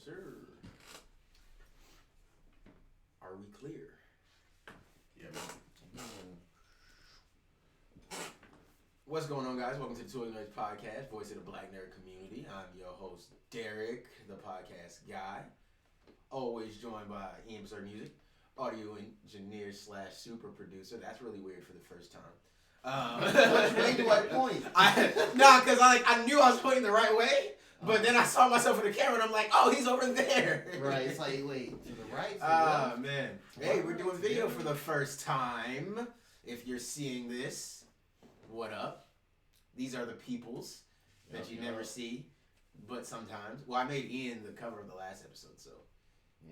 sir. Are we clear? Yeah, man. What's going on, guys? Welcome to the Two Nerds Podcast, voice of the Black Nerd community. I'm your host, Derek, the podcast guy. Always joined by Ian Berserk Music, audio engineer / super producer. That's really weird for the first time. Wait, do I point? Because I knew I was pointing the right way, but then I saw myself in the camera and I'm like, oh, he's over there. Right, it's like, wait, to the right? To the left? Man. Hey, we're doing video for the first time. If you're seeing this, what up? These are the peoples that you never see, but sometimes. Well, I made Ian the cover of the last episode, so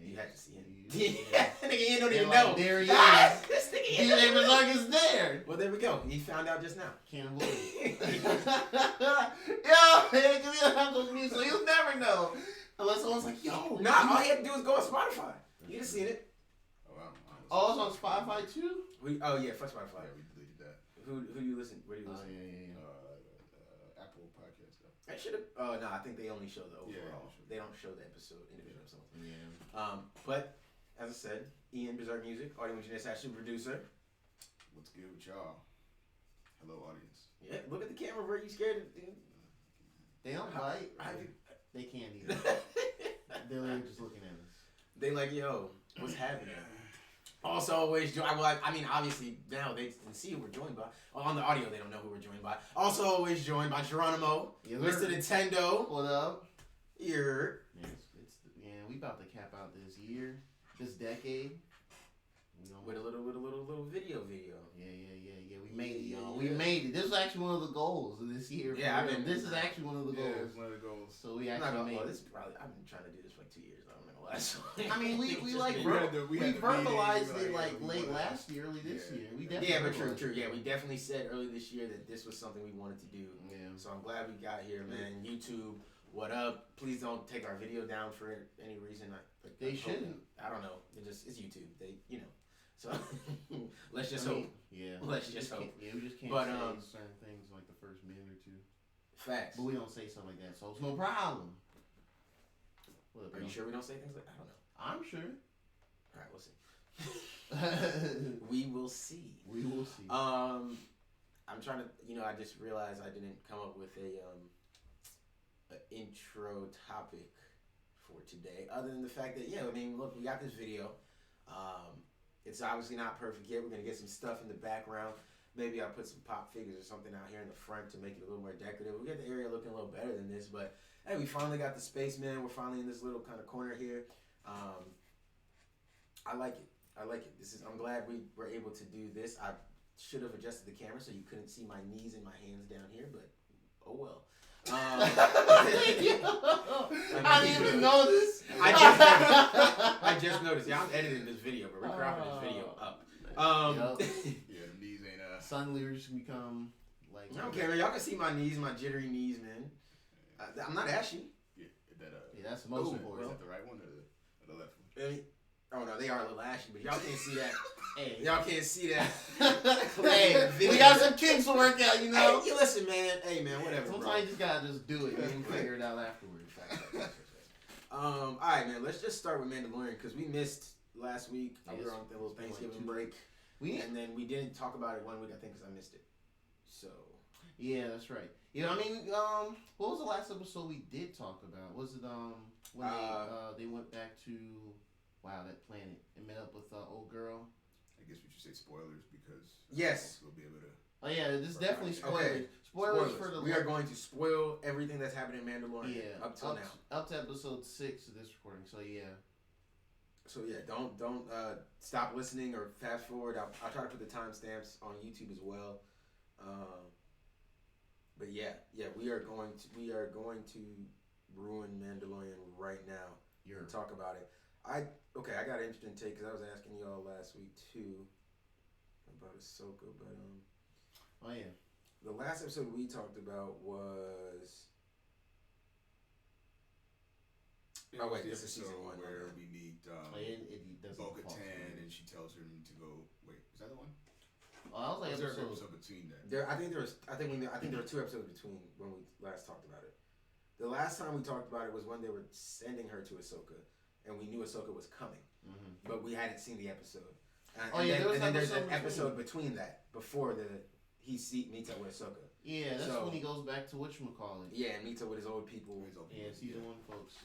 you had to see him. Nigga, Ian don't even know. There he is. This nigga Ian DJ Berserk is there. Well, there we go. He found out just now. Can't believe it. Yo, man, give me a those music, so you'll never know. Unless someone's like, yo. Nah, all he had to do was go on Spotify. You'd have seen it. Oh, it's on Spotify too? Oh, yeah, fuck Spotify. Yeah, we deleted that. Who do you listen? Where do you listen? Yeah. Apple Podcast though. I should have. Oh no, I think they only show the overall. Yeah, they don't show the episode individual episodes. Yeah. But as I said, Ian Berserk Music, audio engineer / super producer. What's good with y'all? Hello, audience. Yeah, look at the camera, bro. You scared? They don't bite. They can't either. They're literally just looking at us. They like, yo, what's happening? Also, always join. Well, I mean, obviously now they can see who we're joined by. On the audio, they don't know who we're joined by. Also, always joined by Geronimo, Mr. Nintendo. What up? Here. We about to cap out this year, this decade. With a little video. Yeah. We made it, y'all. We made it. This was actually one of the goals of this year. Yeah, this is actually one of the goals. Yeah, it's one of the goals. So we actually made it. This is probably. I've been trying to do this for like 2 years. I don't know why. I mean, we verbalized it like late last year, early this year. We definitely true. Yeah, we definitely said early this year that this was something we wanted to do. Yeah. So I'm glad we got here, man. YouTube, what up? Please don't take our video down for any reason. They shouldn't. I don't know. It's YouTube. So let's just hope. Yeah. Let's just hope. Yeah, we just can't But, say certain things like the first minute or two. Facts. But we don't say stuff like that, so it's no problem. Are you sure we don't say things like that? I don't know. I'm sure. All right, we'll see. We will see. We will see. I'm trying to. I just realized I didn't come up with a intro topic for today, other than the fact that look, we got this video. It's obviously not perfect yet. We're gonna get some stuff in the background. Maybe I'll put some pop figures or something out here in the front to make it a little more decorative. We got the area looking a little better than this, but hey, we finally got the space, man. We're finally in this little kind of corner here. I like it. I'm glad we were able to do this. I should have adjusted the camera so you couldn't see my knees and my hands down here, but oh well. I didn't even notice. I just noticed. Yeah, I'm editing this video, but we're cropping this video up. Yeah, the knees ain't suddenly we're just become like. I don't care, man. Y'all can see my knees, my jittery knees, man. I'm not ashy. Yeah, that's the most important. Is that the right one or the left one? Oh no, they are a little ashy, but y'all can't see that. Hey. Y'all can't see that. Hey, we got some kinks to work out, Hey, you listen, man. Hey, man, whatever. Sometimes you just gotta just do it and then figure it out afterwards. All right, man. Let's just start with Mandalorian because we missed last week. Yes. We were on the little Thanksgiving break, and then we didn't talk about it 1 week, I think, because I missed it. So. Yeah, that's right. What was the last episode we did talk about? Was it when they went back to that planet and met up with old girl? I guess we should say spoilers because yes, we'll be able to. Oh yeah, this is definitely spoilers. Okay. Spoilers for the. We are going to spoil everything that's happened in Mandalorian. Yeah, up till now. Up to episode 6 of this recording. So yeah. So yeah, don't stop listening or fast forward. I'll try to put the timestamps on YouTube as well. But yeah, we are going to ruin Mandalorian right now. And talk about it. I got an interesting take because I was asking y'all last week too about Ahsoka, but oh yeah, the last episode we talked about was this is season 1 where we meet Bo-Katan and she tells him to go. Wait, is that the one? Oh, I was like, there an episode between that? I think there were 2 episodes between when we last talked about it. the last time we talked about it was when they were sending her to Ahsoka, and we knew Ahsoka was coming, but we hadn't seen the episode. And there's an episode between that before he meets up with Ahsoka. Yeah, that's when he goes back to whatchamacallit. Yeah, and meets up with his old people. Season 1 folks.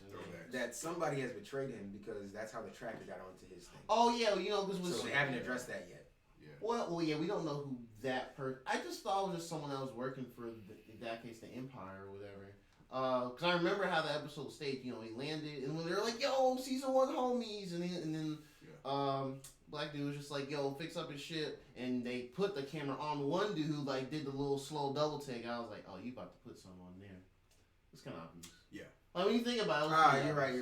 That somebody has betrayed him because that's how the tracker got onto his thing. Oh yeah, because so they haven't addressed that yet. Yeah. Well, yeah, we don't know who that person. I just thought it was just someone else working for, in that case, the Empire or whatever. Because I remember how the episode stayed. He landed, and when they were like, "Yo, season 1 homies," and then Black dude was just like, "Yo, fix up his ship," and they put the camera on one dude who did the little slow double take. I was like, "Oh, you about to put something on there?" It's kind of obvious. Yeah. When you think about it, you're right.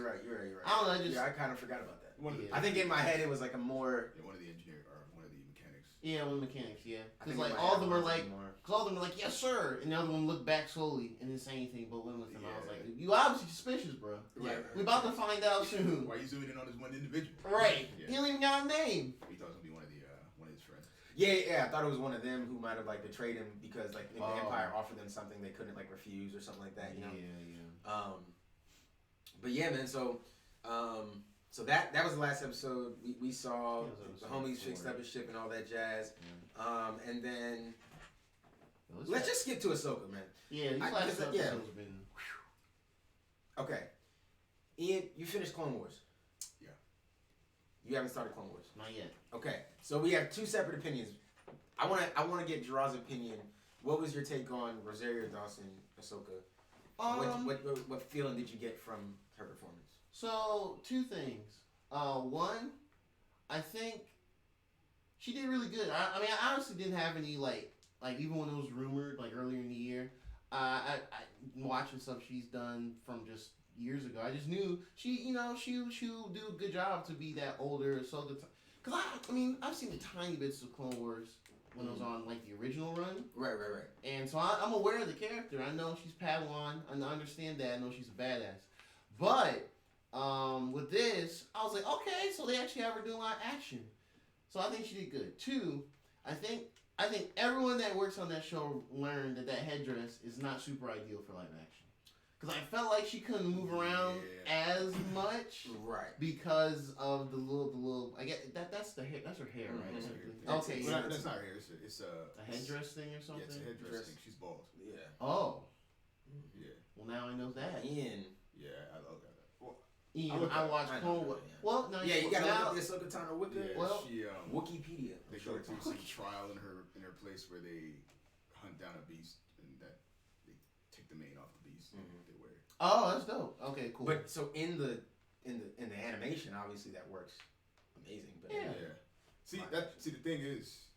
I don't know. I kind of forgot about that. I think in my head it was like a more one of the engineers or one of the mechanics. Yeah, one of the mechanics. Yeah, because all of them are like, "Yes, sir," and the other one looked back slowly and didn't say anything, but went with him. I was like, "You obviously suspicious, bro. Right. We about to find out soon." Why are you zooming in on this one individual? Right. Yeah. He don't even got a name. He thought it was gonna be one of his friends. Yeah. I thought it was one of them who might have betrayed him because the Empire offered them something they couldn't refuse or something like that. You know. Yeah. But yeah, man. So that was the last episode. We saw the homies fixed up his ship and all that jazz. Yeah. And then let's just skip to Ahsoka, man. Yeah, these last episodes have been. Okay, Ian, you finished Clone Wars. Yeah. You haven't started Clone Wars. Not yet. Okay, so we have two separate opinions. I want to get Gerard's opinion. What was your take on Rosario Dawson, Ahsoka? What feeling did you get from her performance? So, two things. One, I think she did really good. I mean, I honestly didn't have any even when it was rumored earlier in the year. I watching stuff she's done from just years ago. I just knew she would do a good job to be that older Ahsoka. Because I've seen the tiny bits of Clone Wars when it was on the original run. Right. And so I'm aware of the character. I know she's Padawan. I understand that. I know she's a badass. But with this, I was like, okay, so they actually have her doing a lot of action. So I think she did good. Two, I think everyone that works on that show learned that headdress is not super ideal for live action. Because I felt like she couldn't move around as much, right? Because of the little. I get that's the hair. That's her hair, right? Mm-hmm. Okay, that's not her hair. It's a headdress thing or something. Yeah, it's a headdress thing. She's bald. Yeah. Oh. Yeah. Well, now I know that. Ian. Yeah, I love that. Well, Ian, I watched Clone Wars. Well, no. Yeah, you gotta look up the Ahsoka Tano Wiki. Yeah, well, Wikipedia. They go through some trial in her place where they hunt down a beast and that they take the mane off the beast. Mm-hmm. They wear it. Oh, that's dope. Okay, cool. But so in the animation, obviously that works amazing. But yeah. See the thing is,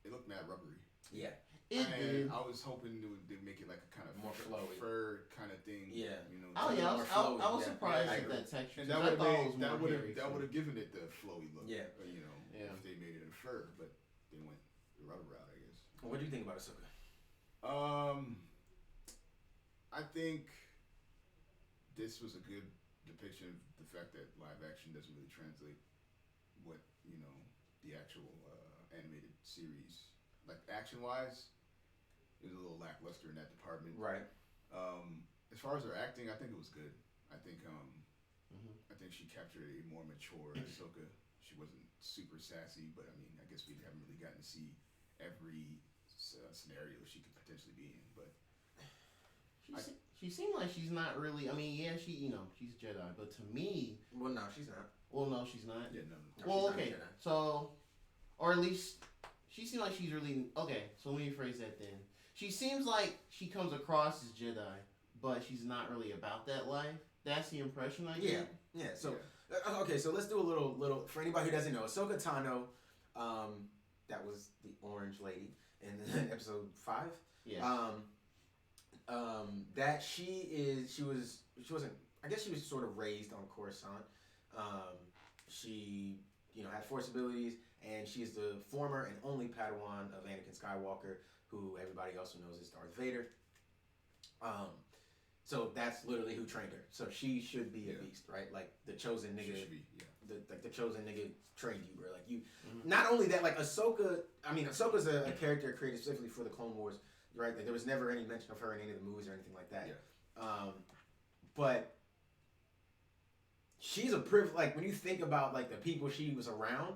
it looked mad rubbery. Yeah. And I was hoping they'd make it like a kind of more flowy fur kind of thing. Yeah. Oh yeah, I was surprised at that texture. And that would have given it the flowy look. Yeah. If they made it in fur, but they went the rubber route, I guess. What do you think about Ahsoka? I think this was a good depiction of the fact that live action doesn't really translate what the actual animated series action wise. It was a little lackluster in that department. Right. As far as her acting, I think it was good. I think I think she captured a more mature Ahsoka. She wasn't super sassy, but I guess we haven't really gotten to see every scenario she could potentially be in. But she seemed like she's not really. She's Jedi, but to me, well, no, she's not. Well, no, she's not. Yeah, no. Well, okay, so, or at least she seemed like she's really okay. So let me rephrase that then. She seems like she comes across as Jedi, but she's not really about that life. That's the impression I get. Yeah. So, okay, so let's do a little for anybody who doesn't know. Ahsoka Tano, that was the orange lady in episode 5. Yeah. That she wasn't. I guess she was sort of raised on Coruscant. She had Force abilities, and she's the former and only Padawan of Anakin Skywalker, who everybody also knows as Darth Vader. So that's literally who trained her. So she should be a beast, right? Like the chosen nigga. She should be, the chosen nigga trained you, bro. Like you. Mm-hmm. Not only that, Ahsoka. Ahsoka's a character created specifically for the Clone Wars, right? Like, there was never any mention of her in any of the movies or anything like that. Yeah. but she's a privilege. Like when you think about like the people she was around,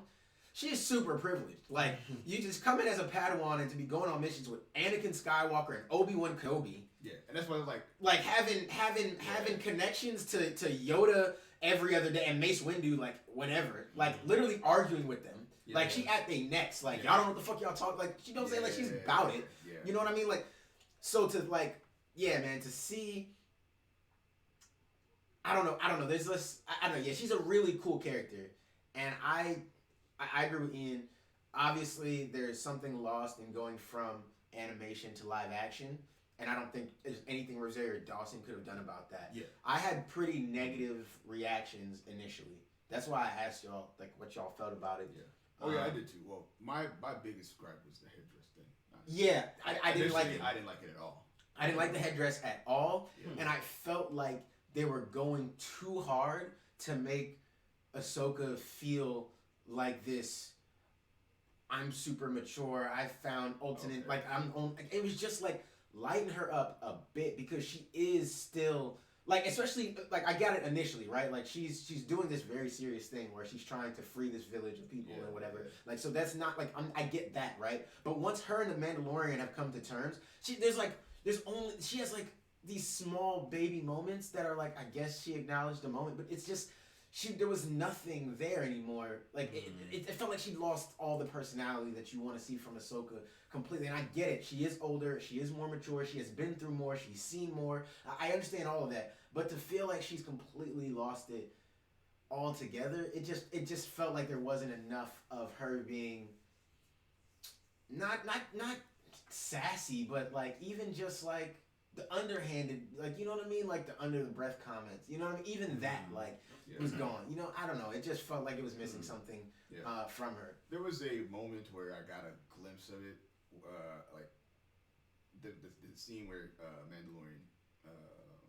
she is super privileged. Like you just come in as a Padawan and to be going on missions with Anakin Skywalker and Obi-Wan Kenobi. Yeah, and that's why like having connections to Yoda every other day and Mace Windu like whenever, like literally arguing with them. Yeah, like she at their necks, like y'all don't know what the fuck y'all talk. Like you know what I'm saying? Like she's about it. Yeah. You know what I mean? Like so to like man, to see. I don't know. There's this. I don't know. Yeah, she's a really cool character, and I agree with Ian. Obviously, there's something lost in going from animation to live action, and I don't think there's anything Rosario Dawson could have done about that. Yeah. I had pretty negative reactions initially. That's why I asked y'all like what y'all felt about it. Yeah. Oh yeah, I did too. Well, my biggest gripe was the headdress thing. Yeah, I didn't like it. I didn't like it at all. I didn't like the headdress at all, Yeah. and I felt like they were going too hard to make Ahsoka feel like this. I'm super mature. I found alternate. Okay. Like it was just like lighten her up a bit because she is still like, especially like I got it initially, right? Like she's doing this very serious thing where she's trying to free this village of people and whatever. Yeah. Like so that's not like I get that, right? But once her and the Mandalorian have come to terms, she has like these small baby moments that are like I guess she acknowledged the moment, but it's just there was nothing there anymore. Like it felt like she lost all the personality that you want to see from Ahsoka completely. And I get it. She is older. She is more mature. She has been through more. She's seen more. I understand all of that. But to feel like she's completely lost it altogether, it just felt like there wasn't enough of her being not sassy, but like even just like the underhanded, like you know what I mean, like the under the breath comments. You know what I mean? Even that like was gone. You know, I don't know. It just felt like it was missing something from her. There was a moment where I got a glimpse of it, like the scene where Mandalorian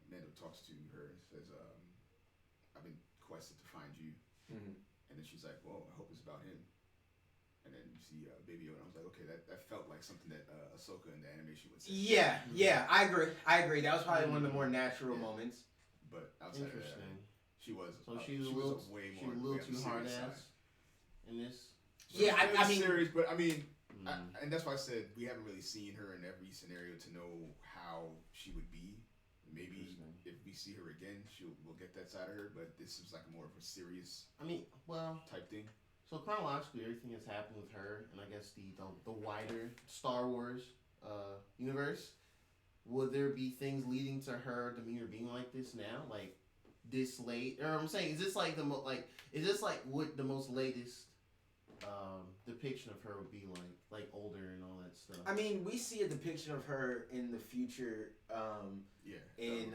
Mando talks to her and says, "I've been quested to find you," and then she's like, "Well, I hope it's about him." And then you see Baby Yoda. I was like, okay, that felt like something that Ahsoka in the animation would say. Yeah, I agree. That was probably one of the more natural moments. But outside of that, she was. So she was a little too hard ass in this. So yeah, I mean, serious, but I mean, and that's why I said we haven't really seen her in every scenario to know how she would be. Maybe if we see her again, we'll get that side of her. But this is like more of a serious. Type thing. So chronologically, everything that's happened with her, and I guess the wider Star Wars universe, would there be things leading to her demeanor being like this now, like this late? Or I'm saying, is this like what the most latest depiction of her would be like older and all that stuff? I mean, we see a depiction of her in the future. In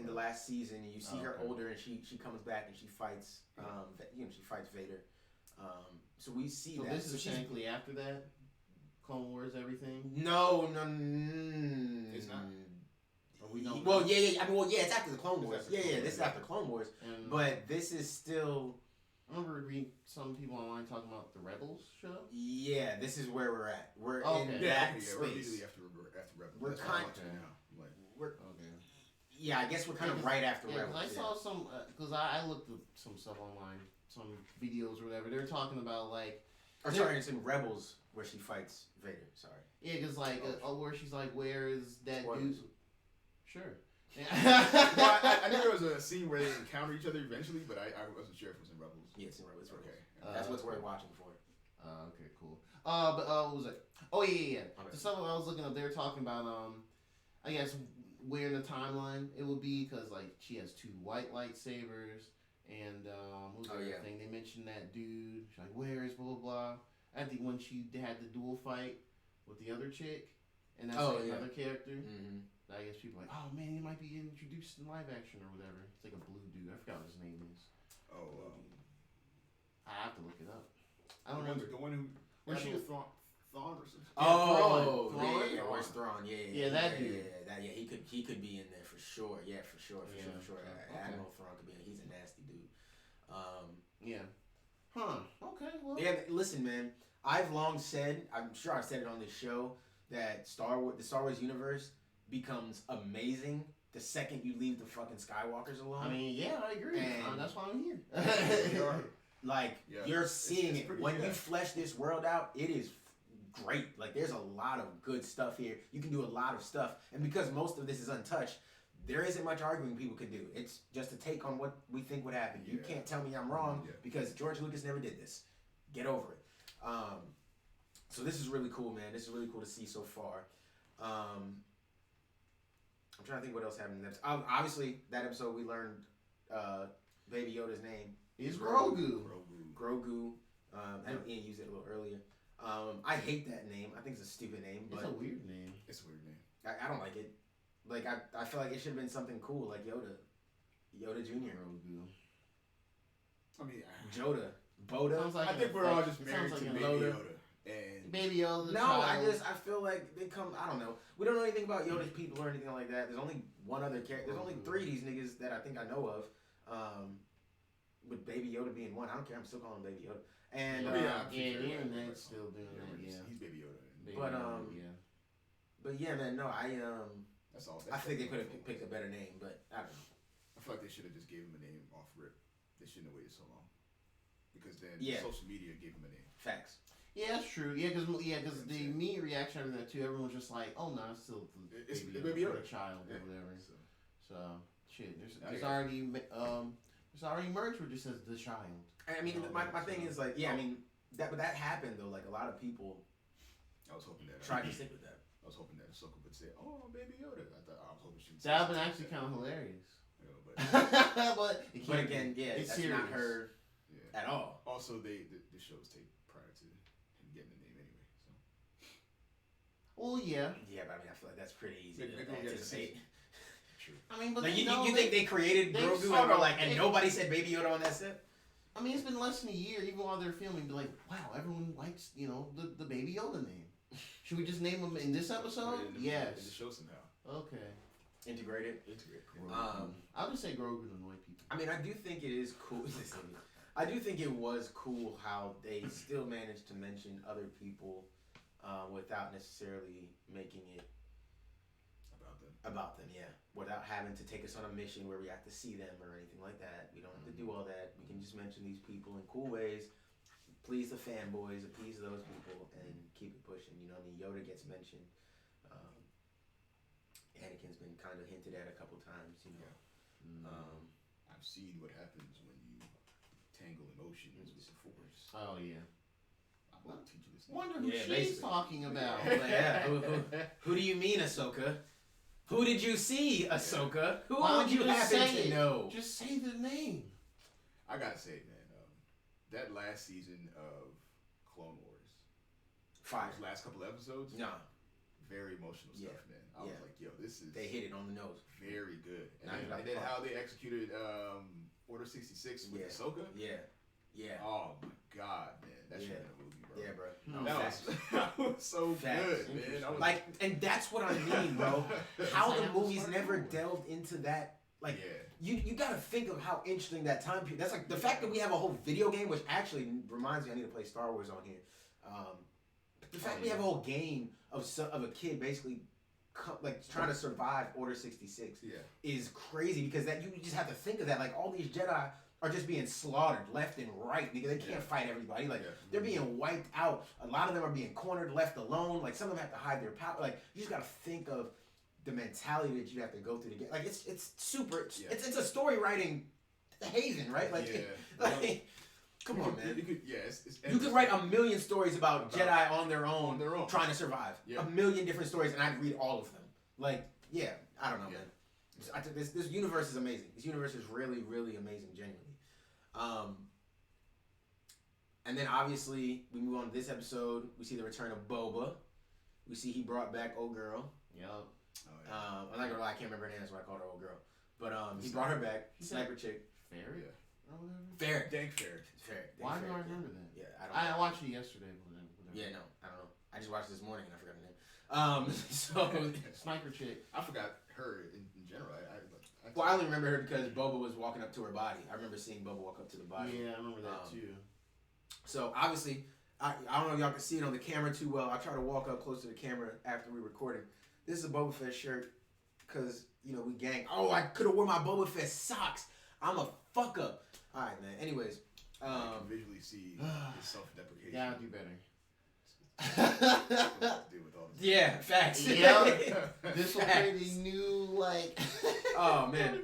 the last season, and you see her older, and she comes back and she fights. She fights Vader. So we see that. This is technically after that, Clone Wars, everything. No. It's not. Well, yeah. I mean, it's after the Clone Wars. Yeah. This is after Clone Wars. But this is still. I remember reading some people online talking about the Rebels show. Yeah, this is where we're at. We're in that space. We're immediately after Rebels. We're kind of now. Like, yeah, I guess we're kind of right after Rebels. I saw some because I looked at some stuff online, some videos or whatever. They were talking about like. Or sorry, it's in Rebels where she fights Vader. Sorry. Yeah, because like where she's like, where is that dude? Sure. Well, I knew there was a scene where they encounter each other eventually, but I wasn't sure if it was in Rebels. Yeah, it's in Rebels. Okay. That's what's worth watching for. Okay, cool. But what was it? Oh yeah. Okay. The stuff I was looking up, they were talking about I guess where in the timeline it would be because like she has 2 white lightsabers and what was the other thing? They mentioned that dude. She's like, where is blah blah blah? I think when she had the duel fight with the other chick, and that's another character. Mm-hmm. I guess people are like, oh man, he might be introduced in live action or whatever. It's like a blue dude. I forgot what his name is. I have to look it up. I don't remember. The one who when she Thrawn or something. Oh, Thrawn. Yeah, where's Thrawn? Yeah, that dude. He could be in there for sure. Yeah, for sure. Okay. Admiral Thrawn could be in. He's a nasty dude. Yeah. Huh. Okay. Well. Yeah. Listen, man. I've long said. I'm sure I've said it on this show that the Star Wars universe becomes amazing the second you leave the fucking Skywalkers alone. I mean, yeah, I agree. And- That's why I'm here. Like Yeah. you're seeing It's it pretty when good. you flesh this world out. It is great. Like there's a lot of good stuff here. You can do a lot of stuff, and because most of this is untouched, there isn't much arguing people can do. It's just a take on what we think would happen. You Yeah. can't tell me I'm wrong Yeah. because George Lucas never did this. Get over it. So this is really cool, man. This is really cool to see so far. I'm trying to think what else happened in that episode. Obviously, that episode we learned Baby Yoda's name. It's Grogu. Grogu. I know Ian used it a little earlier. I hate that name. I think it's a stupid name, It's but a weird name. It's a weird name. I don't like it. Like I feel like it should have been something cool, like Yoda Jr. Grogu. I mean, Joda, Boda. Sounds like I think we're all just it married sounds to like Baby a Yoda. Yoda. And Baby Yoda. The No, child. I feel like they come. I don't know. We don't know anything about Yoda's people or anything like that. There's only one other character. There's only 3 of these niggas that I think I know of. With Baby Yoda being one, I don't care. I'm still calling him Baby Yoda. And Yeah, yeah, the yeah, internet's still doing yeah, that. Yeah. he's Baby Yoda. Baby But, Yoda, yeah. but yeah, man. No, That's all. I think they could have picked a better name, but I don't know. I feel like they should have just gave him a name off rip. They shouldn't have waited so long. Because then Yeah. social media gave him a name. Facts. Yeah, that's true. Yeah, because Yeah, the I'm saying. immediate reaction after that too, everyone was just like, "Oh no, it's still It's Baby Baby Yoda, Yoda. the child Yeah. or whatever." So, So shit, there's Yeah. already merch where it just says the child. I mean, Oh, my thing so- is like, yeah, I mean that happened though. Like a lot of people I was hoping that. tried to stick with that. I was hoping that Ahsoka would say, "Oh, Baby Yoda." I was hoping she'd. That would actually kind of hilarious. You know, but but it But can't again, be. yeah, it's that's serious. not her yeah. at all. Also, the shows take prior to him getting the name anyway. So Well, yeah. Yeah, but I mean, I feel like that's pretty easy Maybe to we'll get to anticipate. true. I mean, but Like they you, know you they- think they created they Grogu sort and of- and they- nobody said Baby Yoda on that set? I mean, it's been less than a year, even while they're filming. Be like, wow, everyone likes the Baby Yoda name. Should we just name him in this episode? Put it in the Yes. show somehow. Okay. Integrated. Integrate. I'll just say Grogu to annoy people. I mean, I do think it is cool. I do think it was cool how they still managed to mention other people without necessarily making it about them. Yeah, without having to take us on a mission where we have to see them or anything like that. We don't have to do all that. We can just mention these people in cool ways, please the fanboys, appease those people, and keep it pushing. You know, what I mean, Yoda gets mentioned. Anakin's been kind of hinted at a couple times. You know. I've seen what happens when you tangle emotions with the Force. Oh yeah. I will teach you this. Wonder who Yeah, she's basically. talking about. Like, yeah, who do you mean, Ahsoka? Who did you see, Ahsoka? Who Why would don't you you just happen say to it? know? Just say the name. I gotta say, man, that last season of Clone Wars, Fire. those last couple episodes, Nah, very emotional Yeah. stuff, man. I was Yeah. like, yo, this is they hit it on the nose. very good. And Knocked it out then, the park. how they executed Order 66 with Yeah. Ahsoka. Yeah, Oh my god, man, that should Yeah. have been a movie, bro. yeah, bro. No, That Facts. was, that was so Facts. good, man. I was Like, and that's what I mean, bro. How like the how to movies start never Clone Wars. delved into that. Like, yeah. you gotta think of how interesting that time period. That's like the fact that we have a whole video game, which actually reminds me I need to play Star Wars on here. The fact we have a whole game of a kid basically like trying to survive Order 66 Yeah. is crazy because that you just have to think of that. Like all these Jedi are just being slaughtered left and right because they can't Yeah. fight everybody. Like Yeah. they're being wiped out. A lot of them are being cornered, left alone. Like some of them have to hide their power. Like you just gotta think of the mentality that you have to go through to get. Like it's super. Yeah. It's a story writing haven, right? Like, Yeah. like come You on, could- man. You could, yeah, You could write a million stories about About- Jedi on their own, on their own. trying to survive. Yeah. A million different stories, and I'd read all of them. Like, yeah, I don't know, Yeah. man. This universe is amazing. This universe is really, really amazing, genuinely. And then obviously we move on to this episode. We see the return of Boba. We see he brought back old girl. Yup. Oh, yeah. I'm not gonna lie, I can't remember her name, that's why I called her old girl. But he brought her back. He said- Sniper chick. Ferret Yeah. or whatever. Fair. Dank Fair. Fair. Why do Fair. I remember that? Yeah, I don't know. I watched it yesterday. Whatever. Yeah, no, I don't know. I just watched it this morning and I forgot her name. So, Sniper chick. I forgot her in general. well, I only remember her because Boba was walking up to her body. I remember seeing Boba walk up to the body. Yeah, I remember that too. So obviously, I don't know if y'all can see it on the camera too well. I try to walk up close to the camera after we recorded. This is a Boba Fett shirt. because we gang. Oh, I could have worn my Boba Fett socks. I'm a fuck up. All right, man. Anyways, I can visually see his self-deprecation. Yeah, I'll do better. Deal with all this. yeah, facts. Yeah. This will create a new like. Oh man.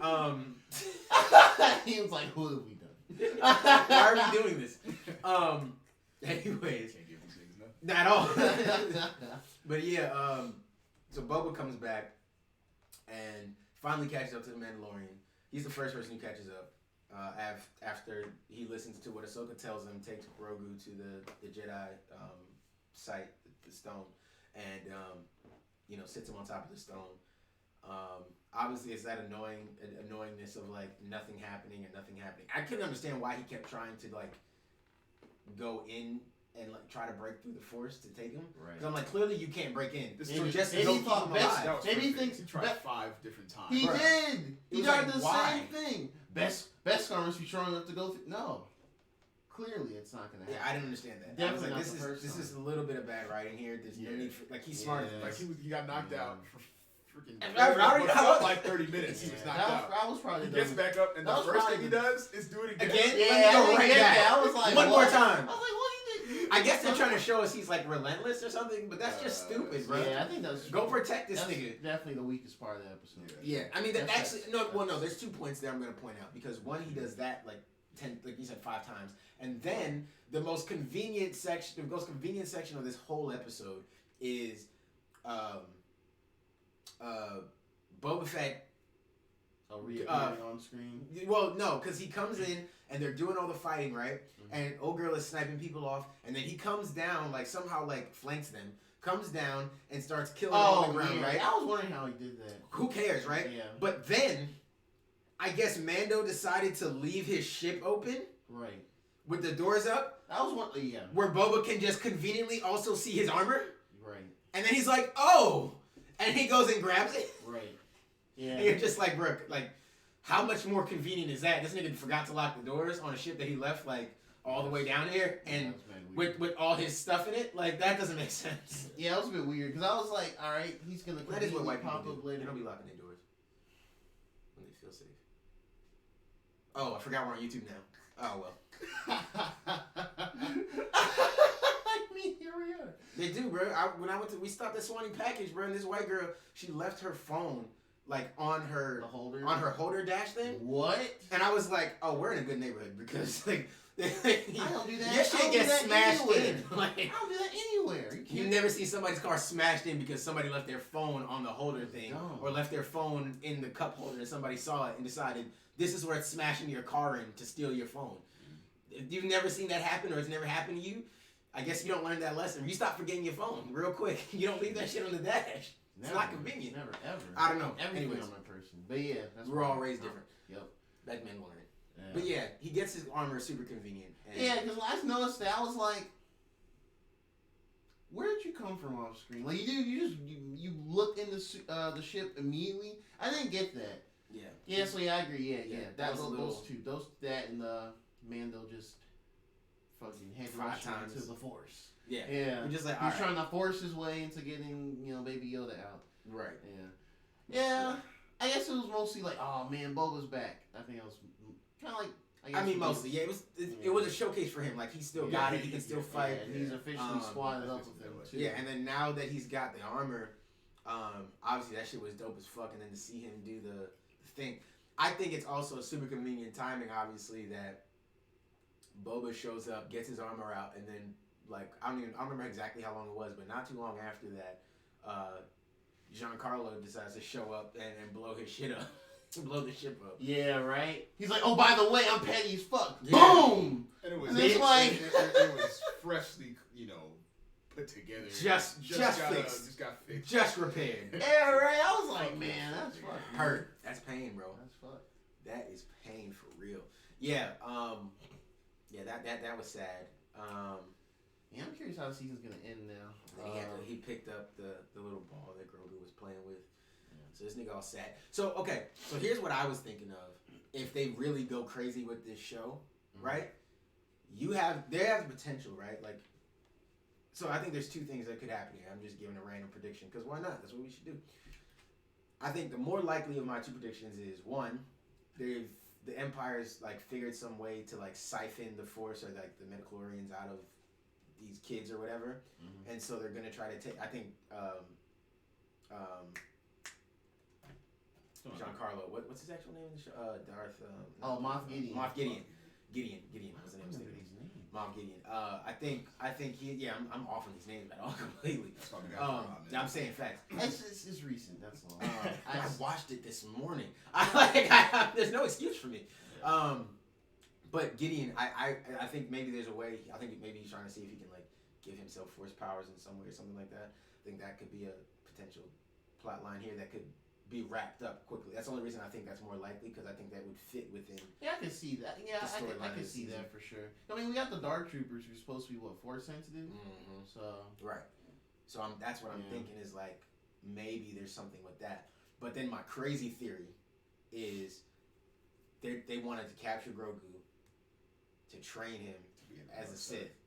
He was like, "Who have we done? Why are we doing this? Anyways, Can't give these niggas nothing. not at all. But yeah, so Boba comes back and finally catches up to the Mandalorian. He's the first person who catches up after he listens to what Ahsoka tells him, takes Grogu to the Jedi site, the stone, and sits him on top of the stone. Obviously, it's that annoyingness of like nothing happening. I couldn't understand why he kept trying to like go in and like try to break through the force to take him. Right. Because I'm like, clearly you can't break in. This So is just maybe to he keep thought him best- alive. That was Maybe he perfect. thinks he tried 5 different times. He Right. did. It He was tried like, the why? same thing. Best must be strong enough to go through. No, clearly it's not gonna Yeah, happen. I didn't understand that. I was Definitely like, not this the first is time. a little bit of bad writing here. There's no Yeah. need for like he's smart. Yeah. Like he got knocked out for freaking. I already it know. felt like 30 minutes. He was Yeah, knocked that out. was probably He the gets back up, and that the was first probably thing he the- does is do it again. Again? Yeah, Let me go I right get back. that. I was like, One more what? time. I was like, what you did? I guess they're trying to show us he's like relentless or something, but that's just stupid, bro. Yeah, I think that's Go protect this that's nigga. definitely the weakest part of the episode. Yeah, I mean, That's- actually, no. There's 2 points there I'm gonna point out because one, he does that like 10, like you said, 5 times, and then the most convenient section of this whole episode is, Boba Fett. Reappearing on screen. Well, no, because he comes in and they're doing all the fighting, right? And old girl is sniping people off, and then he comes down, like somehow like flanks them, comes down and starts killing them on the ground, yeah. right? I was wondering how he did that. Who cares, right? Yeah. But then, I guess Mando decided to leave his ship open Right. with the doors up, That was one. Yeah. where Boba can just conveniently also see his armor, Right. and then he's like, "Oh," and he goes and grabs it. Right. And Yeah. you're just like, bro, like, how much more convenient is that? This nigga forgot to lock the doors on a ship that he left like all the way down here, and That was bad weird. with all his stuff in it, like that doesn't make sense. Yeah, it was a bit weird because I was like, all right, he's gonna That is what white pop people up do. They later. don't be locking their doors when they feel safe. Oh, I forgot we're on YouTube now. Oh well. I mean, here we are. They do, bro. We stopped at Swanee Package, bro, and this white girl, she left her phone like on The holder. her holder dash thing, What? and I was like, oh, we're in a good neighborhood because like I don't do that. your I shit don't do gets that smashed anywhere. in. Like I don't do that anywhere. You you can't. never see somebody's car smashed in because somebody left their phone on the holder thing, Dumb. or left their phone in the cup holder, and somebody saw it and decided this is where it's smashing your car in to steal your phone. If you've never seen that happen, or it's never happened to you, I guess you don't learn that lesson. You stop forgetting your phone real quick. You don't leave that shit on the dash. It's not convenient. Never ever. I don't know. Everything Anyways. on my person. But yeah, that's We're all fine. raised different. Yep. That men learn. Yeah. But yeah, he gets his armor super convenient. And Yeah, because I noticed that I was like, where did you come from off screen? Like you looked in the ship immediately. I didn't get that. yeah. Yeah, so yeah, I agree. Yeah, Yeah, yeah. that was a Those little- two, that and Mando just fucking head 5 rushing times. into the Force. Yeah. Yeah, We're just like, he's all right. trying to force his way into getting Baby Yoda out. Right. Yeah. I guess it was mostly like, oh man, Boba's back. I think it was kind of like. I mean, mostly. Yeah, it was a showcase for him. Like, he still got it. He can still fight. Yeah, and he's officially squatted up with them too. Yeah, and then now that he's got the armor, obviously that shit was dope as fuck. And then to see him do the thing, I think it's also super convenient timing. Obviously that Boba shows up, gets his armor out, and then like I don't remember exactly how long it was, but not too long after that, Giancarlo decides to show up and blow his shit up, blow the ship up. Yeah, right. He's like, oh, by the way, I'm petty as fuck. Yeah. Boom. And it was And it's like- it was freshly, put together. Just fixed. Just got fixed. Just repaired. Yeah, right. I was like, man, that's fucking Hurt. That's pain, bro. That's fuck. That is pain for real. Yeah. Yeah. That was sad. Yeah, I'm curious how the season's gonna end now. He picked up the little ball that Grogu was playing with. Yeah. So this nigga all sad. So okay. So here's what I was thinking of. If they really go crazy with this show, right? They have the potential, right? Like. So I think there's 2 things that could happen here. I'm just giving a random prediction because why not? That's what we should do. I think the more likely of my two predictions is one, the Empire's like figured some way to like siphon the Force or like the midichlorians out of these kids or whatever, and so they're gonna try to take. I think Giancarlo. What's his actual name in the show? Darth. Moff Gideon. Moff Gideon. Gideon was the name. Moff Gideon. I think he. Yeah, I'm off on these names at all completely. I'm saying facts. It's recent. That's all. I watched it this morning. There's no excuse for me. But Gideon, I think maybe there's a way. I think maybe he's trying to see if he can like give himself Force powers in some way or something like that. I think that could be a potential plot line here that could be wrapped up quickly. That's the only reason I think that's more likely, because I think that would fit within. Yeah, I can see that. Yeah, I can see that for sure. I mean, we got the Dark Troopers who's supposed to be Force sensitive. Mm-hmm. So right. So that's what I'm thinking is like maybe there's something with that. But then my crazy theory is they wanted to capture Grogu to train him as a Sith.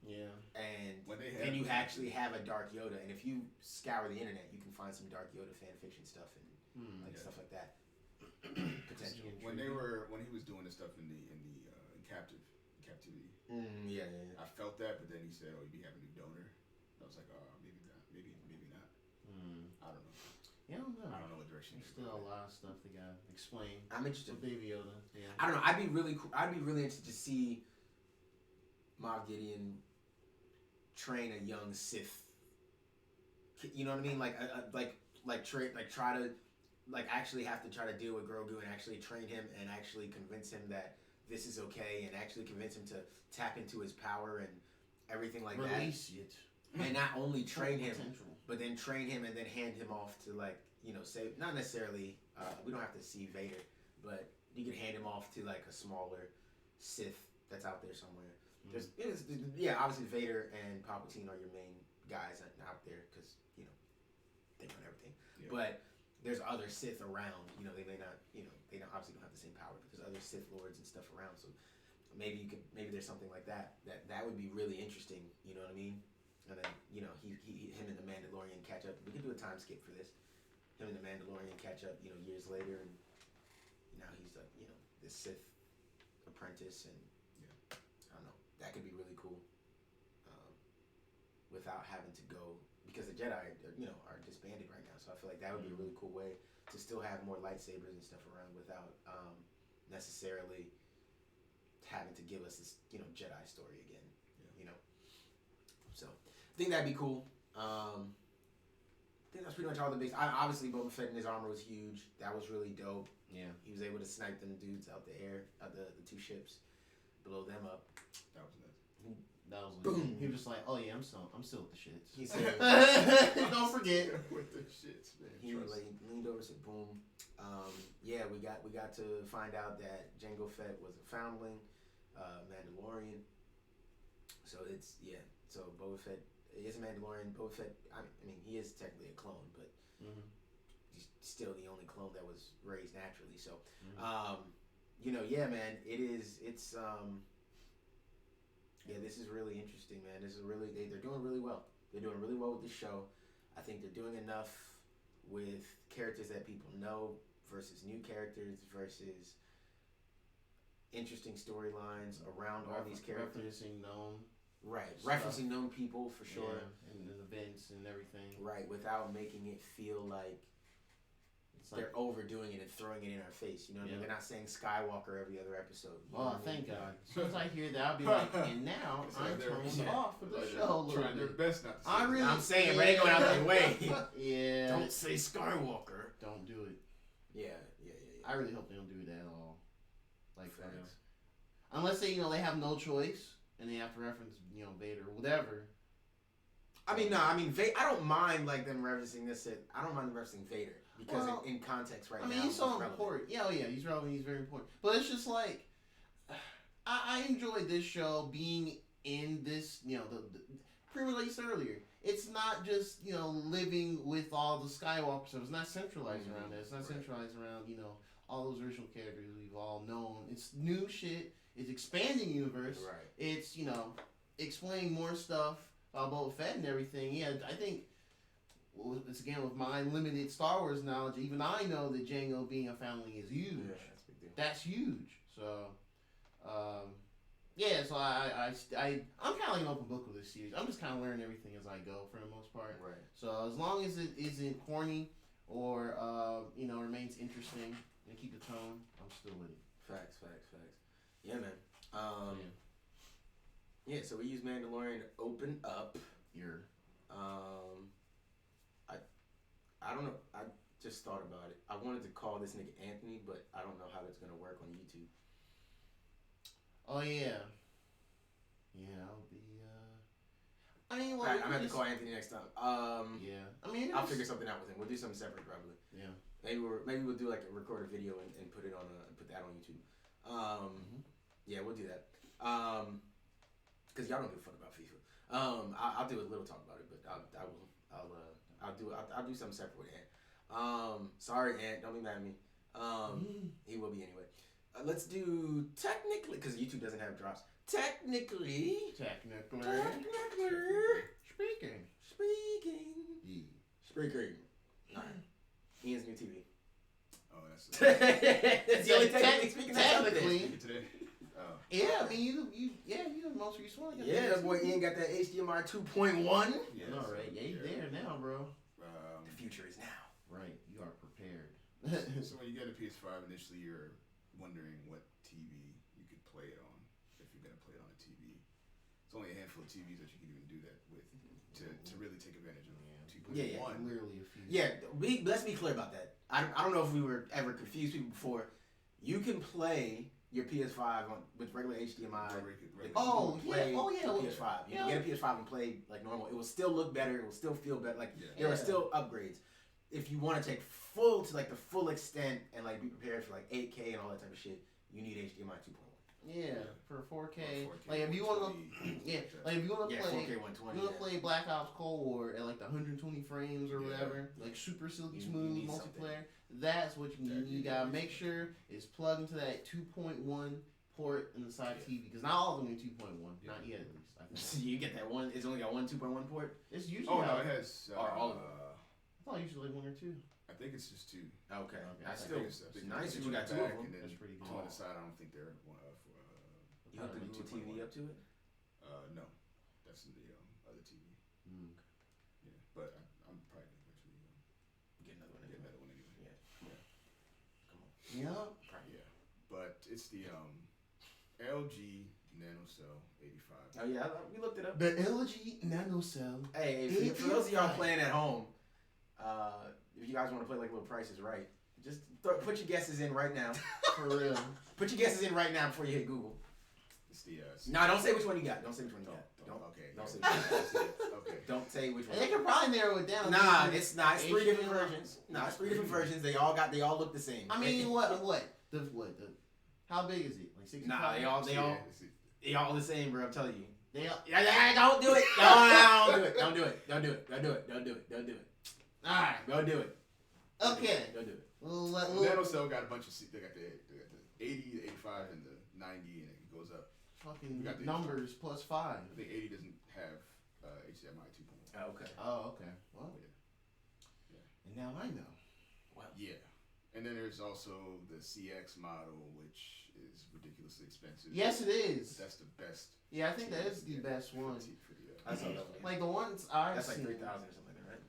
Yeah. And then you actually have a Dark Yoda, and if you scour the internet, you can find some Dark Yoda fan fiction stuff and stuff like that. Potentially. When he was doing the stuff in captivity. I felt that, but then he said, "Oh, you'd be having a new donor." I was like, "Oh, maybe not. Maybe not." I don't know. Yeah, I don't know. I don't know what direction. There's still a lot of stuff they gotta explain. I'm interested. With Baby Yoda. Yeah. I don't know. I'd be really interested to see Moff Gideon train a young Sith. You know what I mean? Try to actually have to try to deal with Grogu and actually train him and actually convince him that this is okay and actually convince him to tap into his power and everything like that. Release it. And not only train him, Potential. but then train him and then hand him off to say not necessarily. We don't have to see Vader, but you could hand him off to like a smaller Sith that's out there somewhere. Obviously Vader and Palpatine are your main guys out there because they run everything. Yeah. But there's other Sith around. They may not. They obviously don't have the same power, but there's other Sith lords and stuff around. So maybe there's something like that. That would be really interesting. You know what I mean? And then him and the Mandalorian catch up. We could do a time skip for this. Him and the Mandalorian catch up. Years later, and now he's like this Sith apprentice and. That could be really cool, without having to go, because the Jedi are disbanded right now. So I feel like that would be a really cool way to still have more lightsabers and stuff around without necessarily having to give us this Jedi story again. So I think that'd be cool. I think that's pretty much all the big. Obviously, Boba Fett and his armor was huge. That was really dope. Yeah, he was able to snipe them dudes out the air, the two ships, blow them up. That was nuts. That was boom. He was just like, "Oh yeah, I'm still with the shits." He said, "Don't forget with the shits, man." He leaned over and said, "Boom." We got to find out that Jango Fett was a foundling, Mandalorian. So so Boba Fett is a Mandalorian. Boba Fett, I mean, he is technically a clone, but he's still the only clone that was raised naturally. So, man, this is really interesting, man. This is really they're doing really well. They're doing really well with this show. I think they're doing enough with characters that people know versus new characters versus interesting storylines around all these characters. Referencing known people for sure. And events and everything. Right, without making it feel like they're overdoing it and throwing it in our face. You know what I mean? They're not saying Skywalker every other episode. Thank God. As soon as I hear that, I'll be like, and now I'm turned off for the show. Trying their best not to say I'm saying, but they going out their way. Yeah. Don't say Skywalker. Don't do it. Yeah. I really hope they don't do that at all. Like, unless they have no choice and they have to reference, Vader or whatever. I don't mind them referencing this. I don't mind referencing Vader because in context now. He's so important. Yeah, he's relevant. He's very important. But it's just like I enjoyed this show being in this. The pre-release earlier. It's not just living with all the Skywalker stuff. It's not centralized around that. It's not centralized around all those original characters we've all known. It's new shit. It's expanding universe. Right. It's explaining more stuff about Boba Fett and everything. Yeah, I think it's again with my limited Star Wars knowledge. Even I know that Jango being a foundling is huge. Yeah, that's a big deal. That's huge. So, yeah. So I'm kind of like an open book with this series. I'm just kind of learning everything as I go for the most part. Right. So as long as it isn't corny or remains interesting and keep the tone, I'm still with it. Facts. Yeah, man. Yeah. So we use Mandalorian to open up. I don't know. I just thought about it. I wanted to call this nigga Anthony, but I don't know how that's gonna work on YouTube. Oh yeah. I'll be. I mean, well, I'm gonna have to call Anthony next time. Yeah. I mean, I'll figure something out with him. We'll do something separate probably. Yeah. Maybe we'll do like a recorded video and put it on put that on YouTube. Yeah, we'll do that. Cause y'all don't give a fuck about FIFA. I'll do a little talk about it, but I'll do something separate with Ant. Sorry, Ant, don't be mad at me. He will be anyway. Let's do technically, cause YouTube doesn't have drops. Technically. Speaking. Yeah. Speaking. All right. Ian's new TV. Oh, that's That's the only technically speaking that's out there. Technically. today. Oh. Yeah, I mean, you the most recent one. Yeah, that boy Ian got that HDMI 2.1. Yeah. All right, yeah, you there now, bro. The future is now. Right, you are prepared. So when you get a PS5, initially you're wondering what TV you could play it on, if you're gonna play it on a TV. It's only a handful of TVs that you can even do that with to really take advantage of 2.1. Yeah. Literally a few. Yeah, let's be clear about that. I don't know if we were ever confused people before. You can play your PS5 with regular HDMI. Oh, you can yeah. Oh, yeah. the PS5. You can get a PS5 and play like normal. It will still look better. It will still feel better. Like there are still upgrades. If you want to take the full extent and like be prepared for like 8K and all that type of shit, you need HDMI 2.1. Yeah, for 4K. Or 4K, Like if you want to, 120. like if you want to play, 4K 120. you want to play Black Ops Cold War at like the 120 frames or whatever, like super silky You smooth need multiplayer. That's what you need. You gotta make sure it's plugged into that 2.1 port in the side TV because not all of them are 2.1. Not yet, at least. I think. You get that one. It's only got one 2.1 port. It's usually. Oh no, it has. Or all of them. I thought usually like 1 or 2. I think it's just 2. Okay, that's I still think it's nice that two you got in the 2 of back them. and then That's pretty good. two on the side. I don't think they're for. You hook the new TV up to it? No, that's the other TV. Mm. Yeah, but I'm probably gonna eventually Get another one. get another one anyway. Yeah. Yeah. Yep. Yeah, but it's the LG NanoCell 85. Oh yeah, we looked it up. The LG NanoCell. Hey, for those of y'all playing at home, if you guys want to play like Little Price is Right, just put your guesses in right now. For real. Put your guesses in right now before you hit Google. It's the No, don't say which one you got. Don't say which one you got. okay. Don't say That's it. Okay. Don't say which one. And they could probably narrow it down. Nah, it's not. It's 3 different HDMI. versions. Nah, it's 3 different versions. They all look the same. I mean, what? How big is it? Like 65? Nah, they all the same, bro. I'm telling you. They all. Yeah, don't do it. Don't do it. Don't do it. Don't do it. Don't do it. Don't do it. Don't do it. All right. Don't do it. Okay. Don't do it. NanoCell got a bunch of they got the 80, the 85, and the 90, and it goes up. Fucking We got the- numbers plus 5. I think 80 doesn't have HDMI 2.1. Oh, okay. Oh, okay. Well, Yeah. and now I know. Yeah. And then there's also the CX model, which is ridiculously expensive. Yes, it is. But that's the best. Yeah, I think that is the best one. I saw that one. Like the ones I've That's like seen. 3,000 or something like that, right?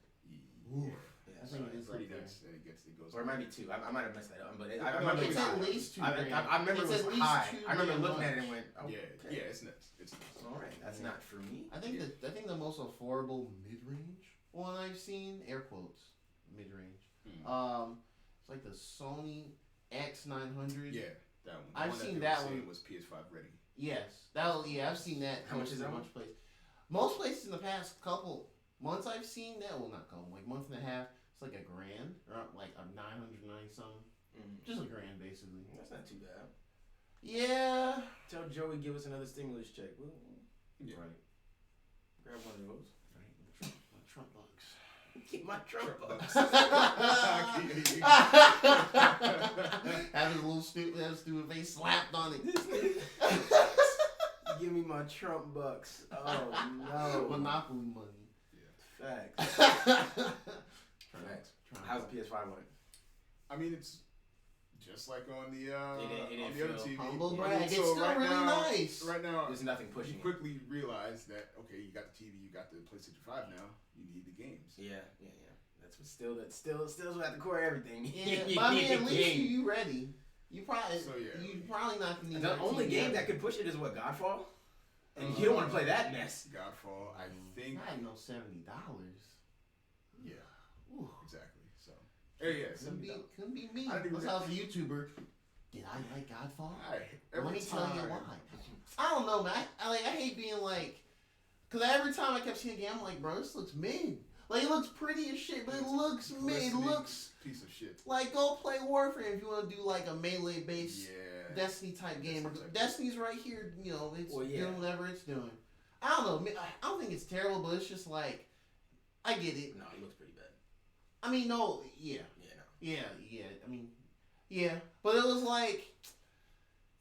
Oof. Yeah, I think it is pretty like that. nuts. And it goes. Or it might be 2. I might have messed that up, but I No, remember It's it was at high. least 2 I grand. remember It's it at was least high. 2 I remember grand looking at it much. and went, oh, Yeah, it's nuts. It's nuts. all right, that's not for me. I think the most affordable mid-range one I've seen, air quotes, mid-range. It's like the Sony X900. Yeah, that one. The I've one seen they that were saying one. was PS5 ready. Yes, I've seen that. How much is that one? Places. Most places in the past couple months I've seen that. Well, not couple, like month and a half. It's like $1,000 or like a 990 something. Just $1,000 basically. That's not too bad. Yeah. Tell Joey give us another stimulus check. We'll Yeah. Right. grab one of those. Right. My Trump bucks. Get my Trump bucks. Having a little stupid face slapped on it. Give me my Trump bucks. Oh no. Monopoly money. Facts. Facts. How's the PS5 on it? I mean, it's just like on the It didn't on the other feel- TV. Humble I brag. mean, It's so still really nice. Right now, There's nothing you pushing it. quickly realize that okay, you got the TV, you got the PlayStation 5 now. You need the games. Yeah. That's still at the core of everything. Yeah, but I mean, at least you ready. You probably So, yeah. you probably not gonna need The another only TV game ever. that could push it is what, Godfall? And you don't want to play that mess. Godfall, I think. I know $70. Yeah, Ooh, exactly. So, yeah, couldn't be me. I didn't even- Unless I was a YouTuber. Did I like Godfall? Let every me tell you time- why. I don't know, man. I hate being like, cause every time I kept seeing a game, I'm like, bro, this looks mid. Like it looks pretty as shit, but it looks mid. It glistening looks piece of shit. like go play Warframe if you want to do like a melee based Yeah. Destiny type game. Destiny type. Destiny's right here, you know, it's Well, yeah. doing whatever it's doing. I don't know. I don't think it's terrible, but it's just like, I get it. No, it looks pretty bad. I mean, no, yeah. Yeah, no. Yeah. I mean, yeah. But it was like,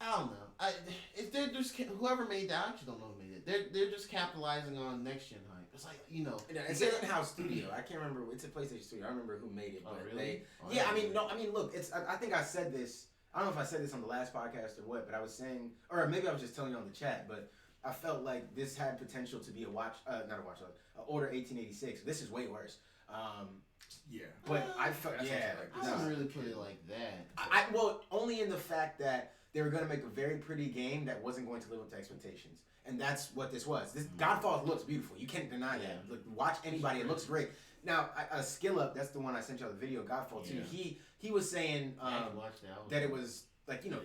I don't know. If they're just whoever made that, I actually don't know who made it. They're just capitalizing on next gen hype. It's like It's an in-house studio. I can't remember. It's a PlayStation studio. I don't remember who made it, Oh, but really? yeah, I mean, no, I mean, look, it's. I think I said this. I don't know if I said this on the last podcast or what, but I was saying, or maybe I was just telling you on the chat, but I felt like this had potential to be not a watch, Order 1886. This is way worse. Yeah. But I felt, That's yeah, what I no. wouldn't really put it like that. well, only in the fact that they were going to make a very pretty game that wasn't going to live up to expectations. And that's what this was. This Godfall looks beautiful. You can't deny that. Yeah. Look, watch anybody. It looks great. Now, Skill Up, that's the one I sent you all the video, Godfall too. Yeah. He was saying I had to watch that. that it was like, Yeah.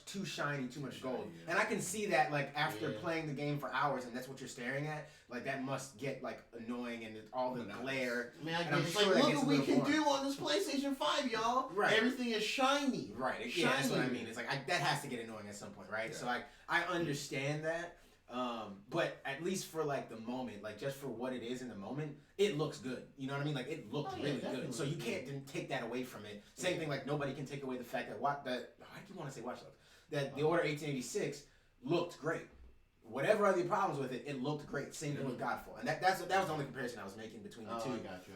too shiny, too much shiny, gold. yeah. And I can see that like after Yeah. playing the game for hours and that's what you're staring at, like that must get like annoying and all the Monotonous. glare. I mean, I And get I'm it's sure like, that look gets what a we little can boring. do on this PlayStation 5, y'all. Right. Everything is shiny. Right. Yeah, that's what I Shiny. mean. It's like that has to get annoying at some point, right? Yeah. So I understand that. But at least for like the moment, like just for what it is in the moment, it looks good. You know what I mean? Like it looked Oh, yeah, really definitely. good. So you can't take that away from it. Same thing, like nobody can take away the fact that I do want to say Watch Dogs. That the Order 1886 looked great. Whatever other problems with it, it looked great. Same thing with Godfall, and that was the only comparison I was making between the Oh, two. I got you.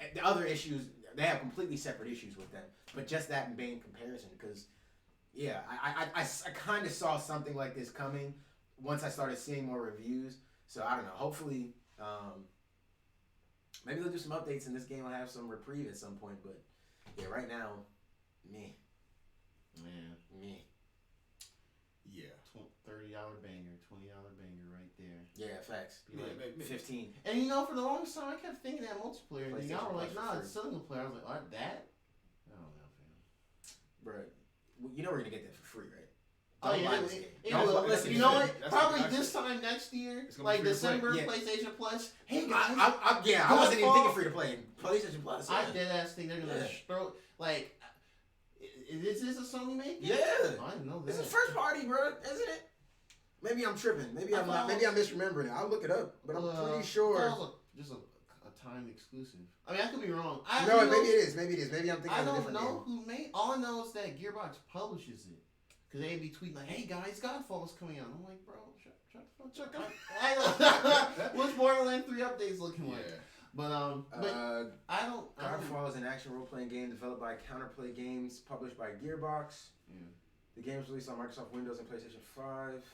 And the other issues, they have completely separate issues with them, but just that main comparison, because yeah, I kind of saw something like this coming once I started seeing more reviews. So I don't know. Hopefully, maybe they'll do some updates and this game will have some reprieve at some point. But yeah, right now, me. Yeah. $30 banger, $20 banger right there. Yeah, facts. Be like, Maybe. 15. and for the longest time, I kept thinking that multiplayer thing. Y'all were like, PlayStation nah, Plus it's for single player. I was like, what, that? I don't know, fam. Bro, you know we're gonna get that for free, right? Oh, Don't yeah, buy this it- game. it Don't will. buy- listen, You know what? That's Probably what- this time next year, It's gonna be like free to play. December, Yeah. PlayStation Plus. Hey guys, I wasn't even Godfall- thinking free to play. PlayStation Plus. I Yeah. dead ass think they're gonna Yeah. throw like. Is this a Sony make? Yeah. I didn't know that. This is first party, bro, isn't it? Maybe I'm tripping. Maybe I'm not. Maybe I'm misremembering it. I'll look it up, but I'm pretty sure. That was just a timed exclusive. I mean, I could be wrong. I No, actually maybe it is. Maybe it is. Maybe I'm thinking I of a don't different know game. who made. All I know is that Gearbox publishes it, cause they be tweeting like, "Hey guys, Godfall is coming out." I'm like, bro, shut the fuck up. What's Borderlands 3 updates looking like? Yeah. But I don't. Godfall is an action role-playing game developed by Counterplay Games, published by Gearbox. Yeah. The game was released on Microsoft Windows and PlayStation 5.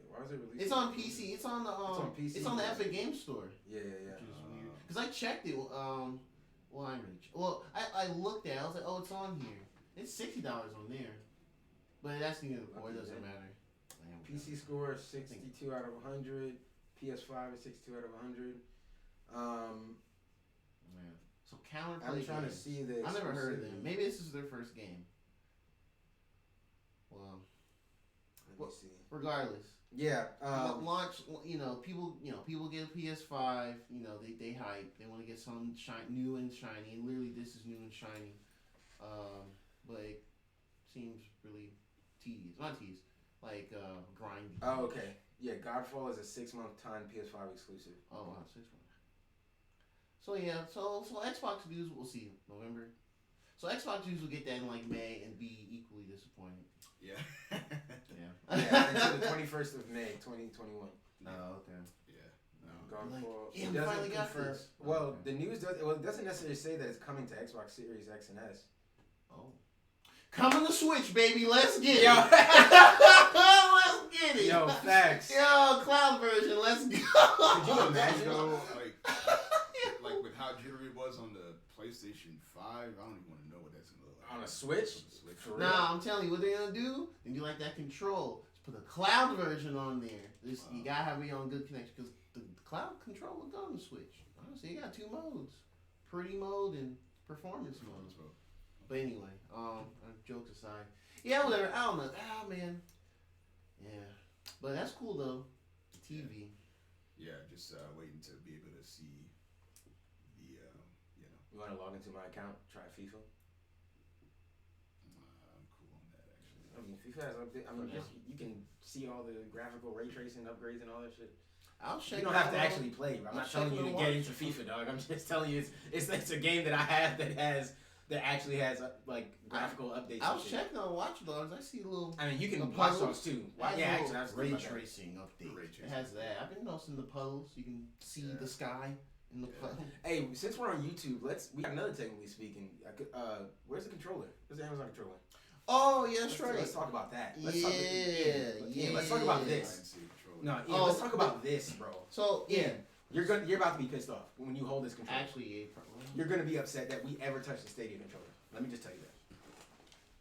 Why was it released? It's on PC. It's on the on PC. It's on the Epic Game Store. Yeah. Which is weird. Cause I checked it. I looked at it. I was like, oh, it's on here. It's $60 on there. But that's neither the point. It doesn't matter. PC score is 62 out of 100. PS5 is 62 out of 100. Man. So Counterplay. I'm trying to Games. see this. I never heard of them. Maybe this is their first game. Well, Let me see. regardless. Yeah. Launch. People get a PS5. They hype. They want to get something new and shiny. And literally, this is new and shiny. But it seems really tedious. Not tedious. Like grindy. Oh, okay. Yeah, Godfall is a 6-month time PS5 exclusive. Oh wow, 6 months. So yeah, so Xbox dudes, we'll see November. So Xbox dudes will get that in like May and be equally disappointed. Yeah. Yeah. Yeah, until the 21st of May, 2021. Oh, okay. Yeah. Gone like, for yeah, it we doesn't finally got confirm. this. Well, the news does. Well, it doesn't necessarily say that it's coming to Xbox Series X and S. Oh. Coming to Switch, baby. Let's get Yo. it. Let's get it. Yo, facts. Yo, cloud version. Let's go. Could you imagine? though, like with how jittery it was on the PlayStation 5, I don't even want to know what that's gonna look like On a Switch? On the Switch. For real? Nah, I'm telling you, what they're gonna do? They do like that control. Just put a cloud version on there. You gotta have it on good connection because the cloud control will go on the Switch. Honestly, you got two modes: pretty mode and performance mode. But anyway, jokes aside, yeah, whatever. I don't know. Oh man, yeah, but that's cool though. The TV. Yeah, just waiting to be able to see the You want to log into my account? Try FIFA. I'm cool on that actually. I mean, FIFA has update. I mean, just you can see all the graphical ray tracing upgrades and all that shit. I'll check. You don't have to actually play. Bro. I'm not telling you to get into FIFA, dog. I'm just telling you it's a game that I have that actually has like graphical updates. I and was shit. checking on Watch Dogs. I see a little. I mean, you can the watch puzzles. those too. It has Yeah, a actually, little I was ray thinking about that. tracing update. Ray It tracing. has that. I've been noticing the puddles. You can see Yeah. the sky in the Yeah. puddle. Hey, since we're on YouTube, we got another technically speaking. Where's the controller? Where's the Amazon controller? Oh yeah, that's right. Let's talk about that. Yeah, Let's talk about I this. didn't see the controller. No, Ian, Oh, let's talk about this, bro. So yeah, You're about to be pissed off when you hold this controller. actually, You're gonna be upset that we ever touched the Stadia controller. Let me just tell you that.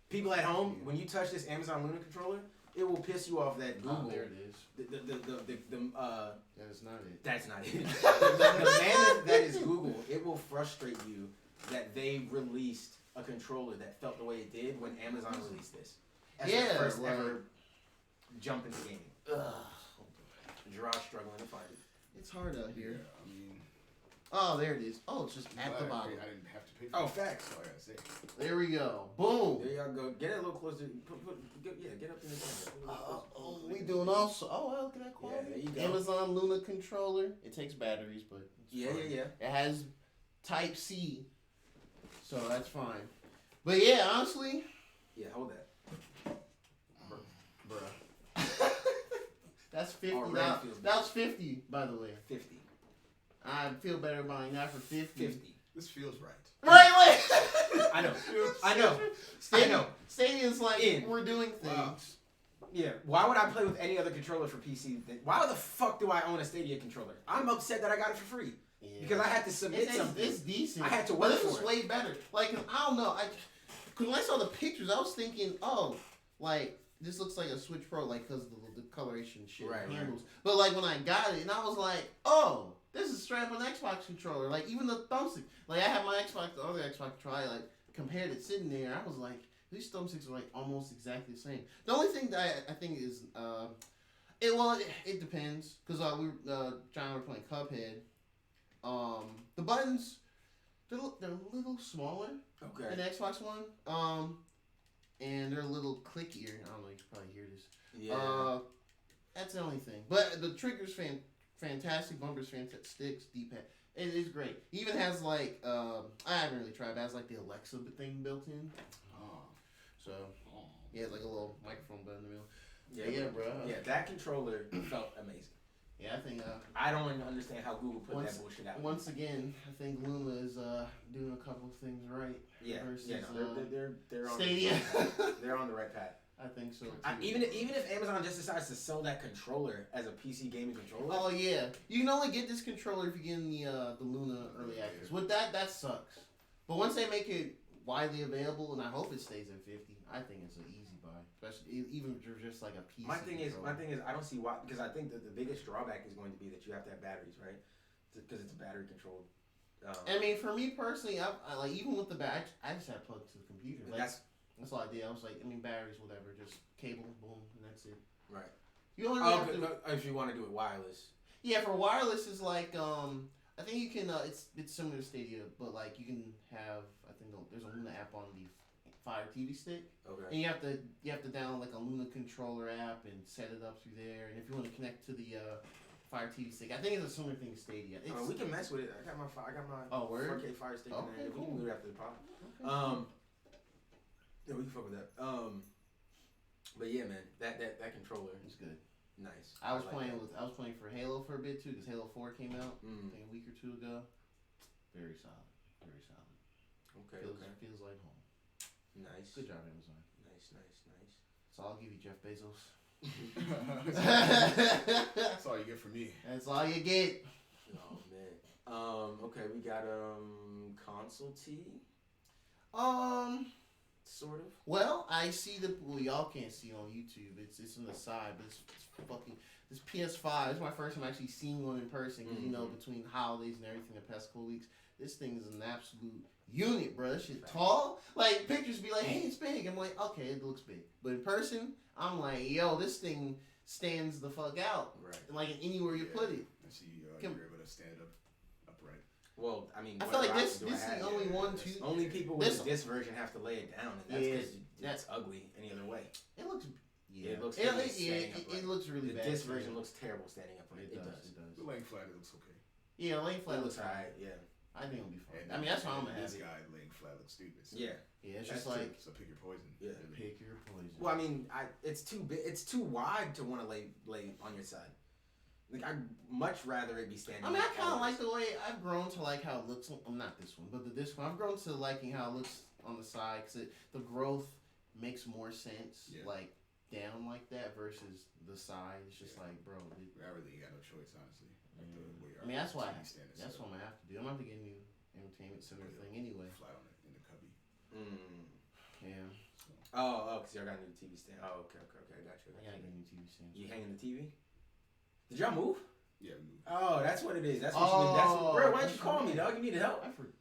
People at home, when you touch this Amazon Luna controller, it will piss you off that Google. oh, there it is. The That is not it. that's not it. the man that is Google, it will frustrate you that they released a controller that felt the way it did when Amazon released this. As Yeah, their first like- ever jump into gaming. Ugh. Gerard's struggling to find it. It's hard out Yeah, here. I mean, Oh, there it is. Oh, it's just I'm at glad the I bottom. didn't have to pay for Oh, it. facts. That's all I gotta say. There we go. Boom. There y'all go. Get it a little closer. Get up in the camera. We doing also. Oh, well, look at that quality. there you go. Amazon Luna controller. It takes batteries, but it's Yeah. It has Type C, so that's fine. But yeah, honestly, Yeah, hold that. bruh. That's $50. Already feels That was 50, by the way. 50. I feel better buying that for 50. 50. This feels right. Right, I know. I know. Stadia, I know. Stadia's like, In. we're doing things. Wow. Yeah, why would I play with any other controller for PC? Why the fuck do I own a Stadia controller? I'm upset that I got it for free. Yeah. Because I had to submit something. It's decent. I had to but work this for is it. way better. Like, I don't know. Because when I saw the pictures, I was thinking, oh, like, this looks like a Switch Pro, like, because the coloration shit Right, handles. But, like, when I got it, and I was like, oh, this is straight up an Xbox controller. Like, even the thumbstick. Like, I had my Xbox, the other Xbox controller, I, like, compared it sitting there. I was like, these thumbsticks are, like, almost exactly the same. The only thing that I think is, it depends. Because John and I were playing Cuphead. The buttons, they're a little smaller Okay. than the Xbox One. And they're a little clickier. I don't know, you can probably hear this. Yeah. That's the only thing. But the trigger's fantastic, bumpers fantastic, sticks, D-pad. It is great. Even has like, I haven't really tried, but it has like the Alexa thing built in. Oh. So, yeah, it's like a little microphone button in the middle. Yeah, bro. Yeah, that controller felt amazing. Yeah, I think I don't understand how Google put Once- that bullshit out. once again, I think Luna is doing a couple of things right. Yeah, versus, no, they're on Stadia. they're on the right path. I think so. Too. Even if Amazon just decides to sell that controller as a PC gaming controller, Oh yeah, you can only get this controller if you get in the Luna early access. With that sucks. But once they make it widely available, and I hope it stays at 50, I think it's an easy buy. Especially even if you're just like a PC. my thing controller. is, I don't see why, because I think that the biggest drawback is going to be that you have to have batteries, right? Because it's a battery controlled. I mean, for me personally, I like even with the badge, I just had to plug it to the computer. Like, that's all I did. I was like, I mean, batteries, whatever, just cable, boom, and that's it. Right. You only really Oh, have to. but if you want to do it wireless. Yeah, for wireless is like I think you can. It's similar to Stadia, but like you can have. I think there's a Luna app on the Fire TV stick, Okay. and you have to download like a Luna controller app and set it up through there. And if you want to connect to the Fire TV stick, I think it's a similar thing to Stadia. It's, We can mess with it. I got my oh, word? 4K Fire Stick Okay, in there. We cool. can do it after the pod. Okay. Yeah, we can fuck with that. But yeah, man, that controller. It's good. Nice. I was like playing that. I was playing for Halo for a bit too because Halo 4 came out I Mm. think a week or two ago. Very solid. Very solid. Okay. Feels like home. Nice. Good job, Amazon. Nice. So I'll give you Jeff Bezos. That's all you get from me. That's all you get. Oh man. Okay, we got console T. Sort of. Well, I see y'all can't see it on YouTube. It's on the side, but it's fucking this PS5. It's my first time actually seeing one in person because you know between holidays and everything, the past couple weeks, this thing is an absolute unit, bro. This shit tall. Like pictures be like, hey, it's big. I'm like, okay, it looks big, but in person, I'm like, yo, this thing stands the fuck out. Right. Like anywhere you put it. I see you're able to stand upright. Well, I mean, I feel like what this option do I is have? the only one, two. Only people with This- the disc version have to lay it down, and that's Yeah, because it's ugly any other way. It looks. Yeah, It looks It, really it, standing it, upright. it looks really The bad. disc too. version looks terrible standing upright. It does. It does. The laying flat, it looks okay. Yeah, laying flat It looks looks alright. Yeah. I think it'll be fun. And I mean, that's why I'm gonna have this it. guy laying flat looks stupid. So. Yeah. Yeah, it's That's just like So pick your poison. Yeah. Really. pick your poison. Well, I mean, it's too big. It's too wide to want to lay on your side. Like I'd much rather it be standing. I mean, I up kind of always. like the way I've grown to like how it looks. Not this one, but the this one. I've grown to liking how it looks on the side because the growth makes more sense. Yeah. Like down like that versus the side. It's just like, bro. I really ain't got no choice, honestly. Like the way I mean, that's why. TV stand is That's set what I'm gonna have to do. I'm gonna have to get a new entertainment center Yeah. thing anyway. Flat on it in the cubby. Yeah, Oh, because y'all got a new TV stand. Oh, okay, I got you. I gotta get a new TV stand. You hanging the TV? Did y'all move? Yeah, we moved. Oh, that's what it is. That's what you did. That's Oh, bro. Why'd you that's call me, right. dog? You needed help. I forgot.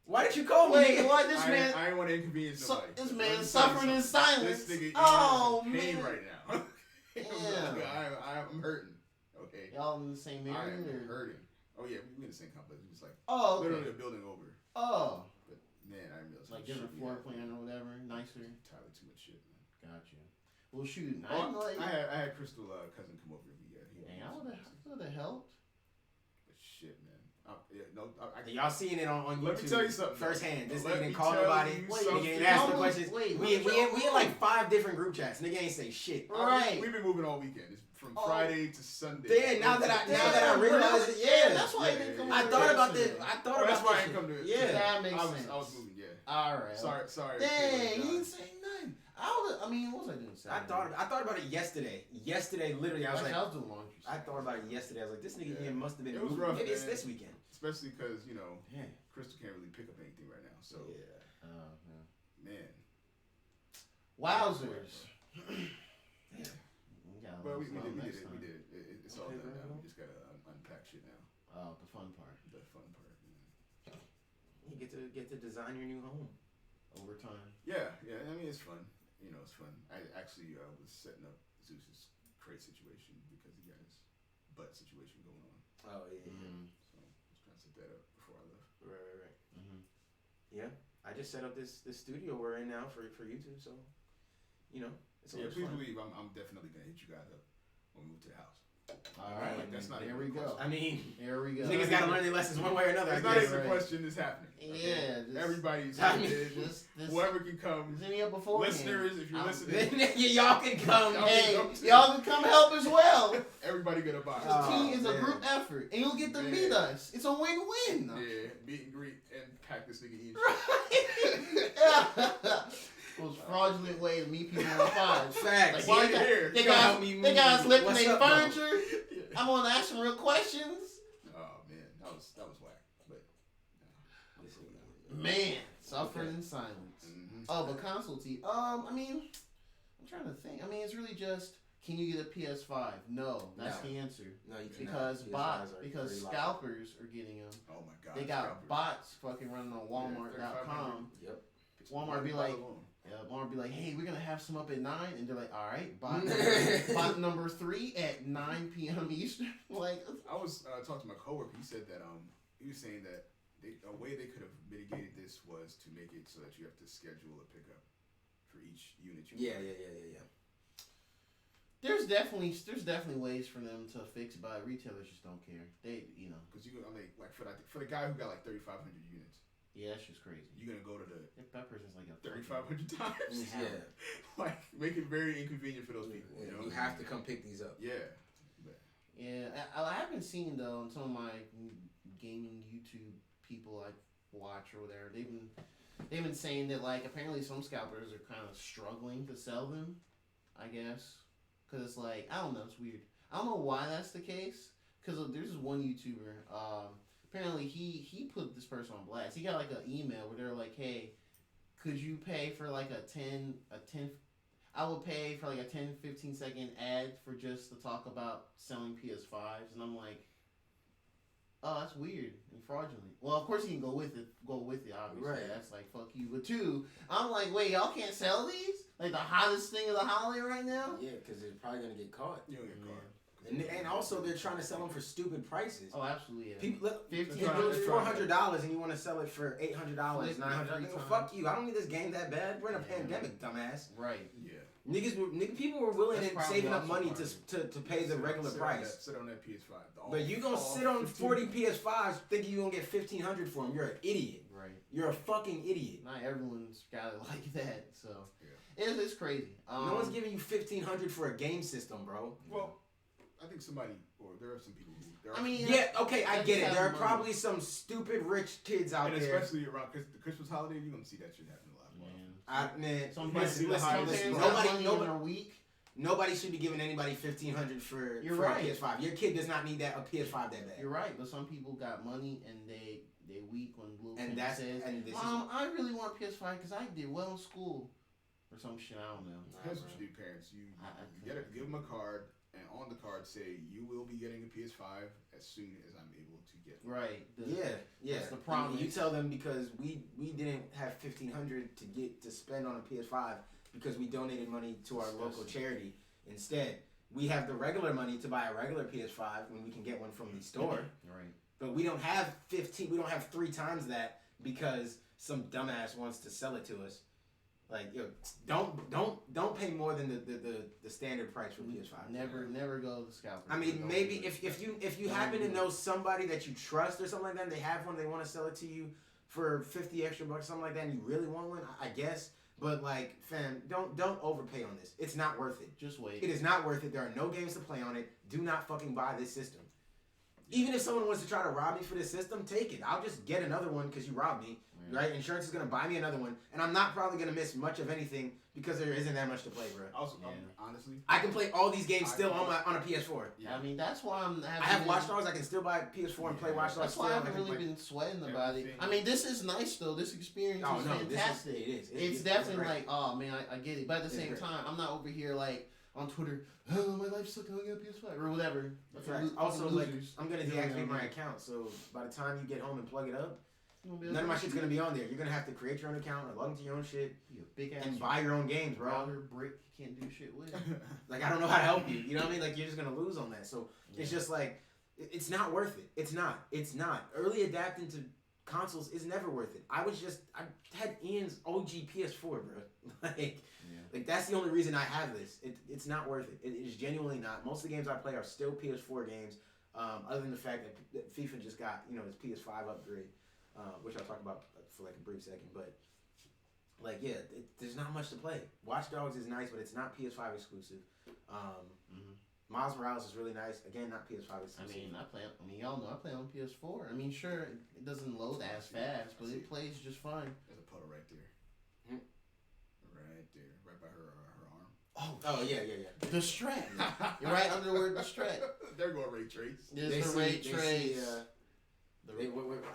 Why did you call me? Wait, nigga? what? This man. I ain't want to inconvenience nobody. This Let man me tell you suffering in something. silence. This nigga Oh, is in pain man. right now. Yeah. I'm hurting. Okay. Y'all in the same I area? am or- hurting. Oh yeah, we in the same complex. We just like Oh, okay. literally a building over. Oh, But man, I didn't realize like how much different shit we floor had. plan or whatever, nicer. Entirely too much shit, man. Gotcha. Well, shoot, Oh, like, I had Crystal cousin come over. dang, I would have helped. But shit, man. Y'all seeing it on Let YouTube me tell you something. firsthand. This Let nigga me didn't call tell nobody. you Wait, Nigga ain't something. ask the y'all questions. wait, we what in y'all like 5 different group chats. Nigga ain't say shit. Right. We've been moving all weekend. It's from Oh. Friday to Sunday. Yeah, now that I Damn, realize it, bro. yeah. That's why I Yeah, didn't come yeah, I over thought here about yesterday. this. I thought Oh, about that's why I this ain't come to shit. it. Yeah. That makes sense. I was moving. Yeah. All right. Sorry. Dang, he didn't say nothing. I mean, what was I doing? I thought about it yesterday. Yesterday, literally, I was Actually, like, I was doing laundry. I thought about it yesterday. I was like, this nigga Yeah. here must have been It was moving. rough, Maybe it's man. this weekend. Especially because Yeah. Crystal can't really pick up anything right now. So Yeah. man. Wowzers. Yeah. We got a But we little did next it. We time. did it. It's all Okay, done bro. now. We just gotta unpack shit now. Oh, the fun part. The fun part. Yeah. You get to design your new home. Overtime. Yeah. I mean, it's fun. It's fun. I actually was setting up Zeus's crate situation because he got his butt situation going on. Oh yeah. Mm-hmm. So I was trying to set that up before I left. Right. Mm-hmm. Yeah. I just set up this studio we're in now for YouTube, so it's Yeah, always please fun. believe I'm definitely gonna hit you guys up when we move to the house. All right. Like, that's not there even we a go. I mean, There we go. niggas gotta learn their lessons one way or another. I It's not guess. even right. a question. It's happening. Yeah. Just, Everybody's I mean, invited. this Whoever can come. Is any up before Listeners, if you're I'm- listening, Y'all can come. Y'all Hey, can come too. y'all can come help as well. everybody get a box. This Oh, team is a man. group effort, and you'll get to Man. meet us. It's a win-win. Yeah, meet and greet and pack this nigga in. Most fraudulent way to meet people on five. Facts. Like, Why they you got- here? They You gotta guys, help me they move. guys lifting What's their up, though? furniture. I'm gonna ask some real questions. Oh man, that was whack. But Man, suffering in silence. mhm. Oh, but console T. I mean, I'm trying to think. I mean, it's really just, can you get a PS5? No, that's No. the answer. No, you cannot. Because PS5s are because very loud. scalpers are getting them. Oh my god. They got scalpers. bots fucking running on Walmart.com. Yep. Walmart be $1 like, alone. yeah, Walmart be like, hey, we're gonna have some up at 9, and they're like, all right, bot number 3 at 9 p.m. Eastern. Like, I was talking to my coworker. He said that he was saying that a way they could have mitigated this was to make it so that you have to schedule a pickup for each unit you Yeah. buy. there's definitely ways for them to fix it, but retailers just don't care. They, Because like for the guy who got like 3,500 units, yeah, that's just crazy. you're gonna go to the That person's like a 3,500 times. Yeah. like make it very inconvenient for those people. Yeah, You know, you have to come pick these up. Yeah. Yeah, I have been seeing though in some of my gaming YouTube people I watch or whatever. They've been saying that like apparently some scalpers are kind of struggling to sell them. I guess because it's like I don't know, it's weird. I don't know why that's the case. Because there's this one YouTuber. Apparently he put this person on blast. He got like an email where they're like, hey, could you pay for like a 10 I will pay for like a 10-15 second ad for just to talk about selling PS5s, and I'm like, oh, that's weird and fraudulent. Well, of course you can go with it, obviously. Right. That's like, fuck you. But two, I'm like, wait, y'all can't sell these? Like the hottest thing of the holiday right now? Yeah, because they're probably gonna get caught. You don't get caught. And also they're trying to sell them for stupid prices. Oh, People absolutely. Yeah. look, $1,500. $400 and you want to sell it for $800, $900. Every time. Fuck you! I don't need this game that bad. We're in a Yeah. pandemic, dumbass. Right. Yeah. People were willing That's and probably saving up also money part to pay the regular price. Sit on that PS5. But you gonna sit on 40 PS5s thinking you gonna get $1,500 for them? You're an idiot. Right. You're a fucking idiot. Not everyone's got it like that, so Yeah. it's crazy. No one's giving you $1,500 for a game system, bro. Well, I think somebody, or there are some people who. I mean, Yeah, okay, I That's get it. how There are money- probably some stupid rich kids out and there. especially around the Christmas holiday, you're gonna see that shit happen a lot more. Man, Some listen, parents listen, got nobody, money in nobody, their week. nobody should be giving anybody $1,500 for You're a right. PS5. Your kid does not need a PS5 that bad. You're right, but some people got money and they weak when little And kid that's says, and this "Mom, I really want a PS5 because I did well in school," or some shit. I don't know. Here's what you do, parents. You gotta give them a card, and on the card say you will be getting a PS5 as soon as I'm able to get one. Right. Yeah. That's the problem. You tell them because we didn't have $1,500 to spend on a PS5 because we donated money to our local charity. Instead, we have the regular money to buy a regular PS5 when we can get one from the store. Right. But we don't have 15. We don't have 3 times that because some dumbass wants to sell it to us. Like, yo, don't pay more than the standard price for PS5. Never go to the scalper. I mean, Don't maybe do it. if you Don't happen do to it. know somebody that you trust or something like that, and they have one, they want to sell it to you for $50 extra, something like that, and you really want one, I guess. But like, fam, don't overpay on this. It's not worth it. Just wait. It is not worth it. There are no games to play on it. Do not fucking buy this system. Even if someone wants to try to rob me for this system, take it. I'll just get another one because you robbed me, right? Insurance is gonna buy me another one, and I'm not probably gonna miss much of anything because there isn't that much to play, bro. Also, Yeah. honestly, I can play all these games still on a PS4. I mean, that's why I have Watch Dogs. I can still buy PS4 and play Watch Dogs. That's why I haven't still. really been sweating about it. Everything. I mean, this is nice though. This experience Oh is no, fantastic. it is. It's definitely great. like, oh man, I get it. But at the It's same great. time, I'm not over here like on Twitter, oh my life's sucking, I got a PS5 or whatever. That's Fucking right. Also, like, losers. I'm gonna You know what I deactivate my mean? account, so by the time you get home and plug it up, You gonna be none of my like, shit's gonna be on there. You're gonna have to create your own account or log into your own shit be a big ass and buy your own games, bro. router brick you can't do shit with. Like, I don't know how to help you. You know what I mean? Like, you're just gonna lose on that. So it's just like, it's not worth it. It's not. Early adapting to consoles is never worth it. I had Ian's OG PS4, bro. Like that's the only reason I have this. It's not worth it. It is genuinely not. Most of the games I play are still PS4 games. Other than the fact that FIFA just got its PS5 upgrade, which I'll talk about for like a brief second. But like there's not much to play. Watch Dogs is nice, but it's not PS5 exclusive. Miles Morales is really nice. Again, not PS5 exclusive. I mean, y'all know I play on PS4. I mean, sure, it doesn't load as fast, but it plays just fine. There's a puddle right there. Right there, right by her arm. Oh yeah. The strat. You're right under the word the strat. They're going ray trace. There's the ray trace.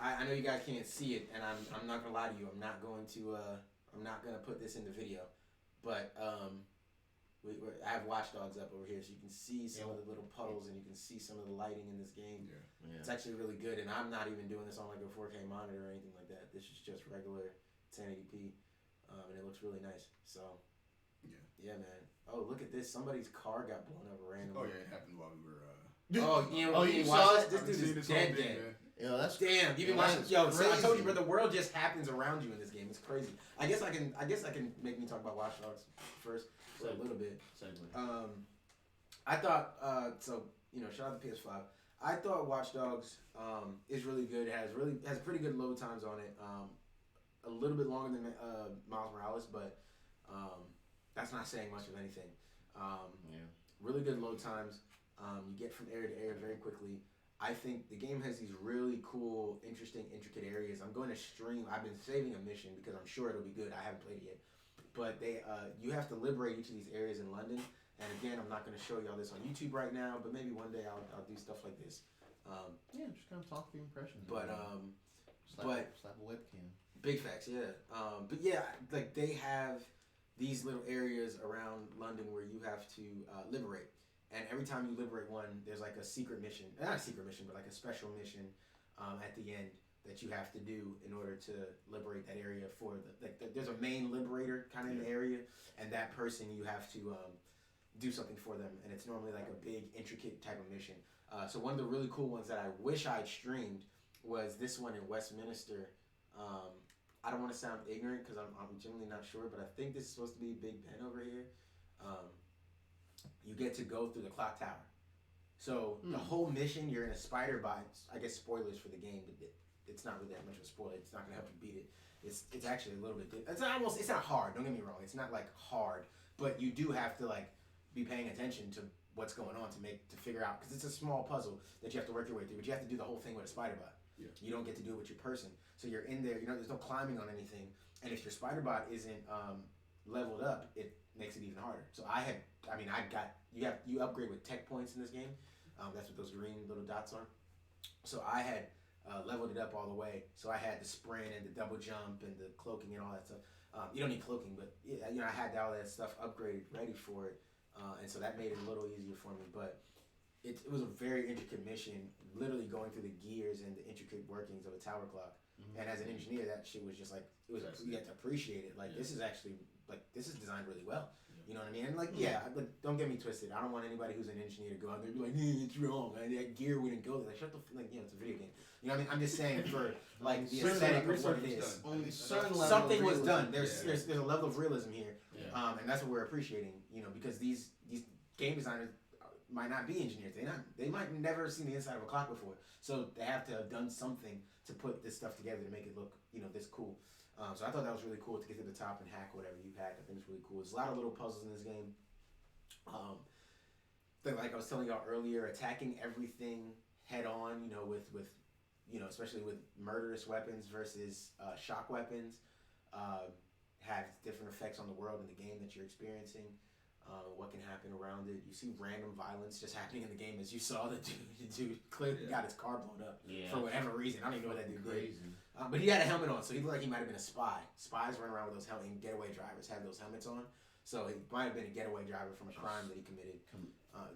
I know you guys can't see it, and I'm not gonna lie to you. I'm not gonna put this in the video, but I have Watch Dogs up over here, so you can see some of the little puddles, and you can see some of the lighting in this game. Yeah. It's actually really good, and I'm not even doing this on like a 4K monitor or anything like that. This is just regular 1080p, and it looks really nice. So, yeah, man. Oh, look at this! Somebody's car got blown up randomly. Oh yeah, it happened while we were. You watch saw this? it? This I've been dude seeing is this whole dead. thing, man. Yo, that's Damn, you've been Yeah, watching. that's Yo, so I told you, crazy. bro, the world just happens around you in this game. It's crazy. I guess I can make me talk about Watch Dogs first for a little bit. I thought so. Shout out to PS5. I thought Watch Dogs is really good. It has pretty good load times on it. A little bit longer than Miles Morales, but That's not saying much of anything. Yeah. Really good load times. You get from area to area very quickly. I think the game has these really cool, interesting, intricate areas. I'm going to stream. I've been saving a mission because I'm sure it'll be good. I haven't played it yet. But you have to liberate each of these areas in London. And again, I'm not going to show you all this on YouTube right now, but maybe one day I'll do stuff like this. Yeah, just kind of talk through impressions. Slap a webcam. Big facts, yeah. But yeah, like they have these little areas around London where you have to liberate. And every time you liberate one, there's like a secret mission. Not a secret mission, but like a special mission at the end that you have to do in order to liberate that area for there's a main liberator kind of in the area, and that person you have to do something for them, and it's normally like a big, intricate type of mission. So one of the really cool ones that I wish I'd streamed was this one in Westminster. I don't want to sound ignorant because I'm genuinely not sure, but I think this is supposed to be Big Ben over here. You get to go through the clock tower. So the whole mission, you're in a spider bot. I guess spoilers for the game, but it's not really that much of a spoiler. It's not going to help you beat it. It's actually a little bit. It's not hard. Don't get me wrong. It's not like hard, but you do have to like be paying attention to what's going on to figure out, because it's a small puzzle that you have to work your way through. But you have to do the whole thing with a spider bot. Yeah. You don't get to do it with your person. So you're in there. There's no climbing on anything. And if your spider bot isn't leveled up, it makes it even harder. So you upgrade with tech points in this game. That's what those green little dots are. So I had leveled it up all the way. So I had the sprint and the double jump and the cloaking and all that stuff. You don't need cloaking, but I had all that stuff upgraded, ready for it. And so that made it a little easier for me. But it was a very intricate mission, literally going through the gears and the intricate workings of a tower clock. And as an engineer, that shit was just like, you had to appreciate it. Like, this is actually, this is designed really well. You know what I mean? And but don't get me twisted. I don't want anybody who's an engineer to go out there and be like, it's wrong. That gear wouldn't go there. Like, shut the it's a video game. You know what I mean? I'm just saying for the aesthetic of what it is. Something was done. There's a level of realism here, and that's what we're appreciating. Because these game designers might not be engineers. They might never have seen the inside of a clock before. So they have to have done something to put this stuff together to make it look this cool. So I thought that was really cool to get to the top and hack whatever you hack. I think it's really cool. There's a lot of little puzzles in this game. Like I was telling y'all earlier, attacking everything head on, with especially with murderous weapons versus shock weapons, have different effects on the world and the game that you're experiencing. What can happen around it. You see random violence just happening in the game, as you saw the dude clearly got his car blown up for whatever reason. I don't even know what that dude did. But he had a helmet on, so he looked like he might have been a spy. Spies run around with those helmets, and getaway drivers have those helmets on. So he might have been a getaway driver from a crime that he committed.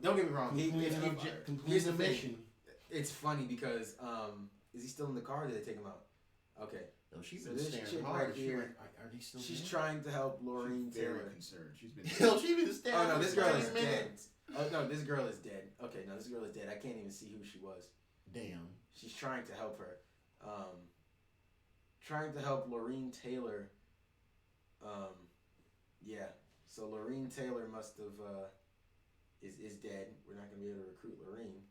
Don't get me wrong. Here's the mission. It's funny because is he still in the car or did they take him out? Okay. No, she's so been this staring chick hard. right here. Are they still she's dead? trying to help Laureen Taylor. Very concerned. She's been. She's been staring. Oh no, this girl is dead. minutes. Oh no, this girl is dead. Okay, no, this girl is dead. I can't even see who she was. Damn. She's trying to help her. Trying to help Laureen Taylor. Yeah. So Laureen Taylor must have is dead. We're not gonna be able to recruit Laureen.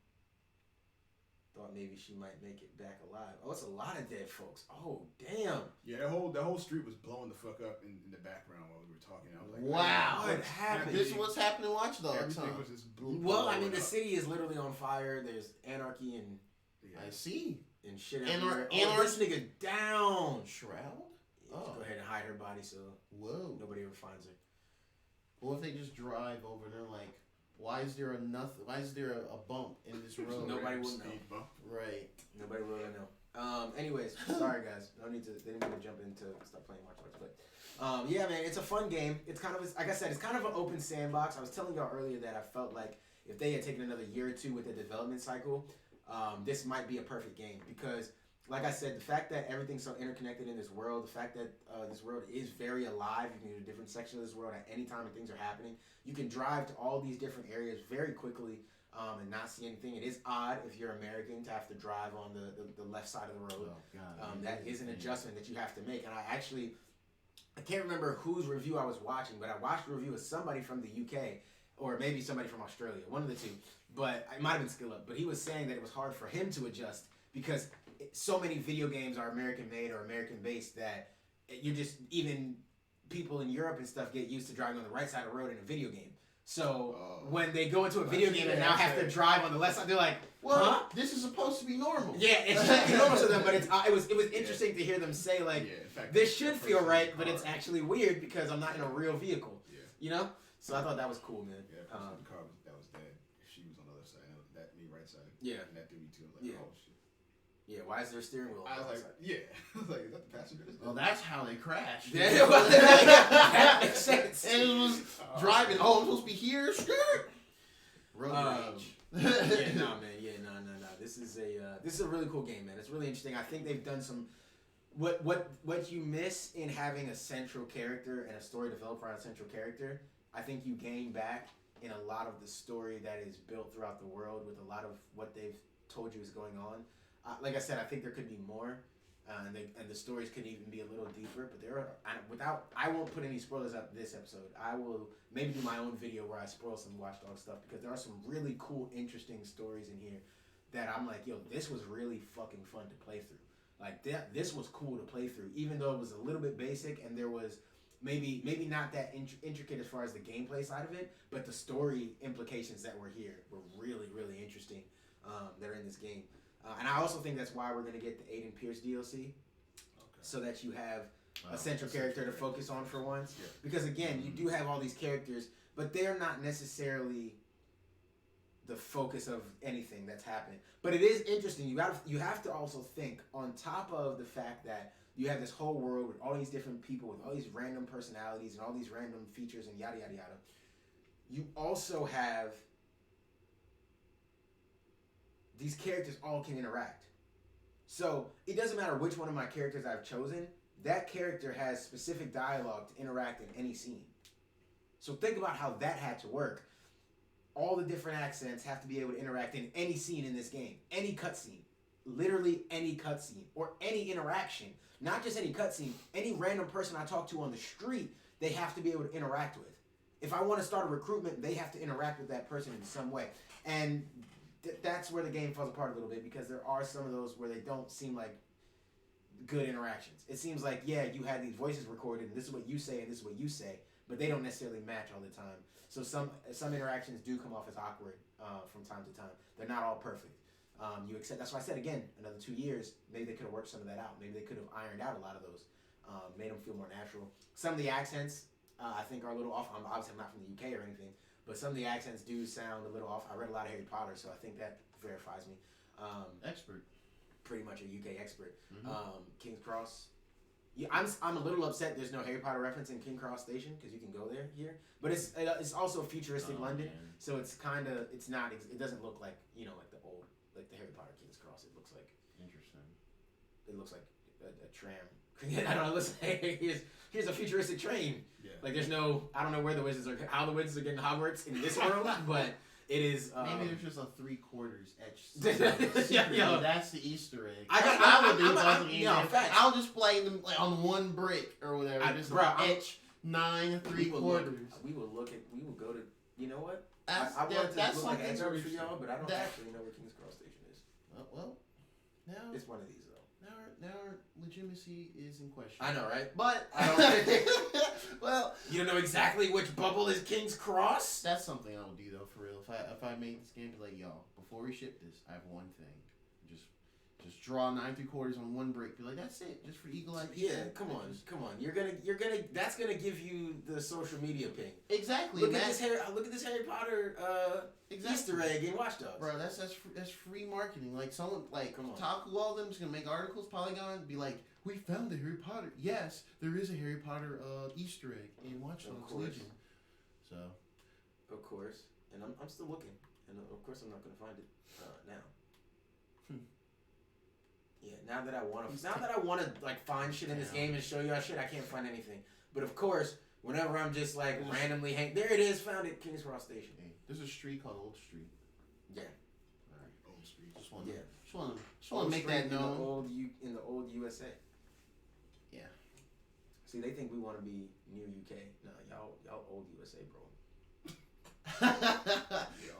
Thought maybe she might make it back alive. Oh, it's a lot of dead folks. Oh, damn. Yeah, that whole street was blowing the fuck up in the background while we were talking. I was like, wow, what happened? This is what's happening in Watch Dogs. Everything was just blue. Well, I mean, the city is literally on fire. There's anarchy and I see. And shit everywhere. This nigga down. Shroud? Yeah, go ahead and hide her body so nobody ever finds her. What if they just drive over and they're like, why is there a bump in this road? Nobody will know. Right. Nobody will know. Anyways, sorry guys. They didn't mean to jump into stop playing Watch Dogs, but yeah, man, it's a fun game. It's kind of like I said, it's kind of an open sandbox. I was telling y'all earlier that I felt like if they had taken another year or two with the development cycle, this might be a perfect game because, like I said, the fact that everything's so interconnected in this world, the fact that this world is very alive, you can go to different sections of this world at any time and things are happening. You can drive to all these different areas very quickly and not see anything. It is odd if you're American to have to drive on the left side of the road. Oh, God, that is an adjustment that you have to make. And I can't remember whose review I was watching, but I watched a review of somebody from the UK or maybe somebody from Australia, one of the two. But it might have been SkillUp. But he was saying that it was hard for him to adjust because so many video games are American made or American based that you're just even people in Europe and stuff get used to driving on the right side of the road in a video game. So when they go into a video game and now have to drive on the left side, they're like, well, huh? this is supposed to be normal. Yeah, it should be normal to them, but it was interesting to hear them say like, in fact, this should feel right, but it's actually weird because I'm not in a real vehicle. Yeah. You know? So I thought that was cool, man. Yeah, the person in the car that was dead. If she was on the left side, that me right side. Yeah. And that threw me too. I was like, oh shit. Yeah, why is there a steering wheel? I was like, yeah. I was like, is that the passenger? Well, that's how they crashed. Yeah, that makes sense. And it was driving. Oh, I'm supposed to be here. Skirt. Road rage. Yeah, no, man. Yeah, no. This is a really cool game, man. It's really interesting. I think they've done some. What you miss in having a central character and a story developed around a central character, I think you gain back in a lot of the story that is built throughout the world with a lot of what they've told you is going on. Like I said, I think there could be more, and the stories could even be a little deeper. But there are I won't put any spoilers up this episode. I will maybe do my own video where I spoil some Watch Dogs stuff because there are some really cool, interesting stories in here that I'm like, yo, this was really fucking fun to play through. Like this was cool to play through, even though it was a little bit basic and there was maybe not that intricate as far as the gameplay side of it, but the story implications that were here were really, really interesting. That are in this game. And I also think that's why we're going to get the Aiden Pierce DLC, so that you have a central character to focus on for once. Yeah. Because again, you do have all these characters, but they're not necessarily the focus of anything that's happening. But it is interesting. You have to also think on top of the fact that you have this whole world with all these different people with all these random personalities and all these random features and yada yada yada. You also have these characters all can interact. So it doesn't matter which one of my characters I've chosen, that character has specific dialogue to interact in any scene. So think about how that had to work. All the different accents have to be able to interact in any scene in this game. Any cutscene. Literally any cutscene. Or any interaction. Not just any cutscene. Any random person I talk to on the street, they have to be able to interact with. If I want to start a recruitment, they have to interact with that person in some way. And that's where the game falls apart a little bit because there are some of those where they don't seem like good interactions. It seems like, yeah, you had these voices recorded and this is what you say and this is what you say, but they don't necessarily match all the time. So some interactions do come off as awkward from time to time. They're not all perfect. You accept. That's why I said again, another 2 years, maybe they could have worked some of that out. Maybe they could have ironed out a lot of those, made them feel more natural. Some of the accents I think are a little off. Obviously, I'm not from the UK or anything. But some of the accents do sound a little off. I read a lot of Harry Potter, so I think that verifies me. Expert. Pretty much a UK expert. Mm-hmm. King's Cross. Yeah, I'm a little upset there's no Harry Potter reference in King Cross Station because you can go there here. But it's also futuristic London, man. so it's kind of it doesn't look like like the old the Harry Potter King's Cross. It looks like Interesting. It looks like a tram. I don't know. Listen, here's a futuristic train. Yeah. Like there's no, I don't know where the wizards are, how the wizards are getting Hogwarts in this world, but it is. Maybe there's just a 3/4 etched. Yeah, that's the Easter egg. I would do if I was an Indian. facts. I'll just play them like on one brick or whatever. Just etch 9 3/4. We will go to. You know what? That's, I want to that's look like something extras for interesting. y'all, but I don't actually know where King's Cross Station is. Well, now It's one of these though. now our legitimacy is in question. I know, right? But I don't well, you don't know exactly which bubble is King's Cross. that's something I would do though, for real. If I made this game, be like, yo, before we ship this, I have one thing. Just draw 9 3/4 on one brick. Be like, that's it, just for eagle-eyed people. Yeah, come on. You're gonna. That's gonna give you the social media ping. Exactly. Look at this Harry Potter Exactly. Easter egg in Watch Dogs. Bro, that's free marketing. Like someone like Come on. Taku, all of them is gonna make articles. Polygon be like, we found a Harry Potter. Yes, there is a Harry Potter Easter egg in Watch Dogs Legion. So, Of course, and I'm still looking, and of course I'm not gonna find it now. Yeah, now that I want to like find shit in this game and show y'all shit, I can't find anything. But of course, whenever I'm just like randomly there it is, found it, King's Cross Station. hey, there's a street called Old Street. Yeah. All right, Old Street. just want to Old make Street that known. in the old USA. Yeah. See, they think we want to be new UK. No, y'all old USA, bro.